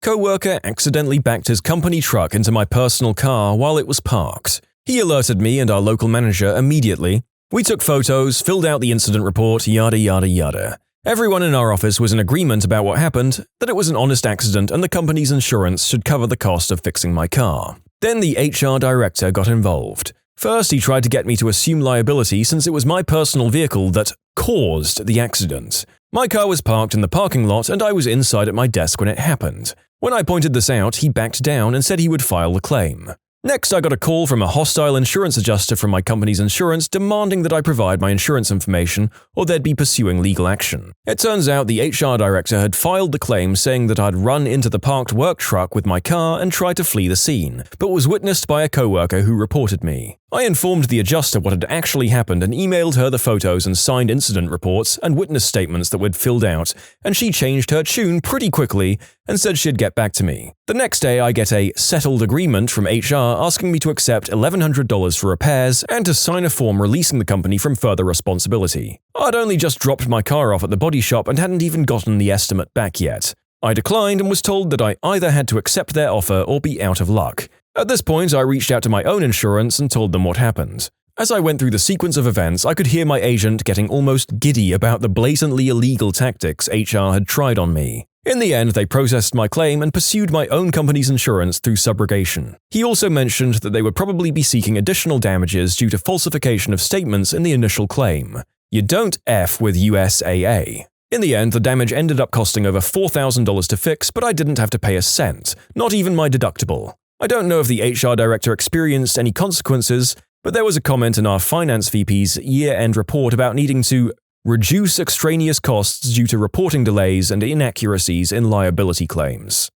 Co-worker accidentally backed his company truck into my personal car while it was parked. He alerted me and our local manager immediately. We took photos, filled out the incident report, yada yada yada. Everyone in our office was in agreement about what happened, that it was an honest accident and the company's insurance should cover the cost of fixing my car. Then the HR director got involved. First, he tried to get me to assume liability since it was my personal vehicle that caused the accident. My car was parked in the parking lot and I was inside at my desk when it happened. When I pointed this out, he backed down and said he would file the claim. Next, I got a call from a hostile insurance adjuster from my company's insurance demanding that I provide my insurance information or they'd be pursuing legal action. It turns out the HR director had filed the claim saying that I'd run into the parked work truck with my car and tried to flee the scene, but was witnessed by a coworker who reported me. I informed the adjuster what had actually happened and emailed her the photos and signed incident reports and witness statements that we'd filled out, and she changed her tune pretty quickly and said she'd get back to me. The next day, I get a settled agreement from HR asking me to accept $1,100 for repairs and to sign a form releasing the company from further responsibility. I'd only just dropped my car off at the body shop and hadn't even gotten the estimate back yet. I declined and was told that I either had to accept their offer or be out of luck. At this point, I reached out to my own insurance and told them what happened. As I went through the sequence of events, I could hear my agent getting almost giddy about the blatantly illegal tactics HR had tried on me. In the end, they processed my claim and pursued my own company's insurance through subrogation. He also mentioned that they would probably be seeking additional damages due to falsification of statements in the initial claim. You don't F with USAA. In the end, the damage ended up costing over $4,000 to fix, but I didn't have to pay a cent, not even my deductible. I don't know if the HR director experienced any consequences, but there was a comment in our finance VP's year-end report about needing to reduce extraneous costs due to reporting delays and inaccuracies in liability claims.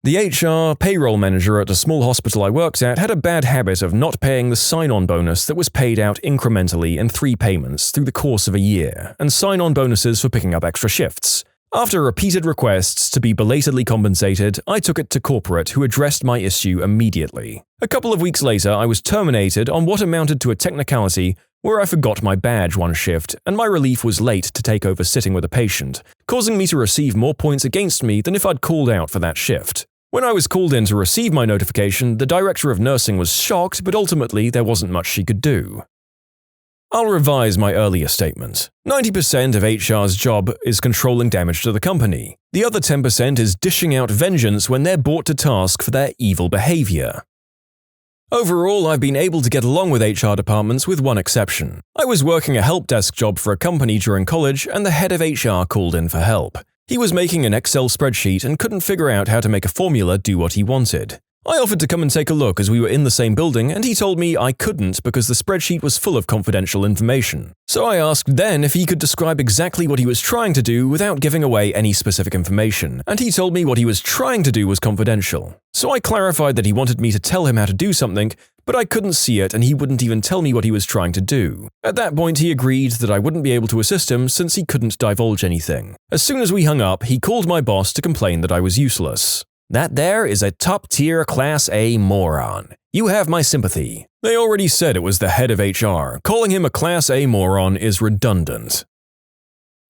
The HR payroll manager at a small hospital I worked at had a bad habit of not paying the sign-on bonus that was paid out incrementally in 3 payments through the course of a year, and sign-on bonuses for picking up extra shifts. After repeated requests to be belatedly compensated, I took it to corporate, who addressed my issue immediately. A couple of weeks later, I was terminated on what amounted to a technicality where I forgot my badge one shift, and my relief was late to take over sitting with a patient, causing me to receive more points against me than if I'd called out for that shift. When I was called in to receive my notification, the director of nursing was shocked, but ultimately there wasn't much she could do. I'll revise my earlier statement. 90% of HR's job is controlling damage to the company. The other 10% is dishing out vengeance when they're brought to task for their evil behavior. Overall, I've been able to get along with HR departments with one exception. I was working a help desk job for a company during college, and the head of HR called in for help. He was making an Excel spreadsheet and couldn't figure out how to make a formula do what he wanted. I offered to come and take a look as we were in the same building, and he told me I couldn't because the spreadsheet was full of confidential information. So I asked then if he could describe exactly what he was trying to do without giving away any specific information, and he told me what he was trying to do was confidential. So I clarified that he wanted me to tell him how to do something, but I couldn't see it and he wouldn't even tell me what he was trying to do. At that point, he agreed that I wouldn't be able to assist him since he couldn't divulge anything. As soon as we hung up, he called my boss to complain that I was useless. That there is a top-tier Class A moron. You have my sympathy. They already said it was the head of HR. Calling him a Class A moron is redundant.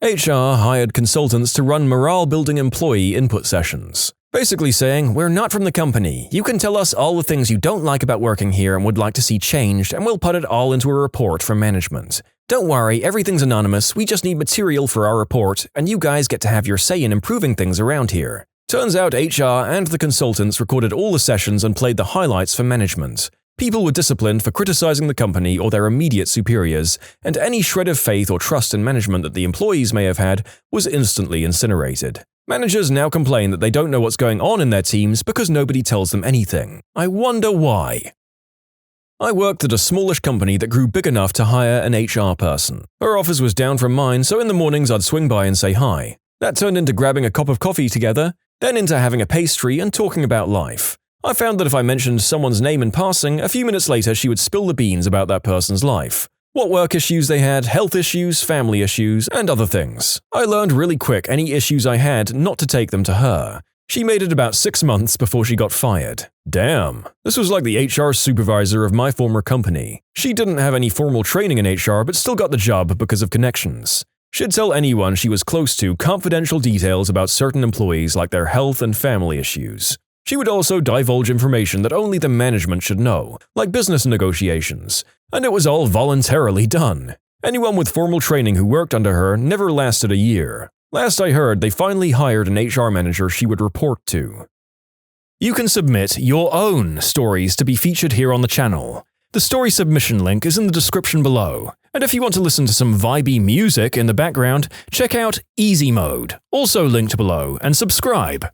HR hired consultants to run morale-building employee input sessions. Basically saying, we're not from the company. You can tell us all the things you don't like about working here and would like to see changed, and we'll put it all into a report for management. Don't worry, everything's anonymous. We just need material for our report, and you guys get to have your say in improving things around here. Turns out HR and the consultants recorded all the sessions and played the highlights for management. People were disciplined for criticizing the company or their immediate superiors, and any shred of faith or trust in management that the employees may have had was instantly incinerated. Managers now complain that they don't know what's going on in their teams because nobody tells them anything. I wonder why. I worked at a smallish company that grew big enough to hire an HR person. Her office was down from mine, so in the mornings I'd swing by and say hi. That turned into grabbing a cup of coffee together, then into having a pastry and talking about life. I found that if I mentioned someone's name in passing, a few minutes later she would spill the beans about that person's life. What work issues they had, health issues, family issues, and other things. I learned really quick any issues I had not to take them to her. She made it about 6 months before she got fired. Damn, this was like the HR supervisor of my former company. She didn't have any formal training in HR but still got the job because of connections. She'd tell anyone she was close to confidential details about certain employees like their health and family issues. She would also divulge information that only the management should know, like business negotiations, and it was all voluntarily done. Anyone with formal training who worked under her never lasted a year. Last I heard, they finally hired an HR manager she would report to. You can submit your own stories to be featured here on the channel. The story submission link is in the description below. And if you want to listen to some vibey music in the background, check out easymode, also linked below, and subscribe.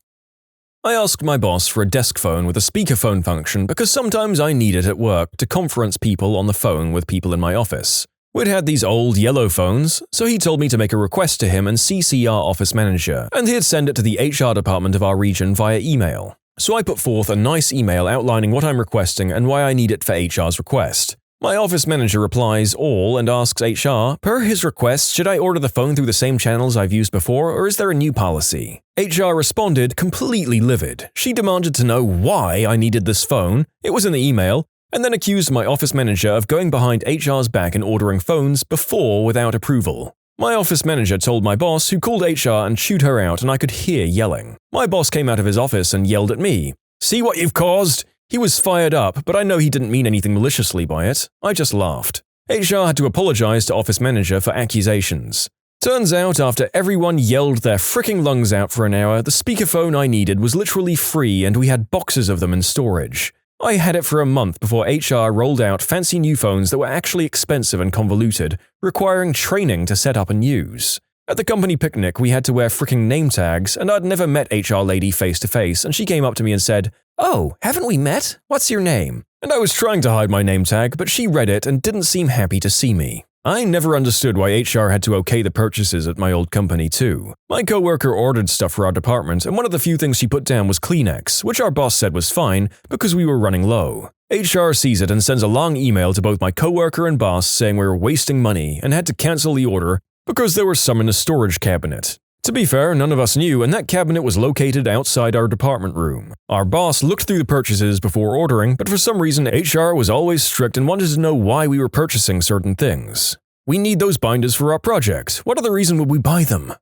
I asked my boss for a desk phone with a speakerphone function because sometimes I need it at work to conference people on the phone with people in my office. We'd had these old yellow phones, so he told me to make a request to him and CC our office manager, and he'd send it to the HR department of our region via email. So I put forth a nice email outlining what I'm requesting and why I need it for HR's request. My office manager replies all and asks HR, per his request, should I order the phone through the same channels I've used before or is there a new policy? HR responded completely livid. She demanded to know why I needed this phone, it was in the email, and then accused my office manager of going behind HR's back and ordering phones before without approval. My office manager told my boss, who called HR and chewed her out, and I could hear yelling. My boss came out of his office and yelled at me. See what you've caused? He was fired up, but I know he didn't mean anything maliciously by it. I just laughed. HR had to apologize to office manager for accusations. Turns out, after everyone yelled their fricking lungs out for an hour, the speakerphone I needed was literally free and we had boxes of them in storage. I had it for a month before HR rolled out fancy new phones that were actually expensive and convoluted, requiring training to set up and use. At the company picnic, we had to wear fricking name tags, and I'd never met HR lady face to face, and she came up to me and said, "Oh, haven't we met? What's your name?" And I was trying to hide my name tag, but she read it and didn't seem happy to see me. I never understood why HR had to okay the purchases at my old company too. My coworker ordered stuff for our department, and one of the few things she put down was Kleenex, which our boss said was fine because we were running low. HR sees it and sends a long email to both my coworker and boss saying we were wasting money and had to cancel the order because there were some in a storage cabinet. To be fair, none of us knew, and that cabinet was located outside our department room. Our boss looked through the purchases before ordering, but for some reason HR was always strict and wanted to know why we were purchasing certain things. We need those binders for our project. What other reason would we buy them?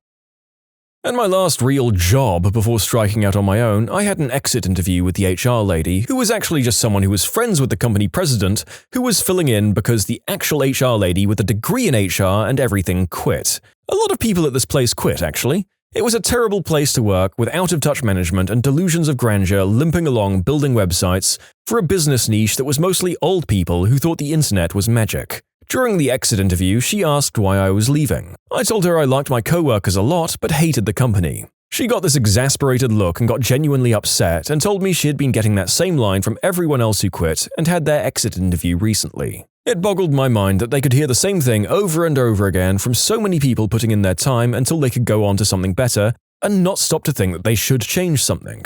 And my last real job before striking out on my own, I had an exit interview with the HR lady, who was actually just someone who was friends with the company president, who was filling in because the actual HR lady with a degree in HR and everything quit. A lot of people at this place quit, actually. It was a terrible place to work with out-of-touch management and delusions of grandeur limping along building websites for a business niche that was mostly old people who thought the internet was magic. During the exit interview, she asked why I was leaving. I told her I liked my co-workers a lot but hated the company. She got this exasperated look and got genuinely upset and told me she had been getting that same line from everyone else who quit and had their exit interview recently. It boggled my mind that they could hear the same thing over and over again from so many people putting in their time until they could go on to something better and not stop to think that they should change something.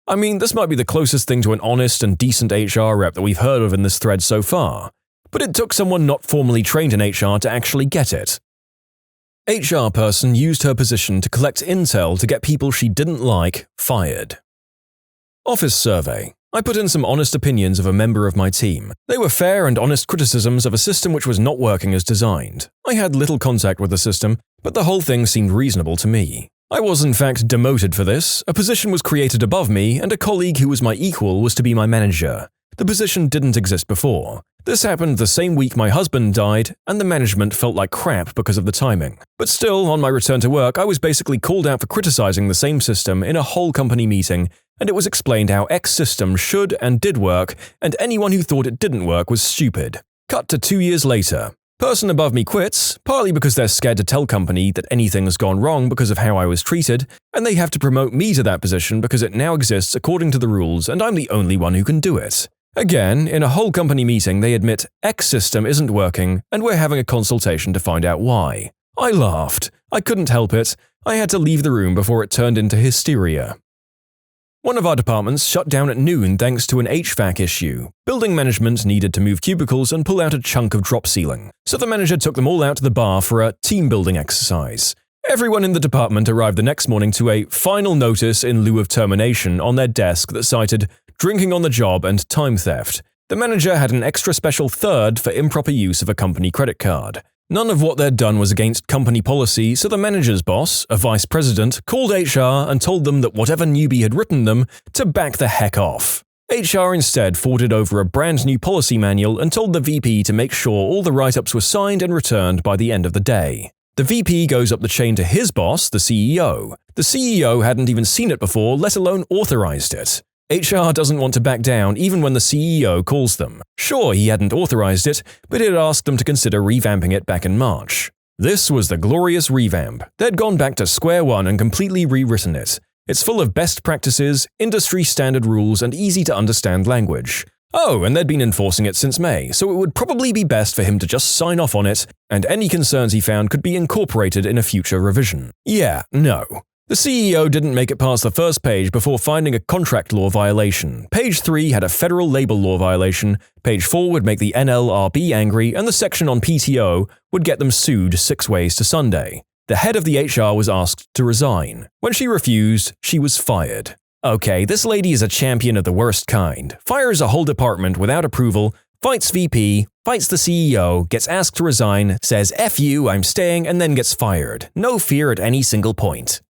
I mean, this might be the closest thing to an honest and decent HR rep that we've heard of in this thread so far, but it took someone not formally trained in HR to actually get it. HR person used her position to collect intel to get people she didn't like fired. Office survey. I put in some honest opinions of a member of my team. They were fair and honest criticisms of a system which was not working as designed. I had little contact with the system, but the whole thing seemed reasonable to me. I was in fact demoted for this, a position was created above me, and a colleague who was my equal was to be my manager. The position didn't exist before. This happened the same week my husband died, and the management felt like crap because of the timing. But still, on my return to work, I was basically called out for criticizing the same system in a whole company meeting, and it was explained how X system should and did work, and anyone who thought it didn't work was stupid. Cut to 2 years later. Person above me quits, partly because they're scared to tell company that anything has gone wrong because of how I was treated, and they have to promote me to that position because it now exists according to the rules and I'm the only one who can do it. Again, in a whole company meeting, they admit X system isn't working, and we're having a consultation to find out why. I laughed. I couldn't help it. I had to leave the room before it turned into hysteria. One of our departments shut down at noon thanks to an HVAC issue. Building management needed to move cubicles and pull out a chunk of drop ceiling, so the manager took them all out to the bar for a team-building exercise. Everyone in the department arrived the next morning to a final notice in lieu of termination on their desk that cited drinking on the job and time theft. The manager had an extra special third for improper use of a company credit card. None of what they'd done was against company policy, so the manager's boss, a vice president, called HR and told them that whatever newbie had written them to back the heck off. HR instead forwarded over a brand new policy manual and told the VP to make sure all the write-ups were signed and returned by the end of the day. The VP goes up the chain to his boss, the CEO. The CEO hadn't even seen it before, let alone authorized it. HR doesn't want to back down even when the CEO calls them. Sure, he hadn't authorized it, but he had asked them to consider revamping it back in March. This was the glorious revamp. They'd gone back to square one and completely rewritten it. It's full of best practices, industry standard rules, and easy to understand language. Oh, and they'd been enforcing it since May, so it would probably be best for him to just sign off on it, and any concerns he found could be incorporated in a future revision. Yeah, no. The CEO didn't make it past the first page before finding a contract law violation. Page 3 had a federal labor law violation, page 4 would make the NLRB angry, and the section on PTO would get them sued 6 ways to Sunday. The head of the HR was asked to resign. When she refused, she was fired. Okay, this lady is a champion of the worst kind. Fires a whole department without approval, fights VP, fights the CEO, gets asked to resign, says F you, I'm staying, and then gets fired. No fear at any single point.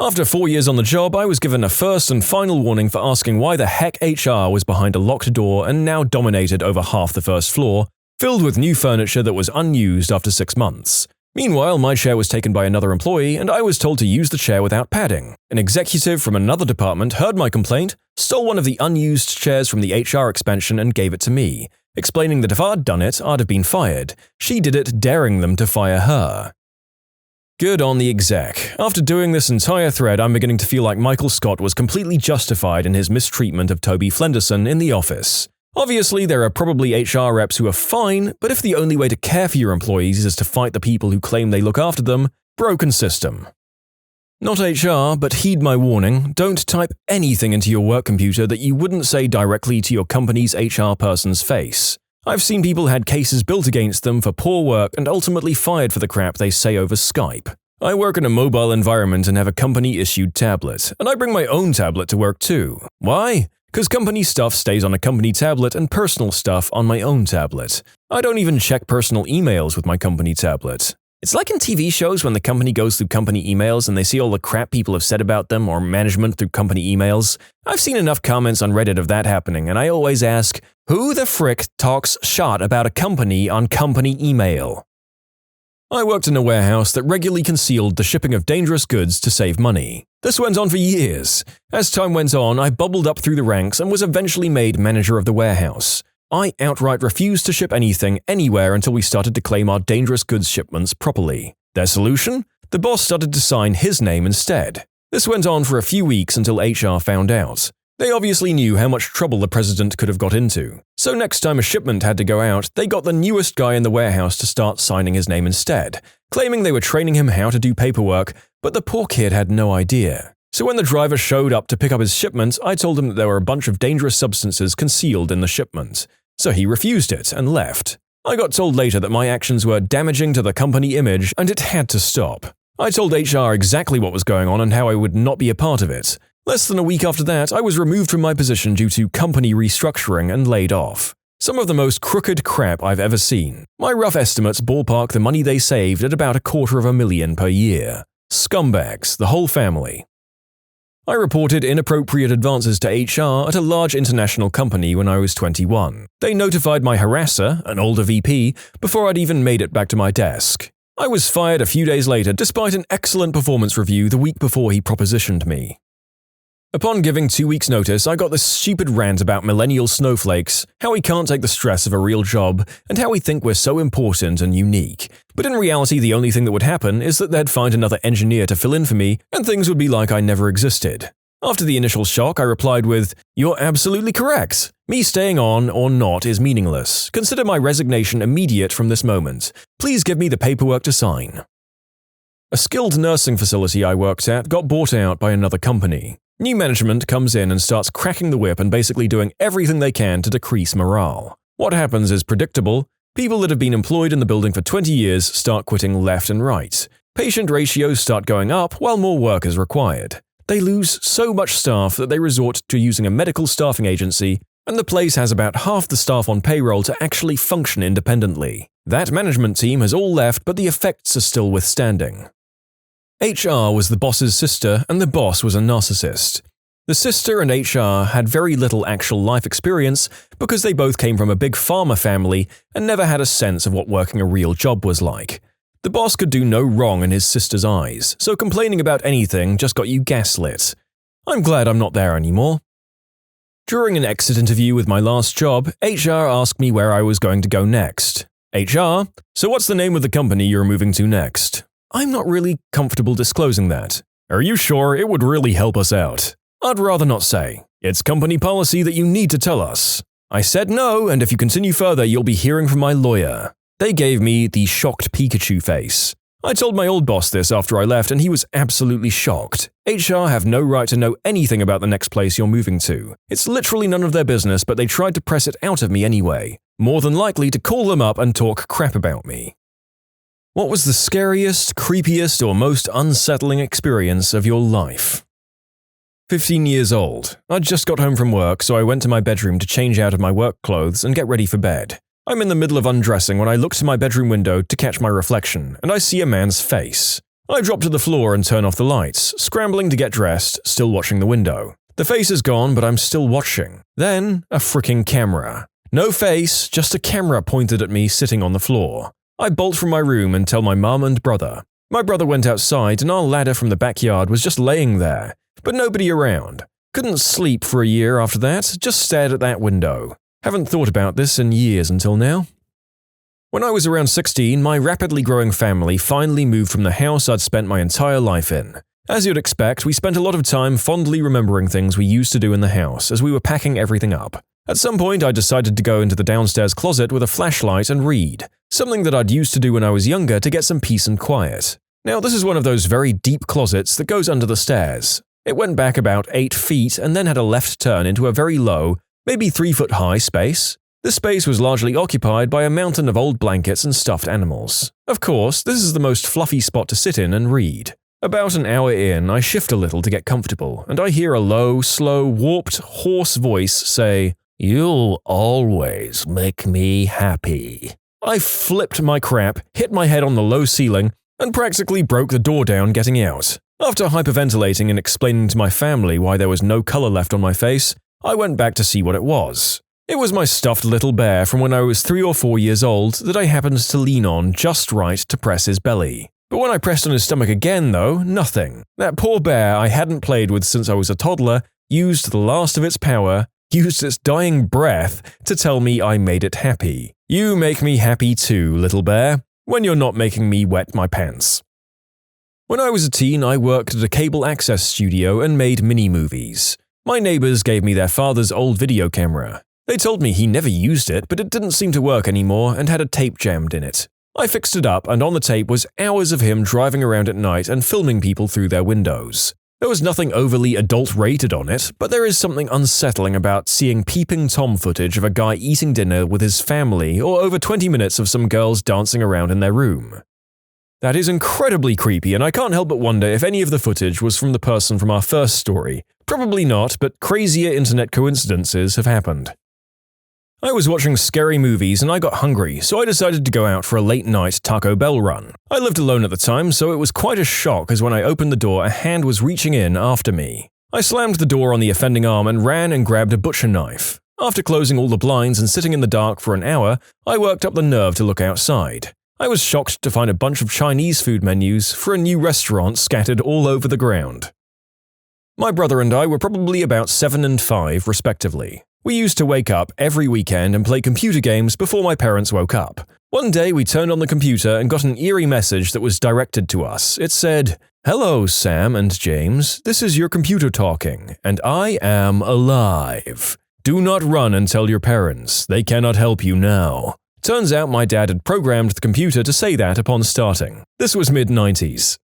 After 4 years on the job, I was given a first and final warning for asking why the heck HR was behind a locked door and now dominated over half the first floor, filled with new furniture that was unused after 6 months. Meanwhile, my chair was taken by another employee and I was told to use the chair without padding. An executive from another department heard my complaint, stole one of the unused chairs from the HR expansion and gave it to me, explaining that if I'd done it, I'd have been fired. She did it, daring them to fire her. Good on the exec. After doing this entire thread, I'm beginning to feel like Michael Scott was completely justified in his mistreatment of Toby Flenderson in The Office. Obviously, there are probably HR reps who are fine, but if the only way to care for your employees is to fight the people who claim they look after them, broken system. Not HR, but heed my warning, don't type anything into your work computer that you wouldn't say directly to your company's HR person's face. I've seen people had cases built against them for poor work and ultimately fired for the crap they say over Skype. I work in a mobile environment and have a company-issued tablet, and I bring my own tablet to work too. Why? Because company stuff stays on a company tablet and personal stuff on my own tablet. I don't even check personal emails with my company tablet. It's like in TV shows when the company goes through company emails and they see all the crap people have said about them or management through company emails. I've seen enough comments on Reddit of that happening, and I always ask, who the frick talks shot about a company on company email? I worked in a warehouse that regularly concealed the shipping of dangerous goods to save money. This went on for years. As time went on, I bubbled up through the ranks and was eventually made manager of the warehouse. I outright refused to ship anything anywhere until we started to claim our dangerous goods shipments properly. Their solution? The boss started to sign his name instead. This went on for a few weeks until HR found out. They obviously knew how much trouble the president could have got into. So next time a shipment had to go out, they got the newest guy in the warehouse to start signing his name instead, claiming they were training him how to do paperwork, but the poor kid had no idea. So when the driver showed up to pick up his shipment, I told him that there were a bunch of dangerous substances concealed in the shipment. So he refused it and left. I got told later that my actions were damaging to the company image and it had to stop. I told HR exactly what was going on and how I would not be a part of it. Less than a week after that, I was removed from my position due to company restructuring and laid off. Some of the most crooked crap I've ever seen. My rough estimates ballpark the money they saved at about $250,000 per year. Scumbags, the whole family. I reported inappropriate advances to HR at a large international company when I was 21. They notified my harasser, an older VP, before I'd even made it back to my desk. I was fired a few days later despite an excellent performance review the week before he propositioned me. Upon giving 2 weeks' notice, I got this stupid rant about millennial snowflakes, how we can't take the stress of a real job, and how we think we're so important and unique. But in reality, the only thing that would happen is that they'd find another engineer to fill in for me, and things would be like I never existed. After the initial shock, I replied with, "You're absolutely correct. Me staying on or not is meaningless. Consider my resignation immediate from this moment. Please give me the paperwork to sign." A skilled nursing facility I worked at got bought out by another company. New management comes in and starts cracking the whip and basically doing everything they can to decrease morale. What happens is predictable. People that have been employed in the building for 20 years start quitting left and right. Patient ratios start going up while more work is required. They lose so much staff that they resort to using a medical staffing agency, and the place has about half the staff on payroll to actually function independently. That management team has all left, but the effects are still withstanding. HR was the boss's sister, and the boss was a narcissist. The sister and HR had very little actual life experience because they both came from a big pharma family and never had a sense of what working a real job was like. The boss could do no wrong in his sister's eyes, so complaining about anything just got you gaslit. I'm glad I'm not there anymore. During an exit interview with my last job, HR asked me where I was going to go next. HR, so what's the name of the company you're moving to next? I'm not really comfortable disclosing that. Are you sure? It would really help us out. I'd rather not say. It's company policy that you need to tell us. I said no, and if you continue further, you'll be hearing from my lawyer. They gave me the shocked Pikachu face. I told my old boss this after I left, and he was absolutely shocked. HR have no right to know anything about the next place you're moving to. It's literally none of their business, but they tried to press it out of me anyway. More than likely to call them up and talk crap about me. What was the scariest, creepiest, or most unsettling experience of your life? 15 years old. I'd just got home from work, so I went to my bedroom to change out of my work clothes and get ready for bed. I'm in the middle of undressing when I look to my bedroom window to catch my reflection, and I see a man's face. I drop to the floor and turn off the lights, scrambling to get dressed, still watching the window. The face is gone, but I'm still watching. Then, a freaking camera. No face, just a camera pointed at me sitting on the floor. I bolt from my room and tell my mum and brother. My brother went outside and our ladder from the backyard was just laying there, but nobody around. Couldn't sleep for a year after that, just stared at that window. Haven't thought about this in years until now. When I was around 16, my rapidly growing family finally moved from the house I'd spent my entire life in. As you'd expect, we spent a lot of time fondly remembering things we used to do in the house as we were packing everything up. At some point, I decided to go into the downstairs closet with a flashlight and read, something that I'd used to do when I was younger to get some peace and quiet. Now, this is one of those very deep closets that goes under the stairs. It went back about 8 feet and then had a left turn into a very low, maybe 3-foot-high space. This space was largely occupied by a mountain of old blankets and stuffed animals. Of course, this is the most fluffy spot to sit in and read. About an hour in, I shift a little to get comfortable, and I hear a low, slow, warped, hoarse voice say, "You'll always make me happy." I flipped my crap, hit my head on the low ceiling, and practically broke the door down getting out. After hyperventilating and explaining to my family why there was no color left on my face, I went back to see what it was. It was my stuffed little bear from when I was 3 or 4 years old that I happened to lean on just right to press his belly. But when I pressed on his stomach again though, nothing. That poor bear I hadn't played with since I was a toddler used the last of its power, used its dying breath to tell me I made it happy. You make me happy too, little bear, when you're not making me wet my pants. When I was a teen, I worked at a cable access studio and made mini-movies. My neighbors gave me their father's old video camera. They told me he never used it, but it didn't seem to work anymore and had a tape jammed in it. I fixed it up, and on the tape was hours of him driving around at night and filming people through their windows. There was nothing overly adult-rated on it, but there is something unsettling about seeing peeping Tom footage of a guy eating dinner with his family or over 20 minutes of some girls dancing around in their room. That is incredibly creepy, and I can't help but wonder if any of the footage was from the person from our first story. Probably not, but crazier internet coincidences have happened. I was watching scary movies and I got hungry, so I decided to go out for a late-night Taco Bell run. I lived alone at the time, so it was quite a shock as when I opened the door a hand was reaching in after me. I slammed the door on the offending arm and ran and grabbed a butcher knife. After closing all the blinds and sitting in the dark for an hour, I worked up the nerve to look outside. I was shocked to find a bunch of Chinese food menus for a new restaurant scattered all over the ground. My brother and I were probably about 7 and 5, respectively. We used to wake up every weekend and play computer games before my parents woke up. One day we turned on the computer and got an eerie message that was directed to us. It said, "Hello, Sam and James. This is your computer talking, and I am alive. Do not run and tell your parents. They cannot help you now." Turns out my dad had programmed the computer to say that upon starting. This was mid-90s.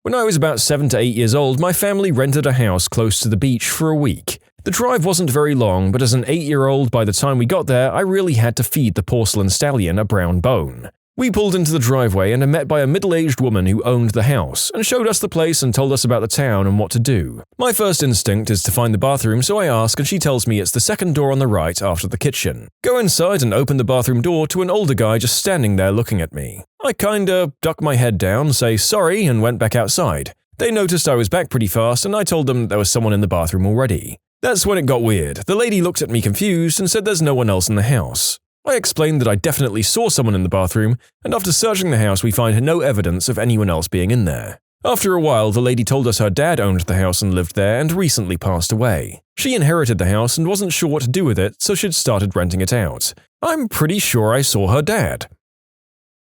When I was about 7 to 8 years old, my family rented a house close to the beach for a week. The drive wasn't very long, but as an 8-year-old by the time we got there, I really had to feed the porcelain stallion a brown bone. We pulled into the driveway and are met by a middle-aged woman who owned the house, and showed us the place and told us about the town and what to do. My first instinct is to find the bathroom, so I ask and she tells me it's the second door on the right after the kitchen. Go inside and open the bathroom door to an older guy just standing there looking at me. I kinda duck my head down, say sorry, and went back outside. They noticed I was back pretty fast and I told them there was someone in the bathroom already. That's when it got weird. The lady looked at me confused and said there's no one else in the house. I explained that I definitely saw someone in the bathroom, and after searching the house we find no evidence of anyone else being in there. After a while, the lady told us her dad owned the house and lived there and recently passed away. She inherited the house and wasn't sure what to do with it, so she'd started renting it out. I'm pretty sure I saw her dad.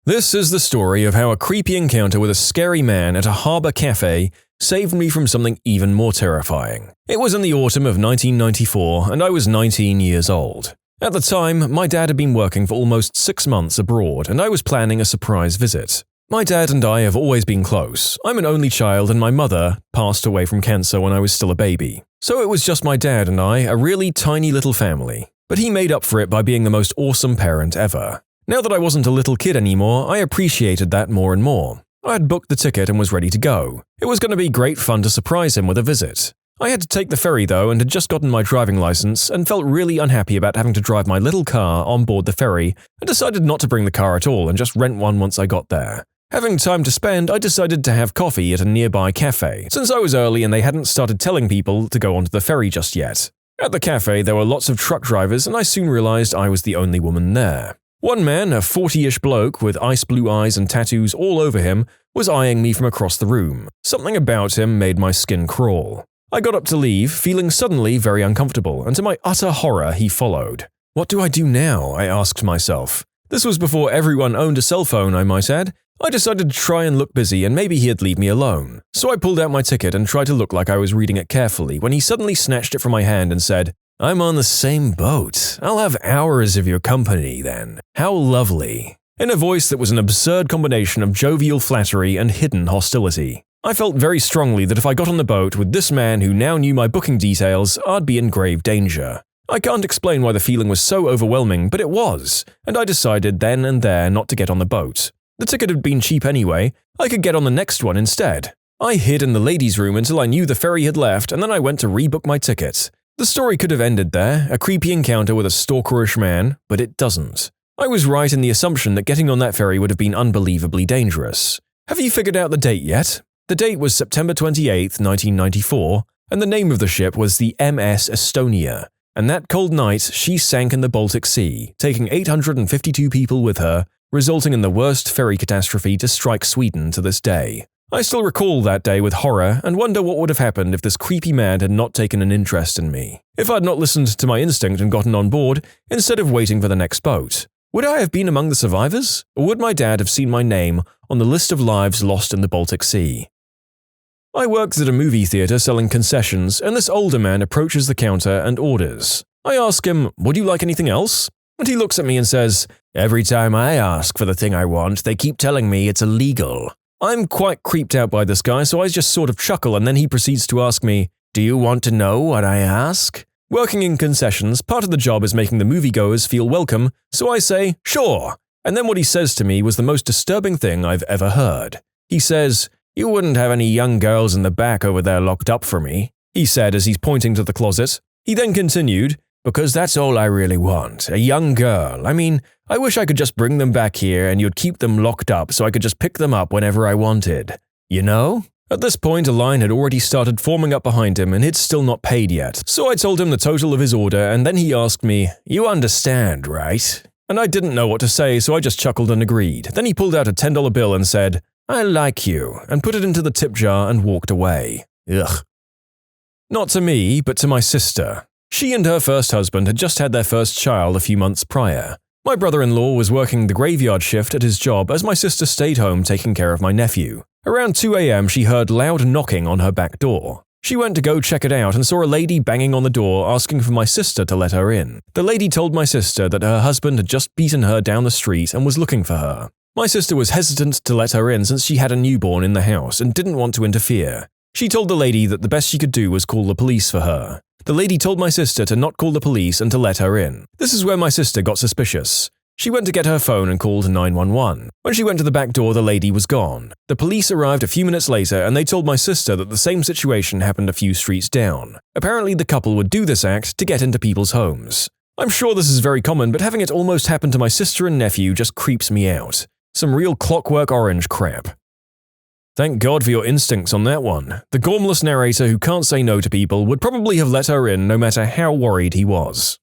This is the story of how a creepy encounter with a scary man at a harbor cafe saved me from something even more terrifying. It was in the autumn of 1994, and I was 19 years old. At the time, my dad had been working for almost 6 months abroad, and I was planning a surprise visit. My dad and I have always been close. I'm an only child, and my mother passed away from cancer when I was still a baby. So it was just my dad and I, a really tiny little family. But he made up for it by being the most awesome parent ever. Now that I wasn't a little kid anymore, I appreciated that more and more. I had booked the ticket and was ready to go. It was going to be great fun to surprise him with a visit. I had to take the ferry though and had just gotten my driving license and felt really unhappy about having to drive my little car on board the ferry and decided not to bring the car at all and just rent one once I got there. Having time to spend, I decided to have coffee at a nearby cafe, since I was early and they hadn't started telling people to go onto the ferry just yet. At the cafe, there were lots of truck drivers and I soon realized I was the only woman there. One man, a 40-ish bloke with ice blue eyes and tattoos all over him, was eyeing me from across the room. Something about him made my skin crawl. I got up to leave, feeling suddenly very uncomfortable, and to my utter horror, he followed. What do I do now? I asked myself. This was before everyone owned a cell phone, I might add. I decided to try and look busy and maybe he'd leave me alone. So I pulled out my ticket and tried to look like I was reading it carefully when he suddenly snatched it from my hand and said, "I'm on the same boat. I'll have hours of your company then. How lovely." In a voice that was an absurd combination of jovial flattery and hidden hostility. I felt very strongly that if I got on the boat with this man who now knew my booking details, I'd be in grave danger. I can't explain why the feeling was so overwhelming, but it was, and I decided then and there not to get on the boat. The ticket had been cheap anyway. I could get on the next one instead. I hid in the ladies' room until I knew the ferry had left, and then I went to rebook my ticket. The story could have ended there, a creepy encounter with a stalkerish man, but it doesn't. I was right in the assumption that getting on that ferry would have been unbelievably dangerous. Have you figured out the date yet? The date was September 28, 1994, and the name of the ship was the MS Estonia. And that cold night, she sank in the Baltic Sea, taking 852 people with her, resulting in the worst ferry catastrophe to strike Sweden to this day. I still recall that day with horror and wonder what would have happened if this creepy man had not taken an interest in me. If I'd not listened to my instinct and gotten on board, instead of waiting for the next boat. Would I have been among the survivors? Or would my dad have seen my name on the list of lives lost in the Baltic Sea? I worked at a movie theater selling concessions, and this older man approaches the counter and orders. I ask him, "Would you like anything else?" And he looks at me and says, "Every time I ask for the thing I want, they keep telling me it's illegal." I'm quite creeped out by this guy, so I just sort of chuckle, and then he proceeds to ask me, "Do you want to know what I ask?" Working in concessions, part of the job is making the moviegoers feel welcome, so I say, "Sure." And then what he says to me was the most disturbing thing I've ever heard. He says, "You wouldn't have any young girls in the back over there locked up for me," he said as he's pointing to the closet. He then continued, "Because that's all I really want, a young girl. I mean, I wish I could just bring them back here and you'd keep them locked up so I could just pick them up whenever I wanted. You know?" At this point, a line had already started forming up behind him and he'd still not paid yet, so I told him the total of his order and then he asked me, "You understand, right?" And I didn't know what to say, so I just chuckled and agreed. Then he pulled out a $10 bill and said, "I like you," and put it into the tip jar and walked away. Ugh. Not to me, but to my sister. She and her first husband had just had their first child a few months prior. My brother-in-law was working the graveyard shift at his job as my sister stayed home taking care of my nephew. Around 2 a.m. she heard loud knocking on her back door. She went to go check it out and saw a lady banging on the door asking for my sister to let her in. The lady told my sister that her husband had just beaten her down the street and was looking for her. My sister was hesitant to let her in since she had a newborn in the house and didn't want to interfere. She told the lady that the best she could do was call the police for her. The lady told my sister to not call the police and to let her in. This is where my sister got suspicious. She went to get her phone and called 911. When she went to the back door, the lady was gone. The police arrived a few minutes later and they told my sister that the same situation happened a few streets down. Apparently, the couple would do this act to get into people's homes. I'm sure this is very common, but having it almost happen to my sister and nephew just creeps me out. Some real Clockwork Orange crap. Thank God for your instincts on that one. The gormless narrator who can't say no to people would probably have let her in no matter how worried he was.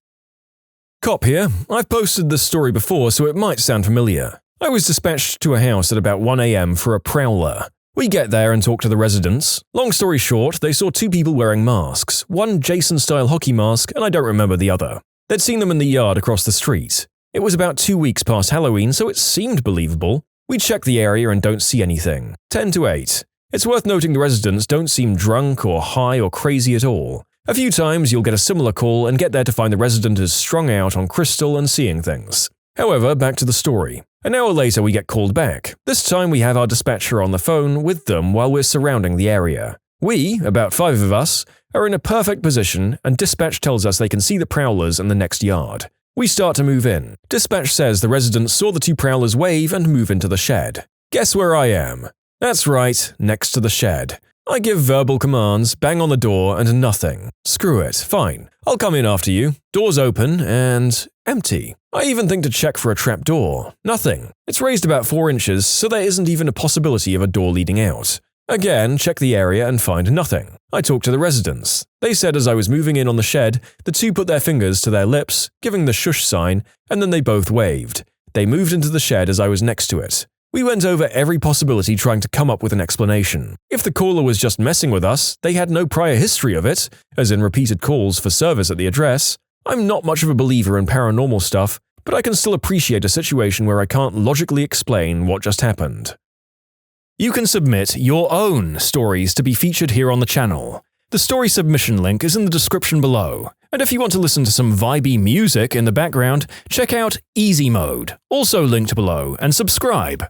Cop here. I've posted this story before, so it might sound familiar. I was dispatched to a house at about 1 a.m. for a prowler. We get there and talk to the residents. Long story short, they saw two people wearing masks, one Jason-style hockey mask, and I don't remember the other. They'd seen them in the yard across the street. It was about 2 weeks past Halloween, so it seemed believable. We check the area and don't see anything. 10 to 8. It's worth noting the residents don't seem drunk or high or crazy at all. A few times you'll get a similar call and get there to find the resident is strung out on crystal and seeing things. However, back to the story. An hour later we get called back. This time we have our dispatcher on the phone with them while we're surrounding the area. We, about 5 of us, are in a perfect position and dispatch tells us they can see the prowlers in the next yard. We start to move in. Dispatch says the residents saw the two prowlers wave and move into the shed. Guess where I am? That's right, next to the shed. I give verbal commands, bang on the door, and nothing. Screw it, fine. I'll come in after you. Doors open, and empty. I even think to check for a trap door. Nothing. It's raised about 4 inches, so there isn't even a possibility of a door leading out. Again, check the area and find nothing. I talk to the residents. They said as I was moving in on the shed, the two put their fingers to their lips, giving the shush sign, and then they both waved. They moved into the shed as I was next to it. We went over every possibility trying to come up with an explanation. If the caller was just messing with us, they had no prior history of it, as in repeated calls for service at the address. I'm not much of a believer in paranormal stuff, but I can still appreciate a situation where I can't logically explain what just happened. You can submit your own stories to be featured here on the channel. The story submission link is in the description below. And if you want to listen to some vibey music in the background, check out easymode, also linked below, and subscribe.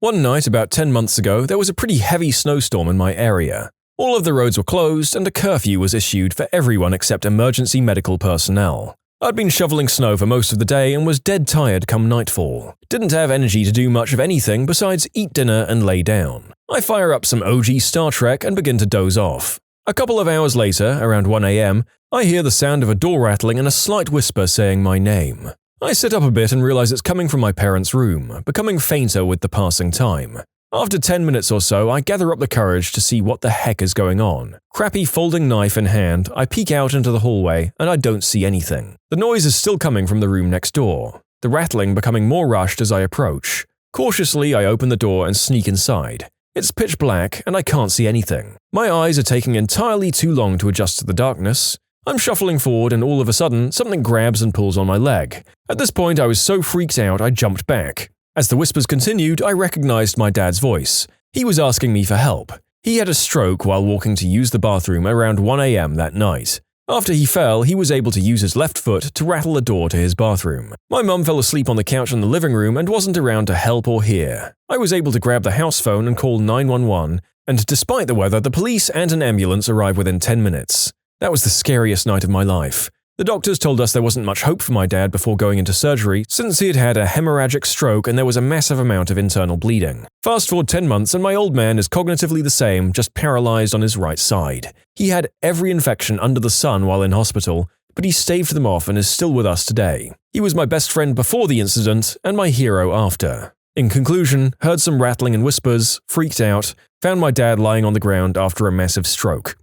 One night about 10 months ago, there was a pretty heavy snowstorm in my area. All of the roads were closed and a curfew was issued for everyone except emergency medical personnel. I'd been shoveling snow for most of the day and was dead tired come nightfall. Didn't have energy to do much of anything besides eat dinner and lay down. I fire up some OG Star Trek and begin to doze off. A couple of hours later, around 1 a.m., I hear the sound of a door rattling and a slight whisper saying my name. I sit up a bit and realize it's coming from my parents' room, becoming fainter with the passing time. After 10 minutes or so, I gather up the courage to see what the heck is going on. Crappy folding knife in hand, I peek out into the hallway and I don't see anything. The noise is still coming from the room next door, the rattling becoming more rushed as I approach. Cautiously, I open the door and sneak inside. It's pitch black and I can't see anything. My eyes are taking entirely too long to adjust to the darkness. I'm shuffling forward and all of a sudden, something grabs and pulls on my leg. At this point, I was so freaked out I jumped back. As the whispers continued, I recognized my dad's voice. He was asking me for help. He had a stroke while walking to use the bathroom around 1 a.m. that night. After he fell, he was able to use his left foot to rattle the door to his bathroom. My mum fell asleep on the couch in the living room and wasn't around to help or hear. I was able to grab the house phone and call 911, and despite the weather, the police and an ambulance arrived within 10 minutes. That was the scariest night of my life. The doctors told us there wasn't much hope for my dad before going into surgery since he had had a hemorrhagic stroke and there was a massive amount of internal bleeding. Fast forward 10 months and my old man is cognitively the same, just paralyzed on his right side. He had every infection under the sun while in hospital, but he staved them off and is still with us today. He was my best friend before the incident and my hero after. In conclusion, heard some rattling and whispers, freaked out, found my dad lying on the ground after a massive stroke.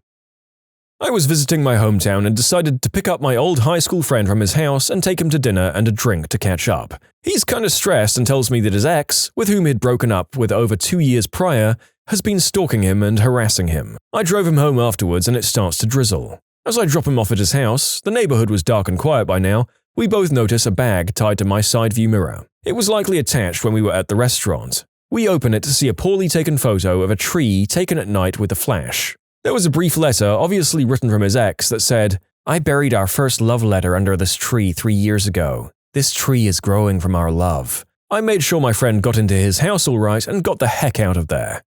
I was visiting my hometown and decided to pick up my old high school friend from his house and take him to dinner and a drink to catch up. He's kind of stressed and tells me that his ex, with whom he'd broken up with over 2 years prior, has been stalking him and harassing him. I drove him home afterwards and it starts to drizzle. As I drop him off at his house, the neighborhood was dark and quiet by now, we both notice a bag tied to my side view mirror. It was likely attached when we were at the restaurant. We open it to see a poorly taken photo of a tree taken at night with a flash. There was a brief letter, obviously written from his ex, that said, "I buried our first love letter under this tree 3 years ago. This tree is growing from our love." I made sure my friend got into his house all right and got the heck out of there.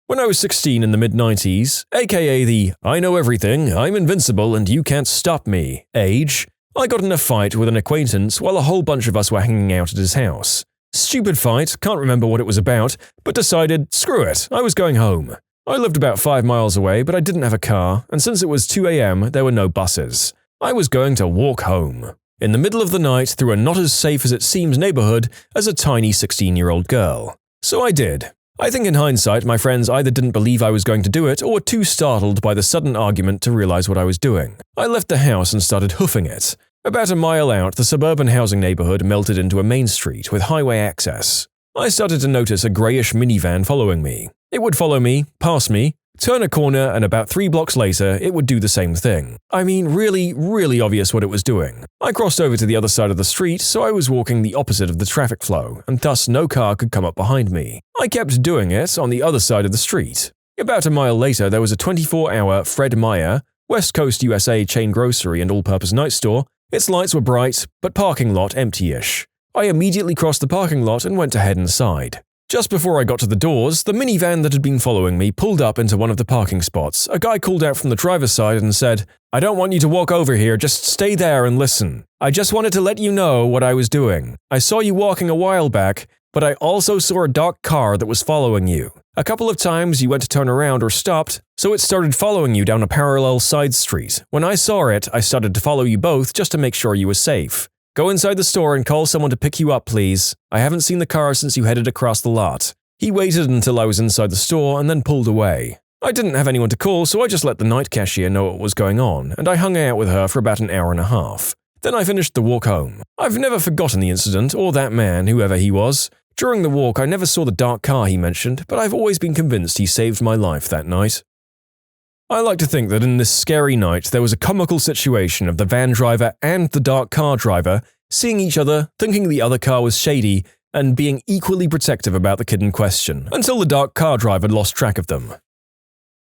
When I was 16 in the mid-90s, aka the "I know everything, I'm invincible and you can't stop me" age, I got in a fight with an acquaintance while a whole bunch of us were hanging out at his house. Stupid fight, can't remember what it was about, but decided, screw it, I was going home. I lived about 5 miles away, but I didn't have a car, and since it was 2 a.m., there were no buses. I was going to walk home. In the middle of the night through a not as safe as it seems neighborhood as a tiny 16-year-old girl. So I did. I think in hindsight, my friends either didn't believe I was going to do it or were too startled by the sudden argument to realize what I was doing. I left the house and started hoofing it. About a mile out, the suburban housing neighborhood melted into a main street with highway access. I started to notice a grayish minivan following me. It would follow me, pass me, turn a corner, and about 3 blocks later, it would do the same thing. I mean, really obvious what it was doing. I crossed over to the other side of the street, so I was walking the opposite of the traffic flow, and thus no car could come up behind me. I kept doing it on the other side of the street. About a mile later, there was a 24-hour Fred Meyer, West Coast USA chain grocery and all-purpose night store. Its lights were bright, but parking lot empty-ish. I immediately crossed the parking lot and went to head inside. Just before I got to the doors, the minivan that had been following me pulled up into one of the parking spots. A guy called out from the driver's side and said, "I don't want you to walk over here, just stay there and listen. I just wanted to let you know what I was doing. I saw you walking a while back, but I also saw a dark car that was following you. A couple of times you went to turn around or stopped, so it started following you down a parallel side street. When I saw it, I started to follow you both just to make sure you were safe. Go inside the store and call someone to pick you up, please. I haven't seen the car since you headed across the lot." He waited until I was inside the store and then pulled away. I didn't have anyone to call, so I just let the night cashier know what was going on, and I hung out with her for about an hour and a half. Then I finished the walk home. I've never forgotten the incident or that man, whoever he was. During the walk, I never saw the dark car he mentioned, but I've always been convinced he saved my life that night. I like to think that in this scary night there was a comical situation of the van driver and the dark car driver seeing each other, thinking the other car was shady, and being equally protective about the kid in question, until the dark car driver lost track of them.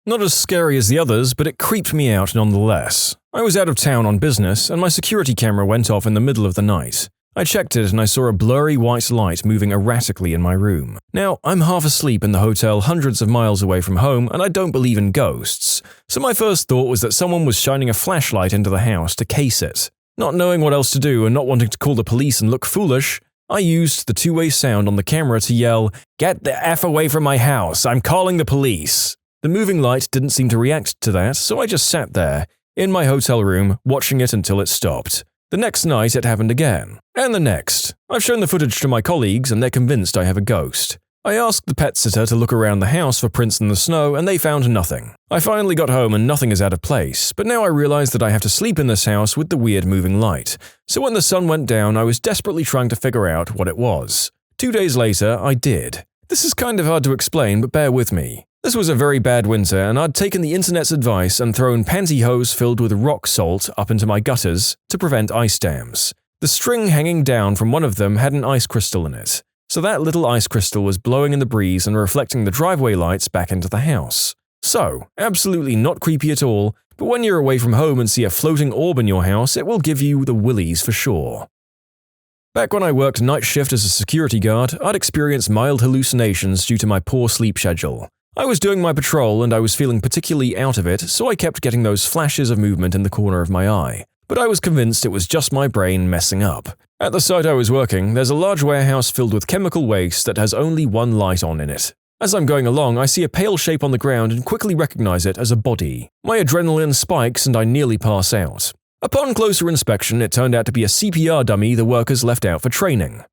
Not as scary as the others, but it creeped me out nonetheless. I was out of town on business, and my security camera went off in the middle of the night. I checked it and I saw a blurry white light moving erratically in my room. Now, I'm half asleep in the hotel hundreds of miles away from home and I don't believe in ghosts, so my first thought was that someone was shining a flashlight into the house to case it. Not knowing what else to do and not wanting to call the police and look foolish, I used the two-way sound on the camera to yell, "Get the F away from my house, I'm calling the police." The moving light didn't seem to react to that, so I just sat there, in my hotel room, watching it until it stopped. The next night it happened again. And the next. I've shown the footage to my colleagues and they're convinced I have a ghost. I asked the pet sitter to look around the house for prints in the snow and they found nothing. I finally got home and nothing is out of place, but now I realize that I have to sleep in this house with the weird moving light. So when the sun went down, I was desperately trying to figure out what it was. 2 days later, I did. This is kind of hard to explain, but bear with me. This was a very bad winter and I'd taken the internet's advice and thrown pantyhose filled with rock salt up into my gutters to prevent ice dams. The string hanging down from one of them had an ice crystal in it. So that little ice crystal was blowing in the breeze and reflecting the driveway lights back into the house. So, absolutely not creepy at all, but when you're away from home and see a floating orb in your house, it will give you the willies for sure. Back when I worked night shift as a security guard, I'd experienced mild hallucinations due to my poor sleep schedule. I was doing my patrol and I was feeling particularly out of it, so I kept getting those flashes of movement in the corner of my eye. But I was convinced it was just my brain messing up. At the site I was working, there's a large warehouse filled with chemical waste that has only one light on in it. As I'm going along, I see a pale shape on the ground and quickly recognize it as a body. My adrenaline spikes and I nearly pass out. Upon closer inspection, it turned out to be a CPR dummy the workers left out for training.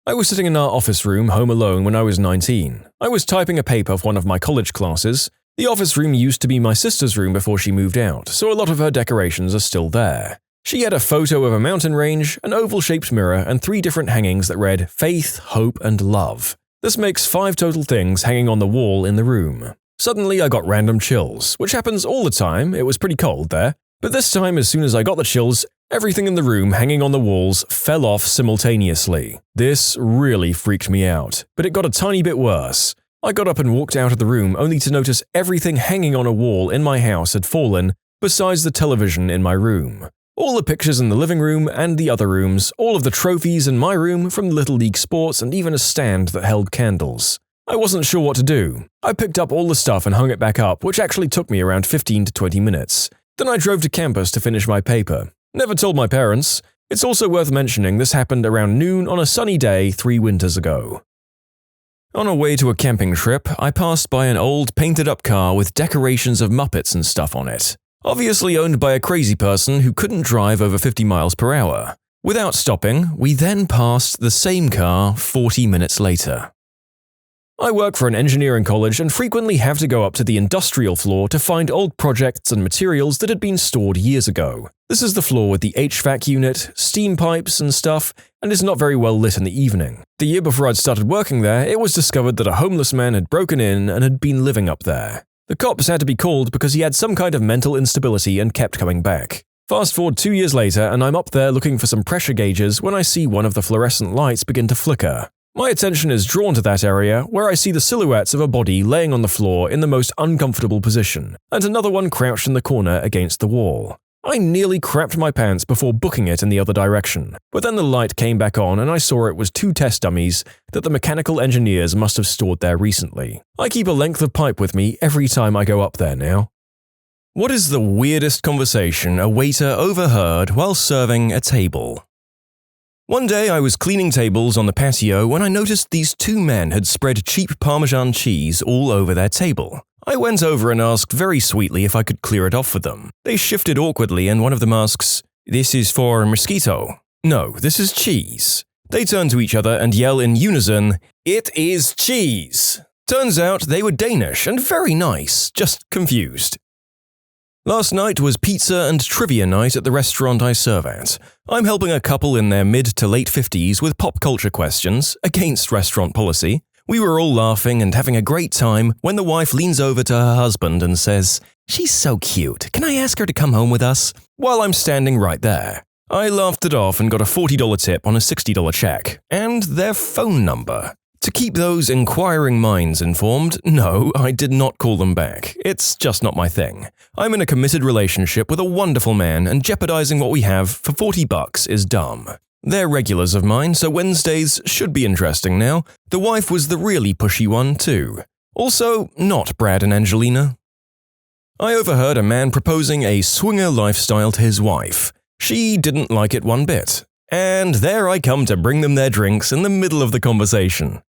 I was sitting in our office room home alone when I was 19. I was typing a paper for one of my college classes. The office room used to be my sister's room before she moved out, so a lot of her decorations are still there. She had a photo of a mountain range, an oval-shaped mirror, and 3 different hangings that read Faith, Hope, and Love. This makes 5 total things hanging on the wall in the room. Suddenly I got random chills, which happens all the time, it was pretty cold there. But this time, as soon as I got the chills, everything in the room hanging on the walls fell off simultaneously. This really freaked me out, but it got a tiny bit worse. I got up and walked out of the room only to notice everything hanging on a wall in my house had fallen, besides the television in my room. All the pictures in the living room and the other rooms, all of the trophies in my room from Little League sports, and even a stand that held candles. I wasn't sure what to do. I picked up all the stuff and hung it back up, which actually took me around 15 to 20 minutes. Then I drove to campus to finish my paper. Never told my parents. It's also worth mentioning this happened around noon on a sunny day 3 winters ago. On our way to a camping trip, I passed by an old painted-up car with decorations of Muppets and stuff on it. Obviously owned by a crazy person who couldn't drive over 50 miles per hour. Without stopping, we then passed the same car 40 minutes later. I work for an engineering college and frequently have to go up to the industrial floor to find old projects and materials that had been stored years ago. This is the floor with the HVAC unit, steam pipes and stuff, and is not very well lit in the evening. The year before I'd started working there, it was discovered that a homeless man had broken in and had been living up there. The cops had to be called because he had some kind of mental instability and kept coming back. Fast forward 2 years later and I'm up there looking for some pressure gauges when I see one of the fluorescent lights begin to flicker. My attention is drawn to that area where I see the silhouettes of a body laying on the floor in the most uncomfortable position, and another one crouched in the corner against the wall. I nearly crapped my pants before booking it in the other direction, but then the light came back on and I saw it was 2 test dummies that the mechanical engineers must have stored there recently. I keep a length of pipe with me every time I go up there now. What is the weirdest conversation a waiter overheard while serving a table? One day I was cleaning tables on the patio when I noticed these 2 men had spread cheap Parmesan cheese all over their table. I went over and asked very sweetly if I could clear it off for them. They shifted awkwardly and one of them asks, "This is for mosquito." "No, this is cheese." They turn to each other and yell in unison, "It is cheese." Turns out they were Danish and very nice, just confused. Last night was pizza and trivia night at the restaurant I serve at. I'm helping a couple in their mid to late 50s with pop culture questions, against restaurant policy. We were all laughing and having a great time when the wife leans over to her husband and says, "She's so cute, can I ask her to come home with us?" While I'm standing right there. I laughed it off and got a $40 tip on a $60 check, and their phone number. To keep those inquiring minds informed, no, I did not call them back. It's just not my thing. I'm in a committed relationship with a wonderful man, and jeopardizing what we have for $40 is dumb. They're regulars of mine, so Wednesdays should be interesting now. The wife was the really pushy one, too. Also, not Brad and Angelina. I overheard a man proposing a swinger lifestyle to his wife. She didn't like it one bit. And there I come to bring them their drinks in the middle of the conversation.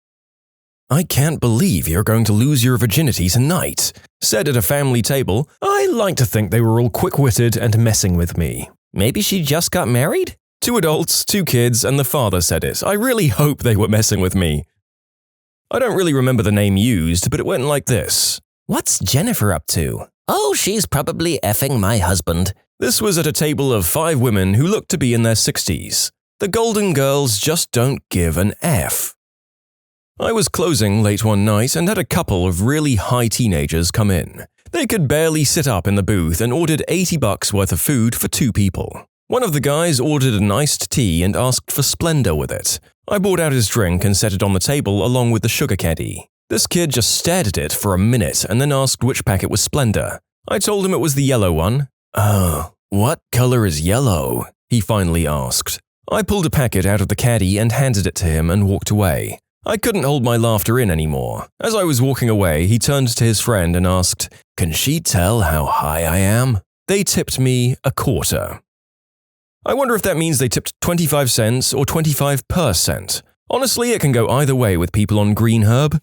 "I can't believe you're going to lose your virginity tonight," said at a family table. I like to think they were all quick-witted and messing with me. Maybe she just got married? 2 adults, 2 kids, and the father said it. I really hope they were messing with me. I don't really remember the name used, but it went like this. What's Jennifer up to? Oh, she's probably effing my husband. This was at a table of 5 women who looked to be in their 60s. The Golden Girls just don't give an F. I was closing late one night and had a couple of really high teenagers come in. They could barely sit up in the booth and ordered $80 worth of food for 2 people. One of the guys ordered an iced tea and asked for Splenda with it. I brought out his drink and set it on the table along with the sugar caddy. This kid just stared at it for a minute and then asked which packet was Splenda. I told him it was the yellow one. Oh, what color is yellow? He finally asked. I pulled a packet out of the caddy and handed it to him and walked away. I couldn't hold my laughter in anymore. As I was walking away, he turned to his friend and asked, "Can she tell how high I am?" They tipped me a quarter. I wonder if that means they tipped 25 cents or 25%. Honestly, it can go either way with people on Green Herb.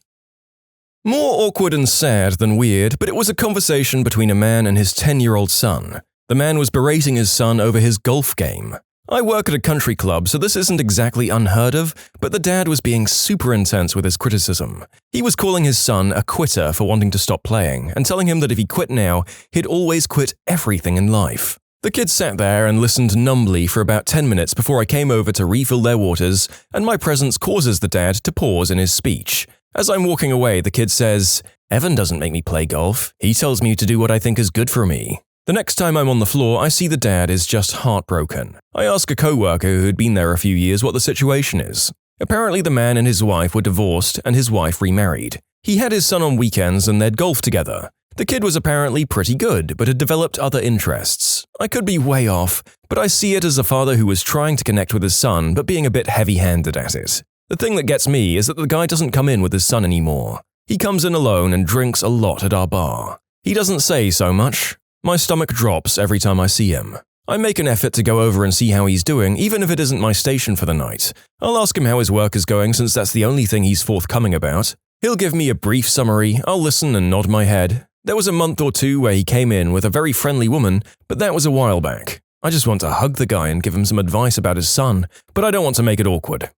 More awkward and sad than weird, but it was a conversation between a man and his 10-year-old son. The man was berating his son over his golf game. I work at a country club, so this isn't exactly unheard of, but the dad was being super intense with his criticism. He was calling his son a quitter for wanting to stop playing, and telling him that if he quit now, he'd always quit everything in life. The kid sat there and listened numbly for about 10 minutes before I came over to refill their waters, and my presence causes the dad to pause in his speech. As I'm walking away, the kid says, "Evan doesn't make me play golf. He tells me to do what I think is good for me." The next time I'm on the floor, I see the dad is just heartbroken. I ask a coworker who had been there a few years what the situation is. Apparently the man and his wife were divorced and his wife remarried. He had his son on weekends and they'd golf together. The kid was apparently pretty good, but had developed other interests. I could be way off, but I see it as a father who was trying to connect with his son but being a bit heavy-handed at it. The thing that gets me is that the guy doesn't come in with his son anymore. He comes in alone and drinks a lot at our bar. He doesn't say so much. My stomach drops every time I see him. I make an effort to go over and see how he's doing, even if it isn't my station for the night. I'll ask him how his work is going since that's the only thing he's forthcoming about. He'll give me a brief summary, I'll listen and nod my head. There was a month or 2 where he came in with a very friendly woman, but that was a while back. I just want to hug the guy and give him some advice about his son, but I don't want to make it awkward.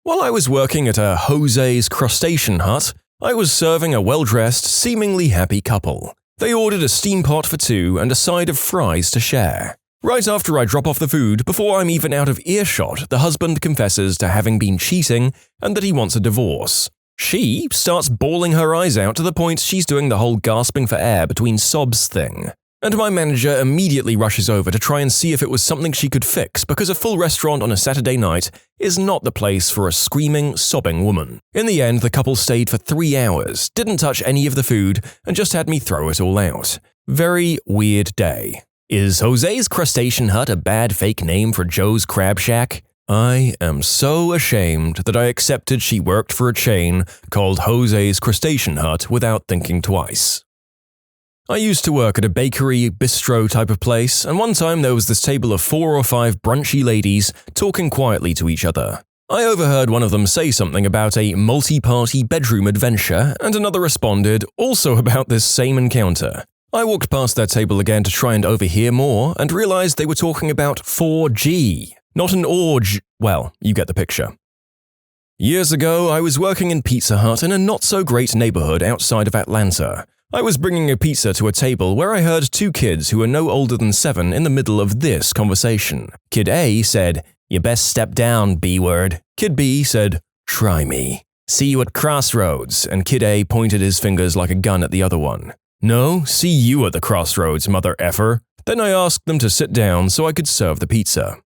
While I was working at a Jose's Crustacean Hut, I was serving a well-dressed, seemingly happy couple. They ordered a steam pot for 2 and a side of fries to share. Right after I drop off the food, before I'm even out of earshot, the husband confesses to having been cheating and that he wants a divorce. She starts bawling her eyes out to the point she's doing the whole gasping for air between sobs thing. And my manager immediately rushes over to try and see if it was something she could fix because a full restaurant on a Saturday night is not the place for a screaming, sobbing woman. In the end, the couple stayed for 3 hours, didn't touch any of the food, and just had me throw it all out. Very weird day. Is Jose's Crustacean Hut a bad fake name for Joe's Crab Shack? I am so ashamed that I accepted she worked for a chain called Jose's Crustacean Hut without thinking twice. I used to work at a bakery, bistro type of place, and one time there was this table of 4 or 5 brunchy ladies talking quietly to each other. I overheard one of them say something about a multi-party bedroom adventure, and another responded also about this same encounter. I walked past their table again to try and overhear more, and realized they were talking about 4G, not an org. Well, you get the picture. Years ago, I was working in Pizza Hut in a not-so-great neighborhood outside of Atlanta. I was bringing a pizza to a table where I heard 2 kids who were no older than 7 in the middle of this conversation. Kid A said, "You best step down, B-word." Kid B said, "Try me. See you at Crossroads," and Kid A pointed his fingers like a gun at the other one. "No, see you at the Crossroads, mother effer." Then I asked them to sit down so I could serve the pizza.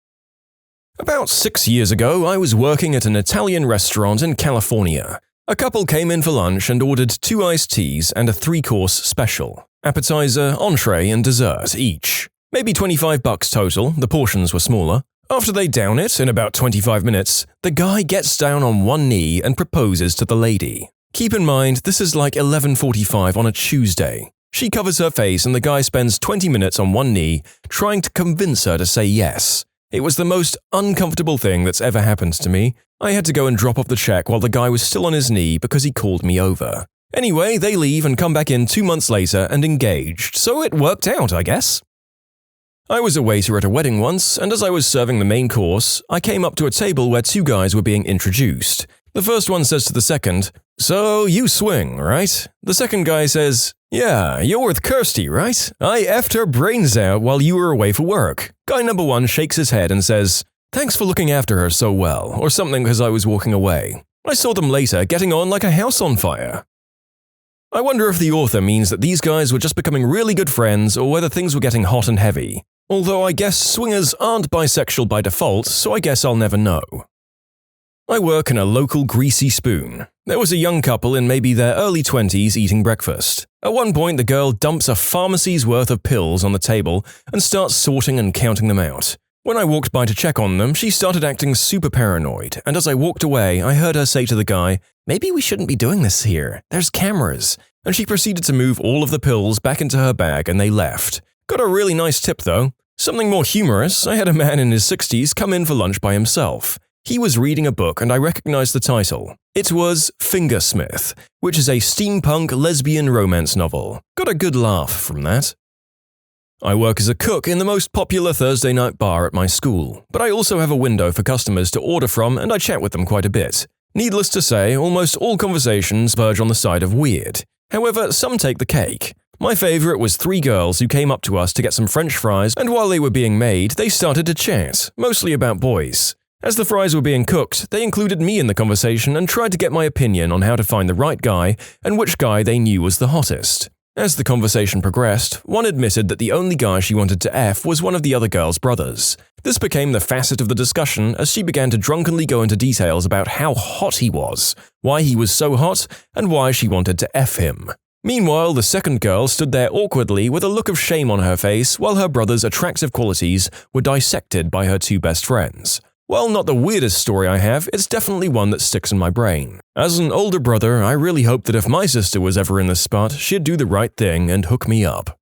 About 6 years ago, I was working at an Italian restaurant in California. A couple came in for lunch and ordered 2 iced teas and a 3-course special. Appetizer, entree, and dessert each. Maybe $25 total, the portions were smaller. After they down it, in about 25 minutes, the guy gets down on one knee and proposes to the lady. Keep in mind, this is like 11:45 on a Tuesday. She covers her face and the guy spends 20 minutes on one knee trying to convince her to say yes. It was the most uncomfortable thing that's ever happened to me. I had to go and drop off the check while the guy was still on his knee because he called me over. Anyway, they leave and come back in 2 months later and engaged, so it worked out, I guess. I was a waiter at a wedding once, and as I was serving the main course, I came up to a table where two guys were being introduced. The first one says to the second, "So, you swing, right?" The second guy says, "Yeah, you're with Kirsty, right? I effed her brains out while you were away for work." Guy number one shakes his head and says, "Thanks for looking after her so well," or something as I was walking away. I saw them later getting on like a house on fire. I wonder if the author means that these guys were just becoming really good friends or whether things were getting hot and heavy. Although I guess swingers aren't bisexual by default, so I guess I'll never know. I work in a local greasy spoon. There was a young couple in maybe their early 20s eating breakfast. At one point, the girl dumps a pharmacy's worth of pills on the table and starts sorting and counting them out. When I walked by to check on them, she started acting super paranoid, and as I walked away, I heard her say to the guy, "Maybe we shouldn't be doing this here. There's cameras." And she proceeded to move all of the pills back into her bag and they left. Got a really nice tip though. Something more humorous, I had a man in his 60s come in for lunch by himself. He was reading a book and I recognized the title. It was Fingersmith, which is a steampunk lesbian romance novel. Got a good laugh from that. I work as a cook in the most popular Thursday night bar at my school, but I also have a window for customers to order from and I chat with them quite a bit. Needless to say, almost all conversations verge on the side of weird. However, some take the cake. My favorite was three girls who came up to us to get some French fries, and while they were being made, they started to chat, mostly about boys. As the fries were being cooked, they included me in the conversation and tried to get my opinion on how to find the right guy and which guy they knew was the hottest. As the conversation progressed, one admitted that the only guy she wanted to F was one of the other girl's brothers. This became the facet of the discussion as she began to drunkenly go into details about how hot he was, why he was so hot, and why she wanted to F him. Meanwhile, the second girl stood there awkwardly with a look of shame on her face while her brother's attractive qualities were dissected by her two best friends. While not the weirdest story I have, it's definitely one that sticks in my brain. As an older brother, I really hope that if my sister was ever in this spot, she'd do the right thing and hook me up.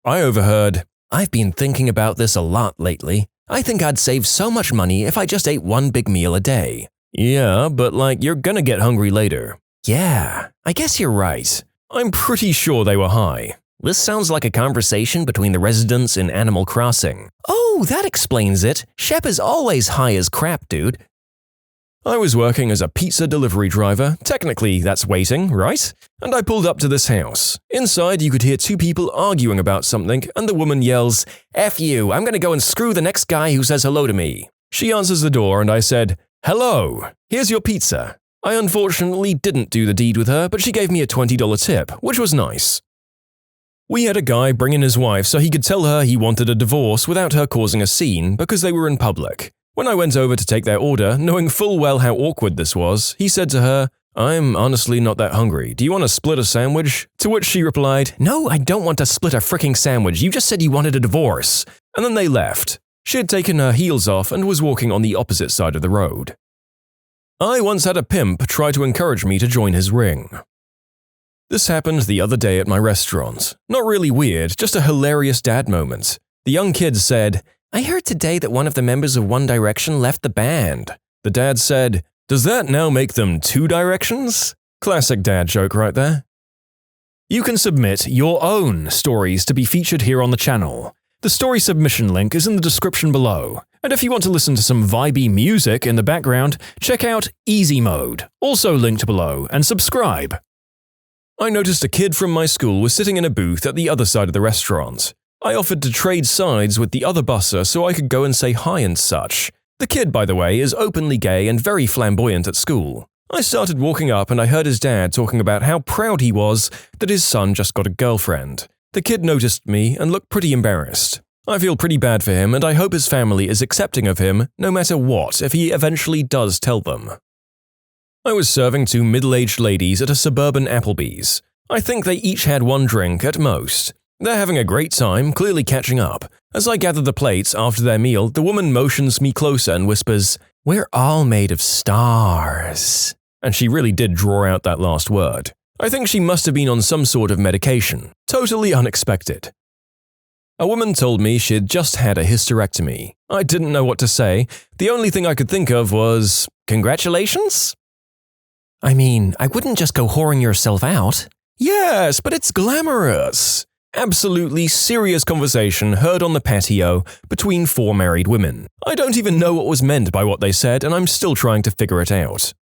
I overheard, "I've been thinking about this a lot lately. I think I'd save so much money if I just ate one big meal a day." "Yeah, but you're gonna get hungry later." "Yeah, I guess you're right." I'm pretty sure they were high. This sounds like a conversation between the residents in Animal Crossing. "Oh, that explains it. Shep is always high as crap, dude." I was working as a pizza delivery driver. Technically, that's waiting, right? And I pulled up to this house. Inside, you could hear two people arguing about something, and the woman yells, "F you, I'm gonna go and screw the next guy who says hello to me." She answers the door and I said, "Hello, here's your pizza." I unfortunately didn't do the deed with her, but she gave me a $20 tip, which was nice. We had a guy bring in his wife so he could tell her he wanted a divorce without her causing a scene because they were in public. When I went over to take their order, knowing full well how awkward this was, he said to her, "I'm honestly not that hungry. Do you want to split a sandwich?" To which she replied, "No, I don't want to split a fricking sandwich. You just said you wanted a divorce." And then they left. She had taken her heels off and was walking on the opposite side of the road. I once had a pimp try to encourage me to join his ring. This happened the other day at my restaurant. Not really weird, just a hilarious dad moment. The young kid said, "I heard today that one of the members of One Direction left the band." The dad said, "Does that now make them Two Directions?" Classic dad joke right there. You can submit your own stories to be featured here on the channel. The story submission link is in the description below. And if you want to listen to some vibey music in the background, check out easymode, also linked below, and subscribe. I noticed a kid from my school was sitting in a booth at the other side of the restaurant. I offered to trade sides with the other busser so I could go and say hi and such. The kid, by the way, is openly gay and very flamboyant at school. I started walking up and I heard his dad talking about how proud he was that his son just got a girlfriend. The kid noticed me and looked pretty embarrassed. I feel pretty bad for him and I hope his family is accepting of him no matter what if he eventually does tell them. I was serving two middle-aged ladies at a suburban Applebee's. I think they each had one drink at most. They're having a great time, clearly catching up. As I gather the plates after their meal, the woman motions me closer and whispers, "We're all made of stars." And she really did draw out that last word. I think she must have been on some sort of medication. Totally unexpected. A woman told me she'd just had a hysterectomy. I didn't know what to say. The only thing I could think of was, "Congratulations?" I mean, I wouldn't just go whoring yourself out. Yes, but it's glamorous. Absolutely serious conversation heard on the patio between 4 married women. I don't even know what was meant by what they said, and I'm still trying to figure it out.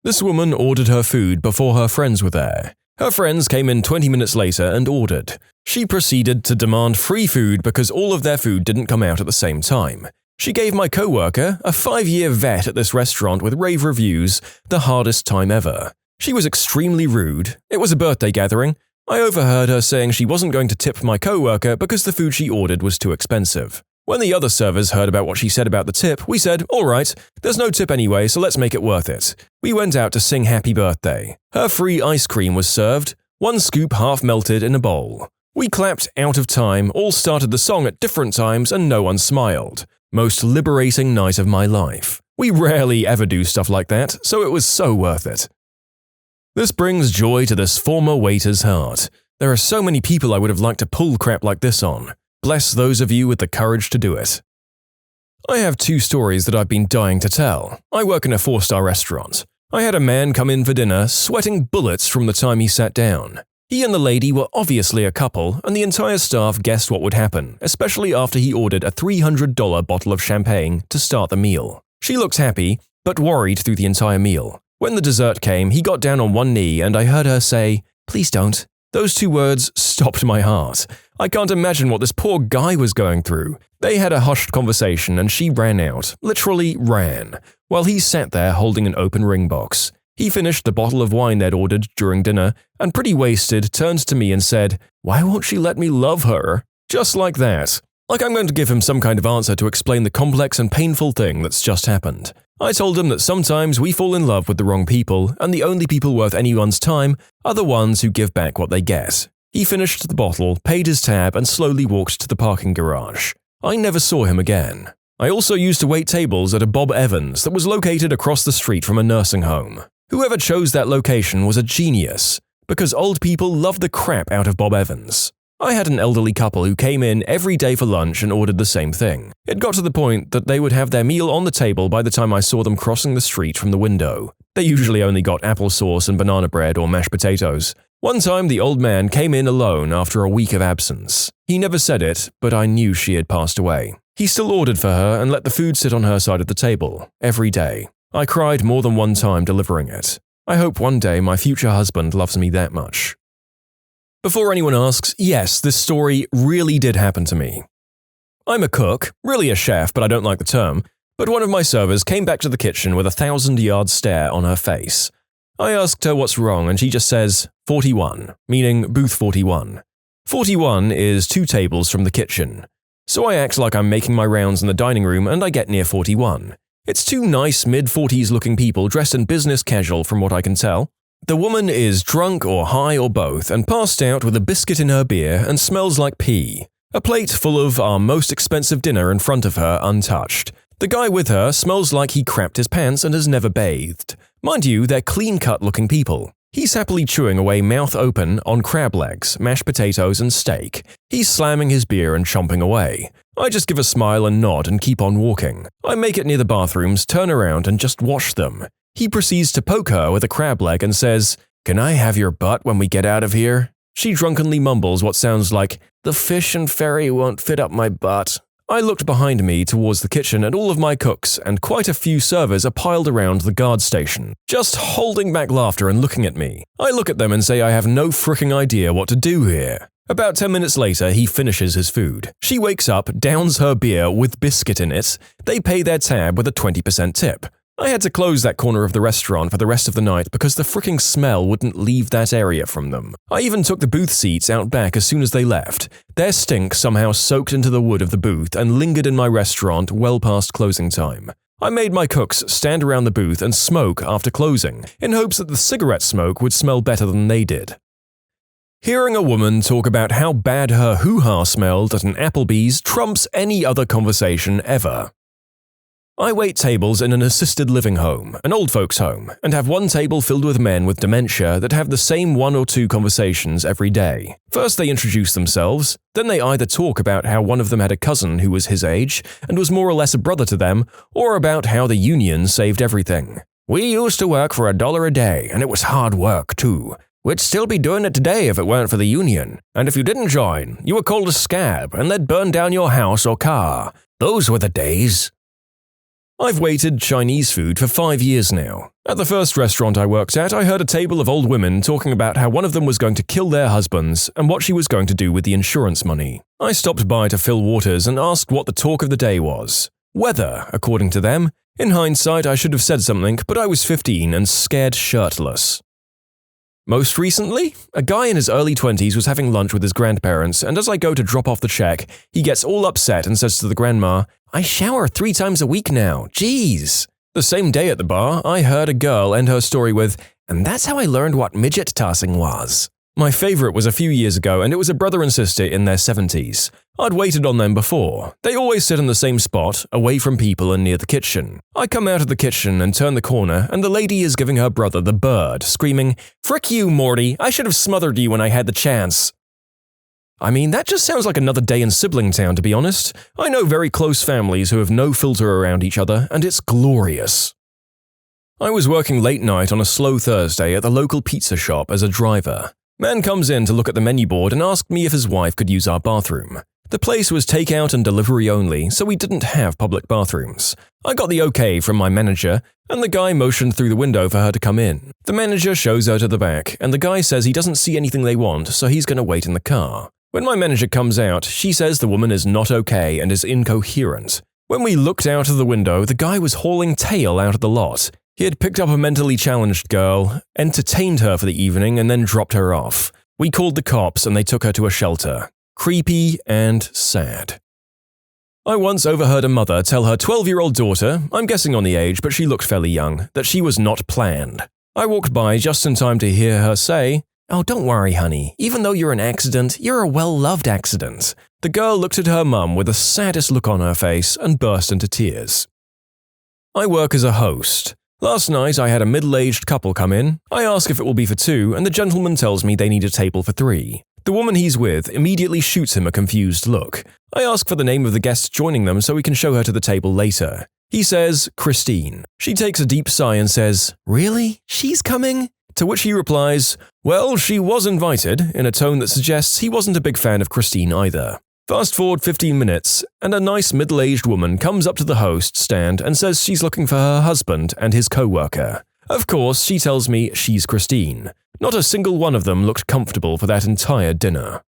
This woman ordered her food before her friends were there. Her friends came in 20 minutes later and ordered. She proceeded to demand free food because all of their food didn't come out at the same time. She gave my coworker, a 5-year vet at this restaurant with rave reviews, the hardest time ever. She was extremely rude. It was a birthday gathering. I overheard her saying she wasn't going to tip my coworker because the food she ordered was too expensive. When the other servers heard about what she said about the tip, we said, all right, there's no tip anyway, so let's make it worth it. We went out to sing happy birthday. Her free ice cream was served, 1 scoop half melted in a bowl. We clapped out of time, all started the song at different times, and no one smiled. Most liberating night of my life. We rarely ever do stuff like that, so it was so worth it. This brings joy to this former waiter's heart. There are so many people I would have liked to pull crap like this on. Bless those of you with the courage to do it. I have 2 stories that I've been dying to tell. I work in a 4-star restaurant. I had a man come in for dinner, sweating bullets from the time he sat down. He and the lady were obviously a couple, and the entire staff guessed what would happen, especially after he ordered a $300 bottle of champagne to start the meal. She looked happy, but worried through the entire meal. When the dessert came, he got down on one knee and I heard her say, "Please don't." Those 2 words stopped my heart. I can't imagine what this poor guy was going through. They had a hushed conversation and she ran out, literally ran, while he sat there holding an open ring box. He finished the bottle of wine they'd ordered during dinner and pretty wasted turned to me and said, "Why won't she let me love her?" Just like that. Like I'm going to give him some kind of answer to explain the complex and painful thing that's just happened. I told him that sometimes we fall in love with the wrong people, and the only people worth anyone's time are the ones who give back what they get. He finished the bottle, paid his tab, and slowly walked to the parking garage. I never saw him again. I also used to wait tables at a Bob Evans that was located across the street from a nursing home. Whoever chose that location was a genius, because old people love the crap out of Bob Evans. I had an elderly couple who came in every day for lunch and ordered the same thing. It got to the point that they would have their meal on the table by the time I saw them crossing the street from the window. They usually only got applesauce and banana bread or mashed potatoes. One time the old man came in alone after a week of absence. He never said it, but I knew she had passed away. He still ordered for her and let the food sit on her side of the table, every day. I cried more than one time delivering it. I hope one day my future husband loves me that much. Before anyone asks, yes, this story really did happen to me. I'm a cook, really a chef, but I don't like the term, but one of my servers came back to the kitchen with a 1,000-yard stare on her face. I asked her what's wrong and she just says, 41, meaning booth 41. 41 is 2 tables from the kitchen. So I act like I'm making my rounds in the dining room and I get near 41. It's 2 nice mid-40s looking people dressed in business casual from what I can tell. The woman is drunk or high or both and passed out with a biscuit in her beer and smells like pee. A plate full of our most expensive dinner in front of her untouched. The guy with her smells like he crapped his pants and has never bathed. Mind you, they're clean-cut looking people. He's happily chewing away mouth open on crab legs, mashed potatoes and steak. He's slamming his beer and chomping away. I just give a smile and nod and keep on walking. I make it near the bathrooms, turn around and just wash them. He proceeds to poke her with a crab leg and says, "Can I have your butt when we get out of here?" She drunkenly mumbles what sounds like, "The fish and ferry won't fit up my butt." I looked behind me towards the kitchen and all of my cooks and quite a few servers are piled around the guard station, just holding back laughter and looking at me. I look at them and say I have no fricking idea what to do here. About 10 minutes later, he finishes his food. She wakes up, downs her beer with biscuit in it. They pay their tab with a 20% tip. I had to close that corner of the restaurant for the rest of the night because the fricking smell wouldn't leave that area from them. I even took the booth seats out back as soon as they left. Their stink somehow soaked into the wood of the booth and lingered in my restaurant well past closing time. I made my cooks stand around the booth and smoke after closing, in hopes that the cigarette smoke would smell better than they did. Hearing a woman talk about how bad her hoo-ha smelled at an Applebee's trumps any other conversation ever. I wait tables in an assisted living home, an old folks' home, and have one table filled with men with dementia that have the same 1 or 2 conversations every day. First they introduce themselves, then they either talk about how one of them had a cousin who was his age and was more or less a brother to them, or about how the union saved everything. "We used to work for $1 a day, and it was hard work too. We'd still be doing it today if it weren't for the union. And if you didn't join, you were called a scab and they'd burn down your house or car. Those were the days. I've waited Chinese food for 5 years now. At the first restaurant I worked at, I heard a table of old women talking about how one of them was going to kill their husbands and what she was going to do with the insurance money. I stopped by to fill waters and asked what the talk of the day was. Weather, according to them. In hindsight, I should have said something, but I was 15 and scared shitless. Most recently, a guy in his early 20s was having lunch with his grandparents, and as I go to drop off the check, he gets all upset and says to the grandma, "I shower 3 times a week now, jeez." The same day at the bar, I heard a girl end her story with, "And that's how I learned what midget tossing was." My favorite was a few years ago, and it was a brother and sister in their 70s. I'd waited on them before. They always sit in the same spot, away from people and near the kitchen. I come out of the kitchen and turn the corner, and the lady is giving her brother the bird, screaming, "Frick you, Morty, I should have smothered you when I had the chance." I mean, that just sounds like another day in sibling town, to be honest. I know very close families who have no filter around each other, and it's glorious. I was working late night on a slow Thursday at the local pizza shop as a driver. Man comes in to look at the menu board and asked me if his wife could use our bathroom. The place was takeout and delivery only, so we didn't have public bathrooms. I got the okay from my manager, and the guy motioned through the window for her to come in. The manager shows her to the back, and the guy says he doesn't see anything they want, so he's going to wait in the car. When my manager comes out, she says the woman is not okay and is incoherent. When we looked out of the window, the guy was hauling tail out of the lot. He had picked up a mentally challenged girl, entertained her for the evening, and then dropped her off. We called the cops and they took her to a shelter. Creepy and sad. I once overheard a mother tell her 12-year-old daughter, I'm guessing on the age but she looked fairly young, that she was not planned. I walked by just in time to hear her say, "Oh, don't worry, honey. Even though you're an accident, you're a well-loved accident." The girl looked at her mum with the saddest look on her face and burst into tears. I work as a host. Last night I had a middle-aged couple come in. I ask if it will be for 2, and the gentleman tells me they need a table for 3. The woman he's with immediately shoots him a confused look. I ask for the name of the guest joining them so we can show her to the table later. He says, Christine. She takes a deep sigh and says, "Really? She's coming?" To which he replies, "Well, she was invited," in a tone that suggests he wasn't a big fan of Christine either. Fast forward 15 minutes, and a nice middle-aged woman comes up to the host stand and says she's looking for her husband and his co-worker. Of course, she tells me she's Christine. Not a single one of them looked comfortable for that entire dinner.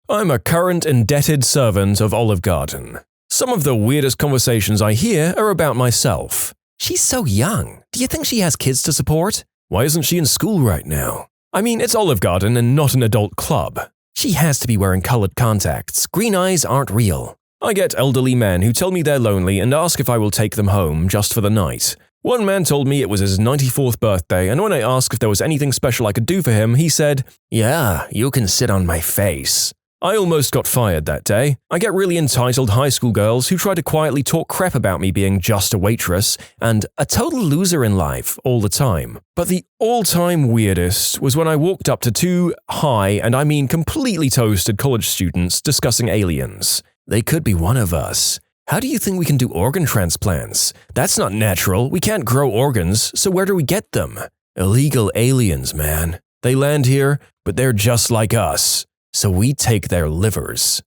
I'm a current indebted servant of Olive Garden. Some of the weirdest conversations I hear are about myself. "She's so young. Do you think she has kids to support? Why isn't she in school right now? I mean, it's Olive Garden and not an adult club. She has to be wearing colored contacts. Green eyes aren't real." I get elderly men who tell me they're lonely and ask if I will take them home just for the night. One man told me it was his 94th birthday, and when I asked if there was anything special I could do for him, he said, "Yeah, you can sit on my face." I almost got fired that day. I get really entitled high school girls who try to quietly talk crap about me being just a waitress and a total loser in life all the time. But the all-time weirdest was when I walked up to 2 high, and I mean completely toasted college students discussing aliens. "They could be one of us. How do you think we can do organ transplants? That's not natural. We can't grow organs, so where do we get them?" Illegal aliens, man. They land here, but they're just like us. So we take their livers.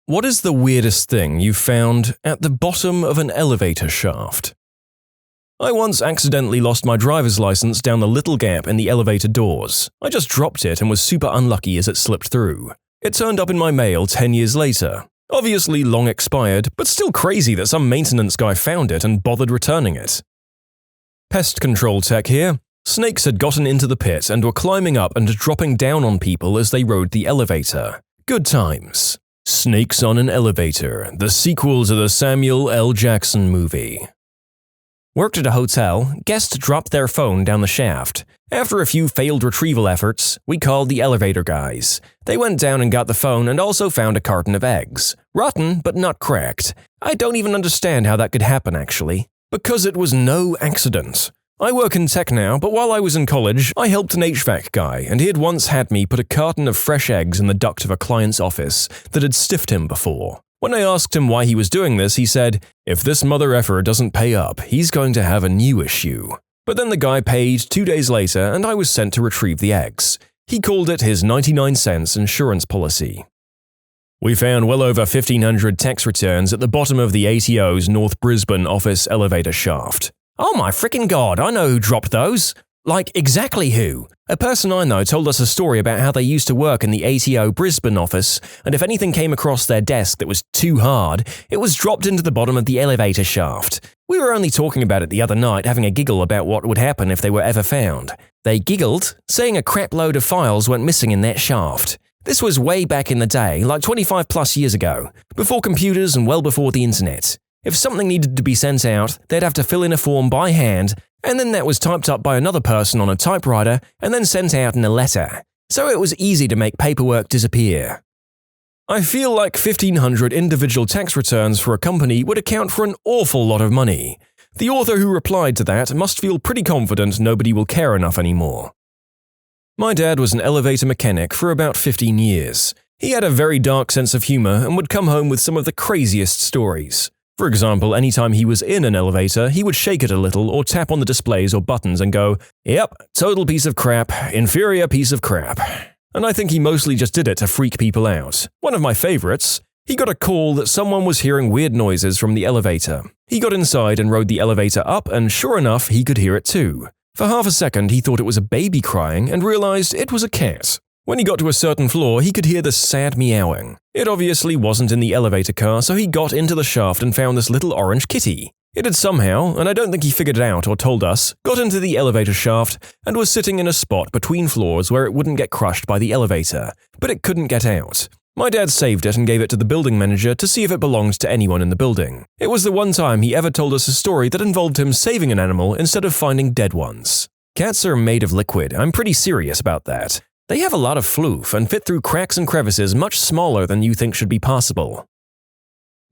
What is the weirdest thing you found at the bottom of an elevator shaft? I once accidentally lost my driver's license down the little gap in the elevator doors. I just dropped it and was super unlucky as it slipped through. It turned up in my mail 10 years later. Obviously long expired, but still crazy that some maintenance guy found it and bothered returning it. Pest control tech here. Snakes had gotten into the pit and were climbing up and dropping down on people as they rode the elevator. Good times. Snakes on an Elevator, the sequel to the Samuel L. Jackson movie. Worked at a hotel, guests dropped their phone down the shaft. After a few failed retrieval efforts, we called the elevator guys. They went down and got the phone and also found a carton of eggs. Rotten, but not cracked. I don't even understand how that could happen, actually. Because it was no accident. I work in tech now, but while I was in college, I helped an HVAC guy, and he had once had me put a carton of fresh eggs in the duct of a client's office that had stiffed him before. When I asked him why he was doing this, he said, "If this mother effer doesn't pay up, he's going to have a new issue." But then the guy paid 2 days later and I was sent to retrieve the eggs. He called it his 99-cents insurance policy. We found well over 1,500 tax returns at the bottom of the ATO's North Brisbane office elevator shaft. Oh my frickin' god, I know who dropped those! Like, exactly who. A person I know told us a story about how they used to work in the ATO Brisbane office, and if anything came across their desk that was too hard, it was dropped into the bottom of the elevator shaft. We were only talking about it the other night, having a giggle about what would happen if they were ever found. They giggled, saying a crap load of files went missing in that shaft. This was way back in the day, like 25 plus years ago, before computers and well before the internet. If something needed to be sent out, they'd have to fill in a form by hand, and then that was typed up by another person on a typewriter and then sent out in a letter. So it was easy to make paperwork disappear. I feel like 1,500 individual tax returns for a company would account for an awful lot of money. The author who replied to that must feel pretty confident nobody will care enough anymore. My dad was an elevator mechanic for about 15 years. He had a very dark sense of humor and would come home with some of the craziest stories. For example, anytime he was in an elevator, he would shake it a little or tap on the displays or buttons and go, "Yep, total piece of crap, inferior piece of crap." And I think he mostly just did it to freak people out. One of my favorites, he got a call that someone was hearing weird noises from the elevator. He got inside and rode the elevator up, and sure enough, he could hear it too. For half a second, he thought it was a baby crying and realized it was a cat. When he got to a certain floor, he could hear this sad meowing. It obviously wasn't in the elevator car, so he got into the shaft and found this little orange kitty. It had somehow, and I don't think he figured it out or told us, got into the elevator shaft and was sitting in a spot between floors where it wouldn't get crushed by the elevator, but it couldn't get out. My dad saved it and gave it to the building manager to see if it belonged to anyone in the building. It was the one time he ever told us a story that involved him saving an animal instead of finding dead ones. Cats are made of liquid, I'm pretty serious about that. They have a lot of floof and fit through cracks and crevices much smaller than you think should be possible.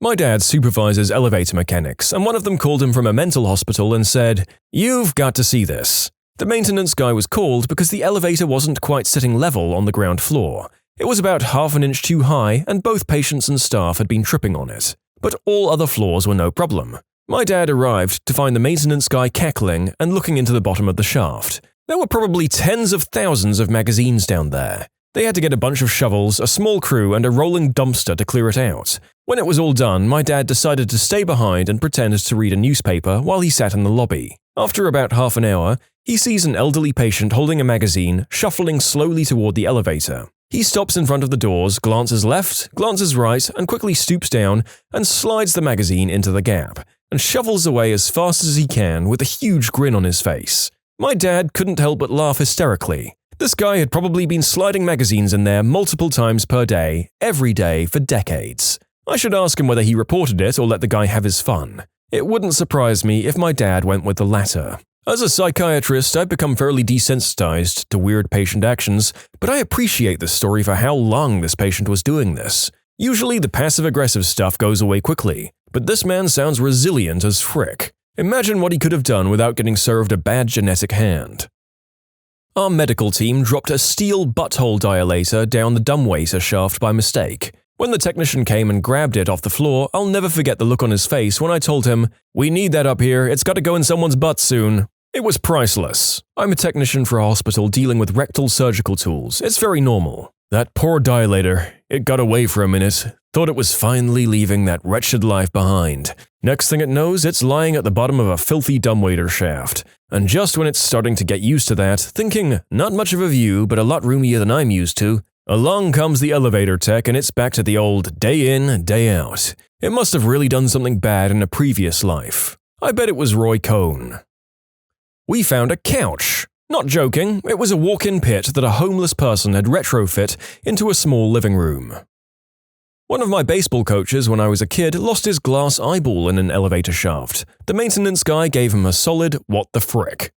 My dad supervises elevator mechanics, and one of them called him from a mental hospital and said, "You've got to see this." The maintenance guy was called because the elevator wasn't quite sitting level on the ground floor. It was about half an inch too high, and both patients and staff had been tripping on it. But all other floors were no problem. My dad arrived to find the maintenance guy cackling and looking into the bottom of the shaft. There were probably tens of thousands of magazines down there. They had to get a bunch of shovels, a small crew, and a rolling dumpster to clear it out. When it was all done, my dad decided to stay behind and pretend to read a newspaper while he sat in the lobby. After about half an hour, he sees an elderly patient holding a magazine, shuffling slowly toward the elevator. He stops in front of the doors, glances left, glances right, and quickly stoops down and slides the magazine into the gap, and shovels away as fast as he can with a huge grin on his face. My dad couldn't help but laugh hysterically. This guy had probably been sliding magazines in there multiple times per day, every day for decades. I should ask him whether he reported it or let the guy have his fun. It wouldn't surprise me if my dad went with the latter. As a psychiatrist, I've become fairly desensitized to weird patient actions, but I appreciate this story for how long this patient was doing this. Usually the passive-aggressive stuff goes away quickly, but this man sounds resilient as frick. Imagine what he could have done without getting served a bad genetic hand. Our medical team dropped a steel butthole dilator down the dumbwaiter shaft by mistake. When the technician came and grabbed it off the floor, I'll never forget the look on his face when I told him, "We need that up here, it's got to go in someone's butt soon." It was priceless. I'm a technician for a hospital dealing with rectal surgical tools. It's very normal. That poor dilator, it got away for a minute. Thought it was finally leaving that wretched life behind. Next thing it knows, it's lying at the bottom of a filthy dumbwaiter shaft. And just when it's starting to get used to that, thinking, not much of a view, but a lot roomier than I'm used to, along comes the elevator tech and it's back to the old day in, day out. It must have really done something bad in a previous life. I bet it was Roy Cohn. We found a couch. Not joking, it was a walk-in pit that a homeless person had retrofit into a small living room. One of my baseball coaches when I was a kid lost his glass eyeball in an elevator shaft. The maintenance guy gave him a solid "what the frick."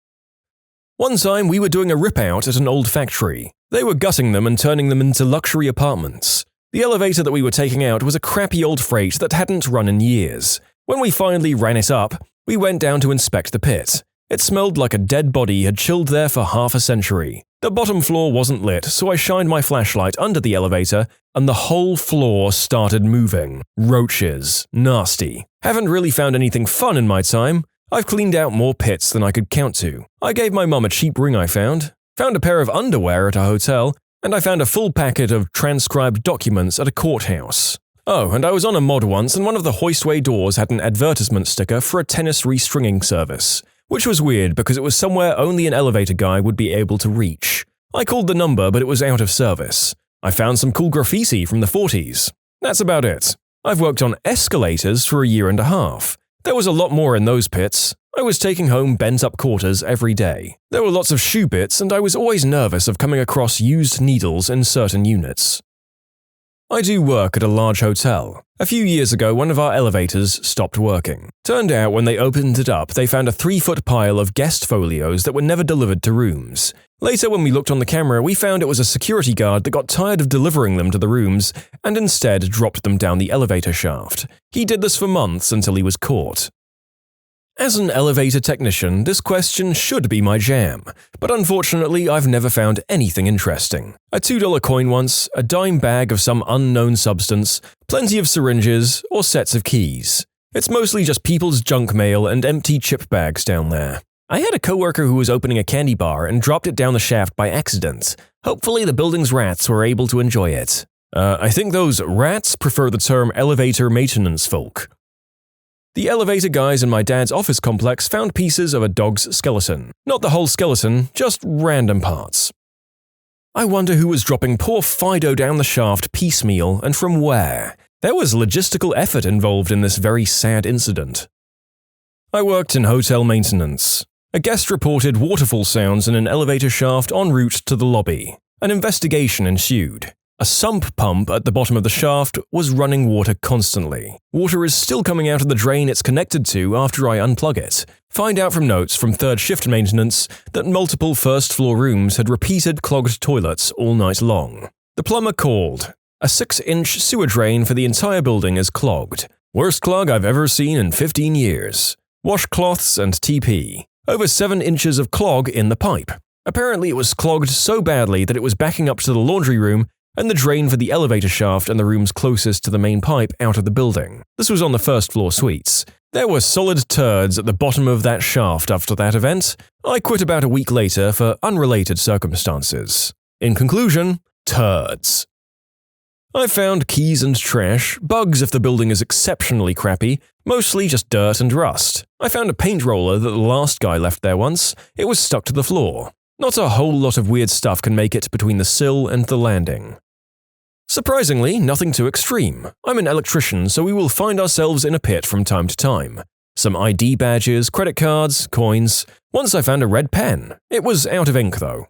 One time we were doing a rip-out at an old factory. They were gutting them and turning them into luxury apartments. The elevator that we were taking out was a crappy old freight that hadn't run in years. When we finally ran it up, we went down to inspect the pit. It smelled like a dead body had chilled there for half a century. The bottom floor wasn't lit, so I shined my flashlight under the elevator, and the whole floor started moving. Roaches. Nasty. Haven't really found anything fun in my time. I've cleaned out more pits than I could count to. I gave my mum a cheap ring I found a pair of underwear at a hotel, and I found a full packet of transcribed documents at a courthouse. Oh, and I was on a mod once, and one of the hoistway doors had an advertisement sticker for a tennis restringing service, which was weird because it was somewhere only an elevator guy would be able to reach. I called the number, but it was out of service. I found some cool graffiti from the 40s. That's about it. I've worked on escalators for a year and a half. There was a lot more in those pits. I was taking home bent-up quarters every day. There were lots of shoe bits, and I was always nervous of coming across used needles in certain units. I do work at a large hotel. A few years ago, one of our elevators stopped working. Turned out when they opened it up, they found a 3-foot pile of guest folios that were never delivered to rooms. Later, when we looked on the camera, we found it was a security guard that got tired of delivering them to the rooms and instead dropped them down the elevator shaft. He did this for months until he was caught. As an elevator technician, this question should be my jam, but unfortunately I've never found anything interesting. A $2 coin once, a dime bag of some unknown substance, plenty of syringes, or sets of keys. It's mostly just people's junk mail and empty chip bags down there. I had a coworker who was opening a candy bar and dropped it down the shaft by accident. Hopefully the building's rats were able to enjoy it. I think those rats prefer the term elevator maintenance folk. The elevator guys in my dad's office complex found pieces of a dog's skeleton. Not the whole skeleton, just random parts. I wonder who was dropping poor Fido down the shaft piecemeal and from where. There was logistical effort involved in this very sad incident. I worked in hotel maintenance. A guest reported waterfall sounds in an elevator shaft en route to the lobby. An investigation ensued. A sump pump at the bottom of the shaft was running water constantly. Water is still coming out of the drain it's connected to after I unplug it. Find out from notes from third shift maintenance that multiple first-floor rooms had repeated clogged toilets all night long. The plumber called. A 6-inch sewer drain for the entire building is clogged. Worst clog I've ever seen in 15 years. Washcloths and TP. Over 7 inches of clog in the pipe. Apparently it was clogged so badly that it was backing up to the laundry room and the drain for the elevator shaft and the rooms closest to the main pipe out of the building. This was on the first-floor suites. There were solid turds at the bottom of that shaft after that event. I quit about a week later for unrelated circumstances. In conclusion, turds. I found keys and trash, bugs if the building is exceptionally crappy, mostly just dirt and rust. I found a paint roller that the last guy left there once. It was stuck to the floor. Not a whole lot of weird stuff can make it between the sill and the landing. Surprisingly, nothing too extreme. I'm an electrician, so we will find ourselves in a pit from time to time. Some ID badges, credit cards, coins. Once I found a red pen. It was out of ink, though.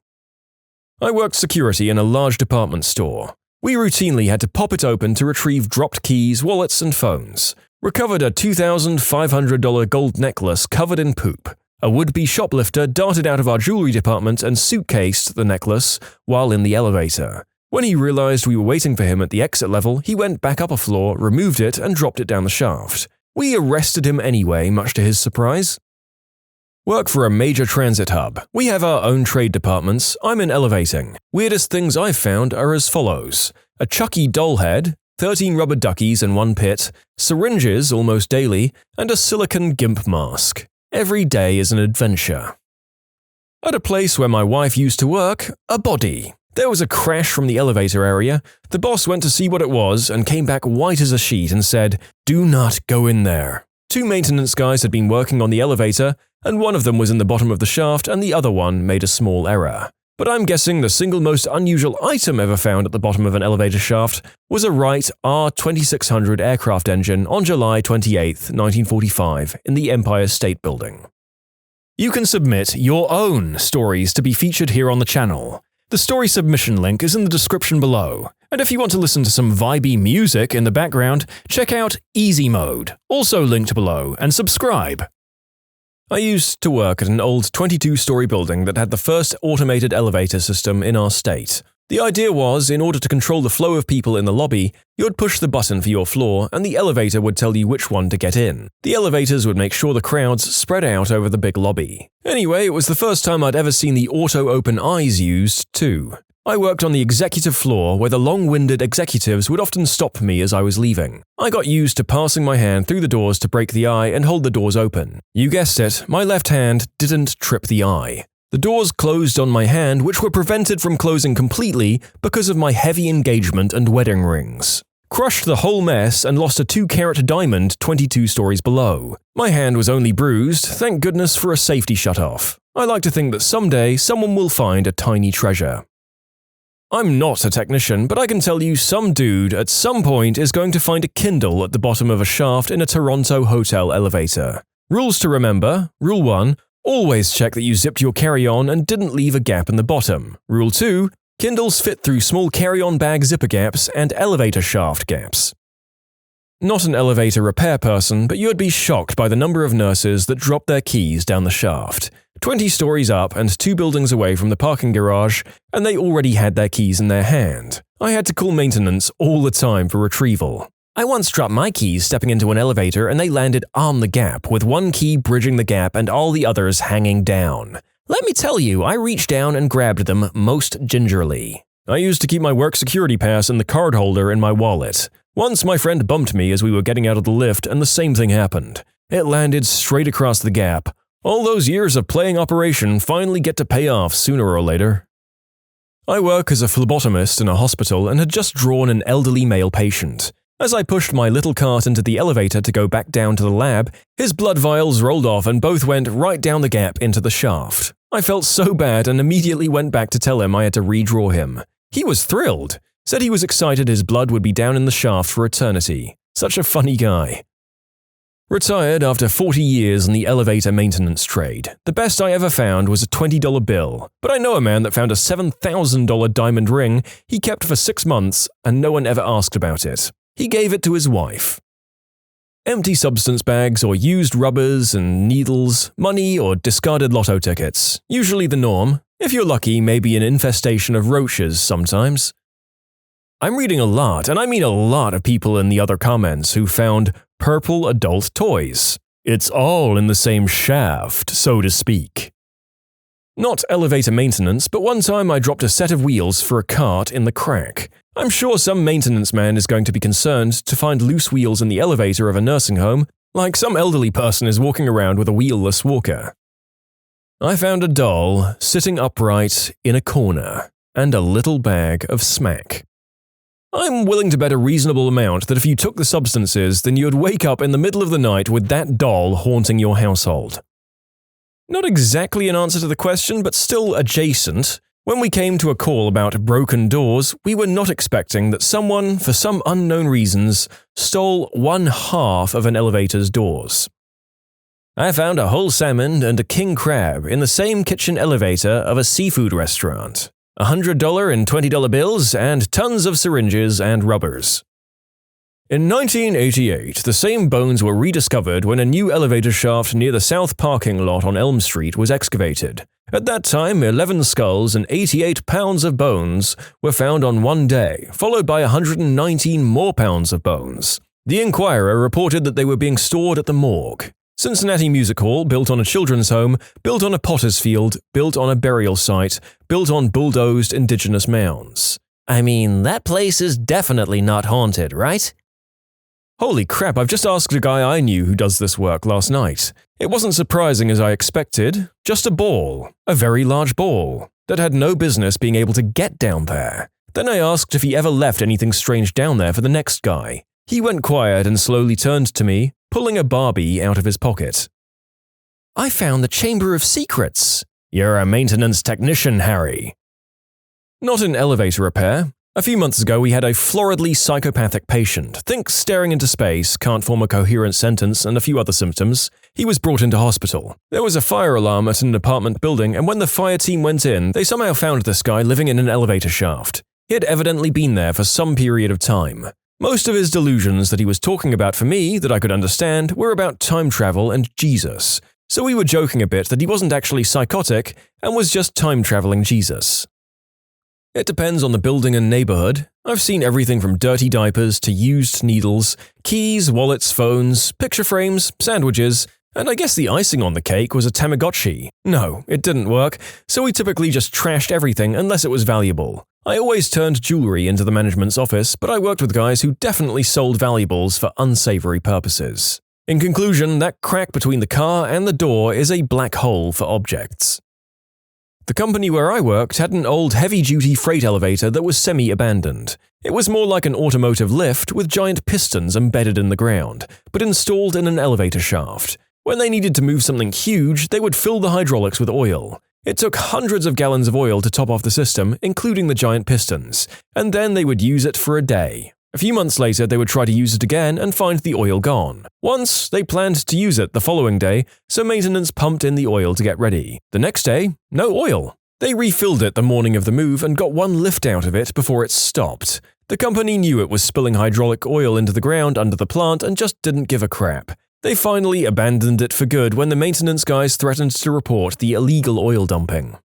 I worked security in a large department store. We routinely had to pop it open to retrieve dropped keys, wallets, and phones. Recovered a $2,500 gold necklace covered in poop. A would-be shoplifter darted out of our jewelry department and suitcased the necklace while in the elevator. When he realized we were waiting for him at the exit level, he went back up a floor, removed it, and dropped it down the shaft. We arrested him anyway, much to his surprise. Work for a major transit hub. We have our own trade departments. I'm in elevating. Weirdest things I've found are as follows. A Chucky doll head, 13 rubber duckies in one pit, syringes almost daily, and a silicone gimp mask. Every day is an adventure. At a place where my wife used to work, a body. There was a crash from the elevator area. The boss went to see what it was and came back white as a sheet and said, "Do not go in there." 2 maintenance guys had been working on the elevator, and one of them was in the bottom of the shaft and the other one made a small error. But I'm guessing the single most unusual item ever found at the bottom of an elevator shaft was a Wright R2600 aircraft engine on July 28, 1945, in the Empire State Building. You can submit your own stories to be featured here on the channel. The story submission link is in the description below, and if you want to listen to some vibey music in the background, check out easymode, also linked below, and subscribe. I used to work at an old 22-story building that had the first automated elevator system in our state. The idea was, in order to control the flow of people in the lobby, you would push the button for your floor and the elevator would tell you which one to get in. The elevators would make sure the crowds spread out over the big lobby. Anyway, it was the first time I'd ever seen the auto-open eyes used, too. I worked on the executive floor where the long-winded executives would often stop me as I was leaving. I got used to passing my hand through the doors to break the eye and hold the doors open. You guessed it, my left hand didn't trip the eye. The doors closed on my hand, which were prevented from closing completely because of my heavy engagement and wedding rings. Crushed the whole mess and lost a 2-carat diamond 22 stories below. My hand was only bruised, thank goodness for a safety shutoff. I like to think that someday someone will find a tiny treasure. I'm not a technician, but I can tell you some dude at some point is going to find a Kindle at the bottom of a shaft in a Toronto hotel elevator. Rules to remember. Rule 1. Always check that you zipped your carry-on and didn't leave a gap in the bottom. Rule 2. Kindles fit through small carry-on bag zipper gaps and elevator shaft gaps. Not an elevator repair person, but you'd be shocked by the number of nurses that drop their keys down the shaft. 20 stories up and 2 buildings away from the parking garage, and they already had their keys in their hand. I had to call maintenance all the time for retrieval. I once dropped my keys stepping into an elevator and they landed on the gap, with one key bridging the gap and all the others hanging down. Let me tell you, I reached down and grabbed them most gingerly. I used to keep my work security pass and the card holder in my wallet. Once my friend bumped me as we were getting out of the lift and the same thing happened. It landed straight across the gap. All those years of playing Operation finally get to pay off sooner or later. I work as a phlebotomist in a hospital and had just drawn an elderly male patient. As I pushed my little cart into the elevator to go back down to the lab, his blood vials rolled off and both went right down the gap into the shaft. I felt so bad and immediately went back to tell him I had to redraw him. He was thrilled, said he was excited his blood would be down in the shaft for eternity. Such a funny guy. Retired after 40 years in the elevator maintenance trade. The best I ever found was a $20 bill, but I know a man that found a $7,000 diamond ring he kept for 6 months and no one ever asked about it. He gave it to his wife. Empty substance bags or used rubbers and needles, money or discarded lotto tickets. Usually the norm. If you're lucky, maybe an infestation of roaches sometimes. I'm reading a lot, and I mean a lot of people in the other comments who found purple adult toys. It's all in the same shaft, so to speak. Not elevator maintenance, but one time I dropped a set of wheels for a cart in the crack. I'm sure some maintenance man is going to be concerned to find loose wheels in the elevator of a nursing home, like some elderly person is walking around with a wheelless walker. I found a doll sitting upright in a corner, and a little bag of smack. I'm willing to bet a reasonable amount that if you took the substances, then you'd wake up in the middle of the night with that doll haunting your household. Not exactly an answer to the question, but still adjacent. When we came to a call about broken doors, we were not expecting that someone, for some unknown reasons, stole 1/2 of an elevator's doors. I found a whole salmon and a king crab in the same kitchen elevator of a seafood restaurant. $100 and $20 bills and tons of syringes and rubbers. In 1988, the same bones were rediscovered when a new elevator shaft near the south parking lot on Elm Street was excavated. At that time, 11 skulls and 88 pounds of bones were found on one day, followed by 119 more pounds of bones. The Inquirer reported that they were being stored at the morgue. Cincinnati Music Hall, built on a children's home, built on a potter's field, built on a burial site, built on bulldozed indigenous mounds. I mean, that place is definitely not haunted, right? Holy crap, I've just asked a guy I knew who does this work last night. It wasn't surprising as I expected, just a ball, a very large ball, that had no business being able to get down there. Then I asked if he ever left anything strange down there for the next guy. He went quiet and slowly turned to me, pulling a Barbie out of his pocket. I found the Chamber of Secrets. You're a maintenance technician, Harry. Not in elevator repair. A few months ago, we had a floridly psychopathic patient. Think staring into space, can't form a coherent sentence, and a few other symptoms. He was brought into hospital. There was a fire alarm at an apartment building, and when the fire team went in, they somehow found this guy living in an elevator shaft. He had evidently been there for some period of time. Most of his delusions that he was talking about for me, that I could understand, were about time travel and Jesus. So we were joking a bit that he wasn't actually psychotic and was just time-traveling Jesus. It depends on the building and neighborhood. I've seen everything from dirty diapers to used needles, keys, wallets, phones, picture frames, sandwiches, and I guess the icing on the cake was a Tamagotchi. No, it didn't work, so we typically just trashed everything unless it was valuable. I always turned jewelry into the management's office, but I worked with guys who definitely sold valuables for unsavory purposes. In conclusion, that crack between the car and the door is a black hole for objects. The company where I worked had an old heavy-duty freight elevator that was semi-abandoned. It was more like an automotive lift with giant pistons embedded in the ground, but installed in an elevator shaft. When they needed to move something huge, they would fill the hydraulics with oil. It took hundreds of gallons of oil to top off the system, including the giant pistons, and then they would use it for a day. A few months later, they would try to use it again and find the oil gone. Once, they planned to use it the following day, so maintenance pumped in the oil to get ready. The next day, no oil. They refilled it the morning of the move and got one lift out of it before it stopped. The company knew it was spilling hydraulic oil into the ground under the plant and just didn't give a crap. They finally abandoned it for good when the maintenance guys threatened to report the illegal oil dumping.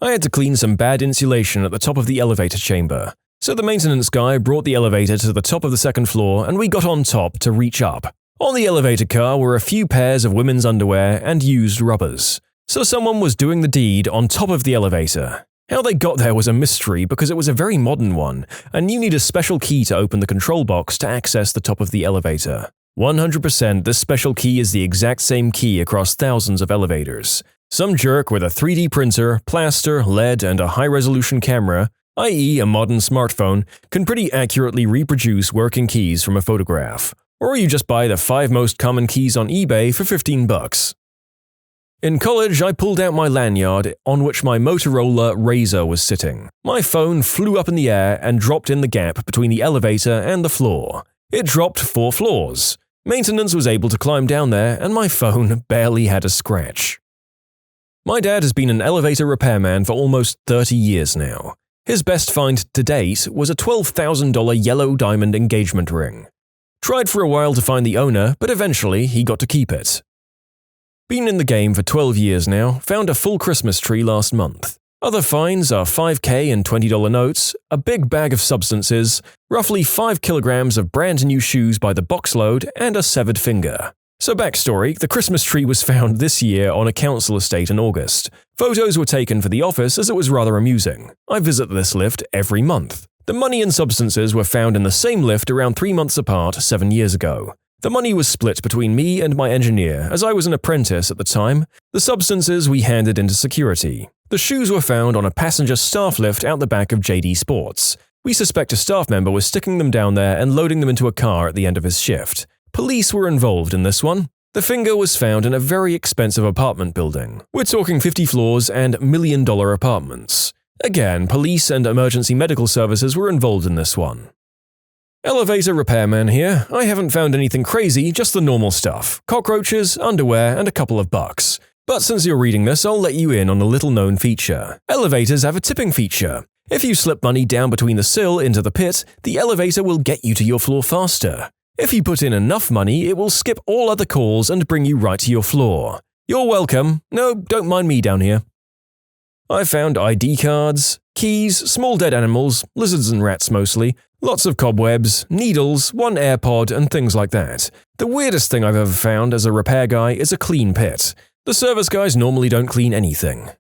I had to clean some bad insulation at the top of the elevator chamber. So the maintenance guy brought the elevator to the top of the second floor and we got on top to reach up. On the elevator car were a few pairs of women's underwear and used rubbers. So someone was doing the deed on top of the elevator. How they got there was a mystery because it was a very modern one, and you need a special key to open the control box to access the top of the elevator. 100% this special key is the exact same key across thousands of elevators. Some jerk with a 3D printer, plaster, LED, and a high-resolution camera, i.e. a modern smartphone, can pretty accurately reproduce working keys from a photograph. Or you just buy the 5 most common keys on eBay for $15. In college, I pulled out my lanyard on which my Motorola Razr was sitting. My phone flew up in the air and dropped in the gap between the elevator and the floor. It dropped 4 floors. Maintenance was able to climb down there, and my phone barely had a scratch. My dad has been an elevator repairman for almost 30 years now. His best find to date was a $12,000 yellow diamond engagement ring. Tried for a while to find the owner, but eventually he got to keep it. Been in the game for 12 years now, found a full Christmas tree last month. Other finds are $5K and $20 notes, a big bag of substances, roughly 5 kilograms of brand new shoes by the boxload, and a severed finger. So backstory, the Christmas tree was found this year on a council estate in August. Photos were taken for the office as it was rather amusing. I visit this lift every month. The money and substances were found in the same lift around 3 months apart 7 years ago. The money was split between me and my engineer, as I was an apprentice at the time. The substances we handed into security. The shoes were found on a passenger staff lift out the back of JD Sports. We suspect a staff member was sticking them down there and loading them into a car at the end of his shift. Police were involved in this one. The finger was found in a very expensive apartment building. We're talking 50 floors and million-dollar apartments. Again, police and emergency medical services were involved in this one. Elevator repairman here. I haven't found anything crazy, just the normal stuff. Cockroaches, underwear, and a couple of bucks. But since you're reading this, I'll let you in on a little-known feature. Elevators have a tipping feature. If you slip money down between the sill into the pit, the elevator will get you to your floor faster. If you put in enough money, it will skip all other calls and bring you right to your floor. You're welcome. No, don't mind me down here. I found ID cards, keys, small dead animals, lizards and rats mostly, lots of cobwebs, needles, 1 AirPod, and things like that. The weirdest thing I've ever found as a repair guy is a clean pit. The service guys normally don't clean anything.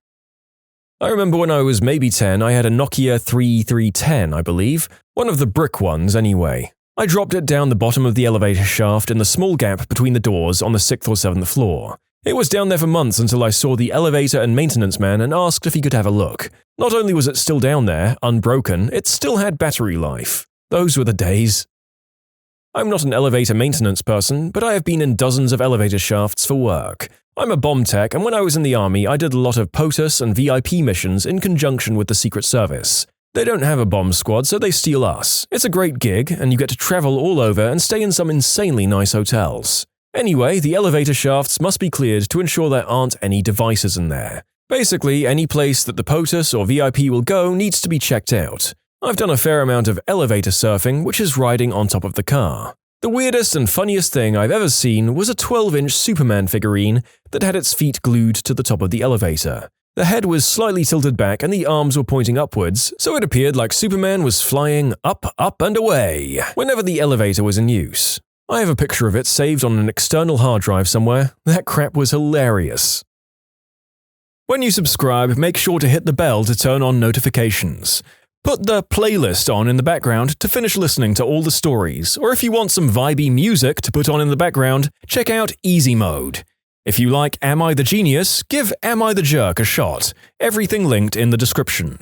I remember when I was maybe 10, I had a Nokia 3310, I believe, one of the brick ones anyway. I dropped it down the bottom of the elevator shaft in the small gap between the doors on the 6th or 7th floor. It was down there for months until I saw the elevator and maintenance man and asked if he could have a look. Not only was it still down there, unbroken, it still had battery life. Those were the days. I'm not an elevator maintenance person, but I have been in dozens of elevator shafts for work. I'm a bomb tech, and when I was in the army, I did a lot of POTUS and VIP missions in conjunction with the Secret Service. They don't have a bomb squad, so they steal us. It's a great gig, and you get to travel all over and stay in some insanely nice hotels. Anyway, the elevator shafts must be cleared to ensure there aren't any devices in there. Basically, any place that the POTUS or VIP will go needs to be checked out. I've done a fair amount of elevator surfing, which is riding on top of the car. The weirdest and funniest thing I've ever seen was a 12-inch Superman figurine that had its feet glued to the top of the elevator. The head was slightly tilted back and the arms were pointing upwards, so it appeared like Superman was flying up, up, and away whenever the elevator was in use. I have a picture of it saved on an external hard drive somewhere. That crap was hilarious. When you subscribe, make sure to hit the bell to turn on notifications. Put the playlist on in the background to finish listening to all the stories, or if you want some vibey music to put on in the background, check out easymode. If you like Am I the Genius, give Am I the Jerk a shot. Everything linked in the description.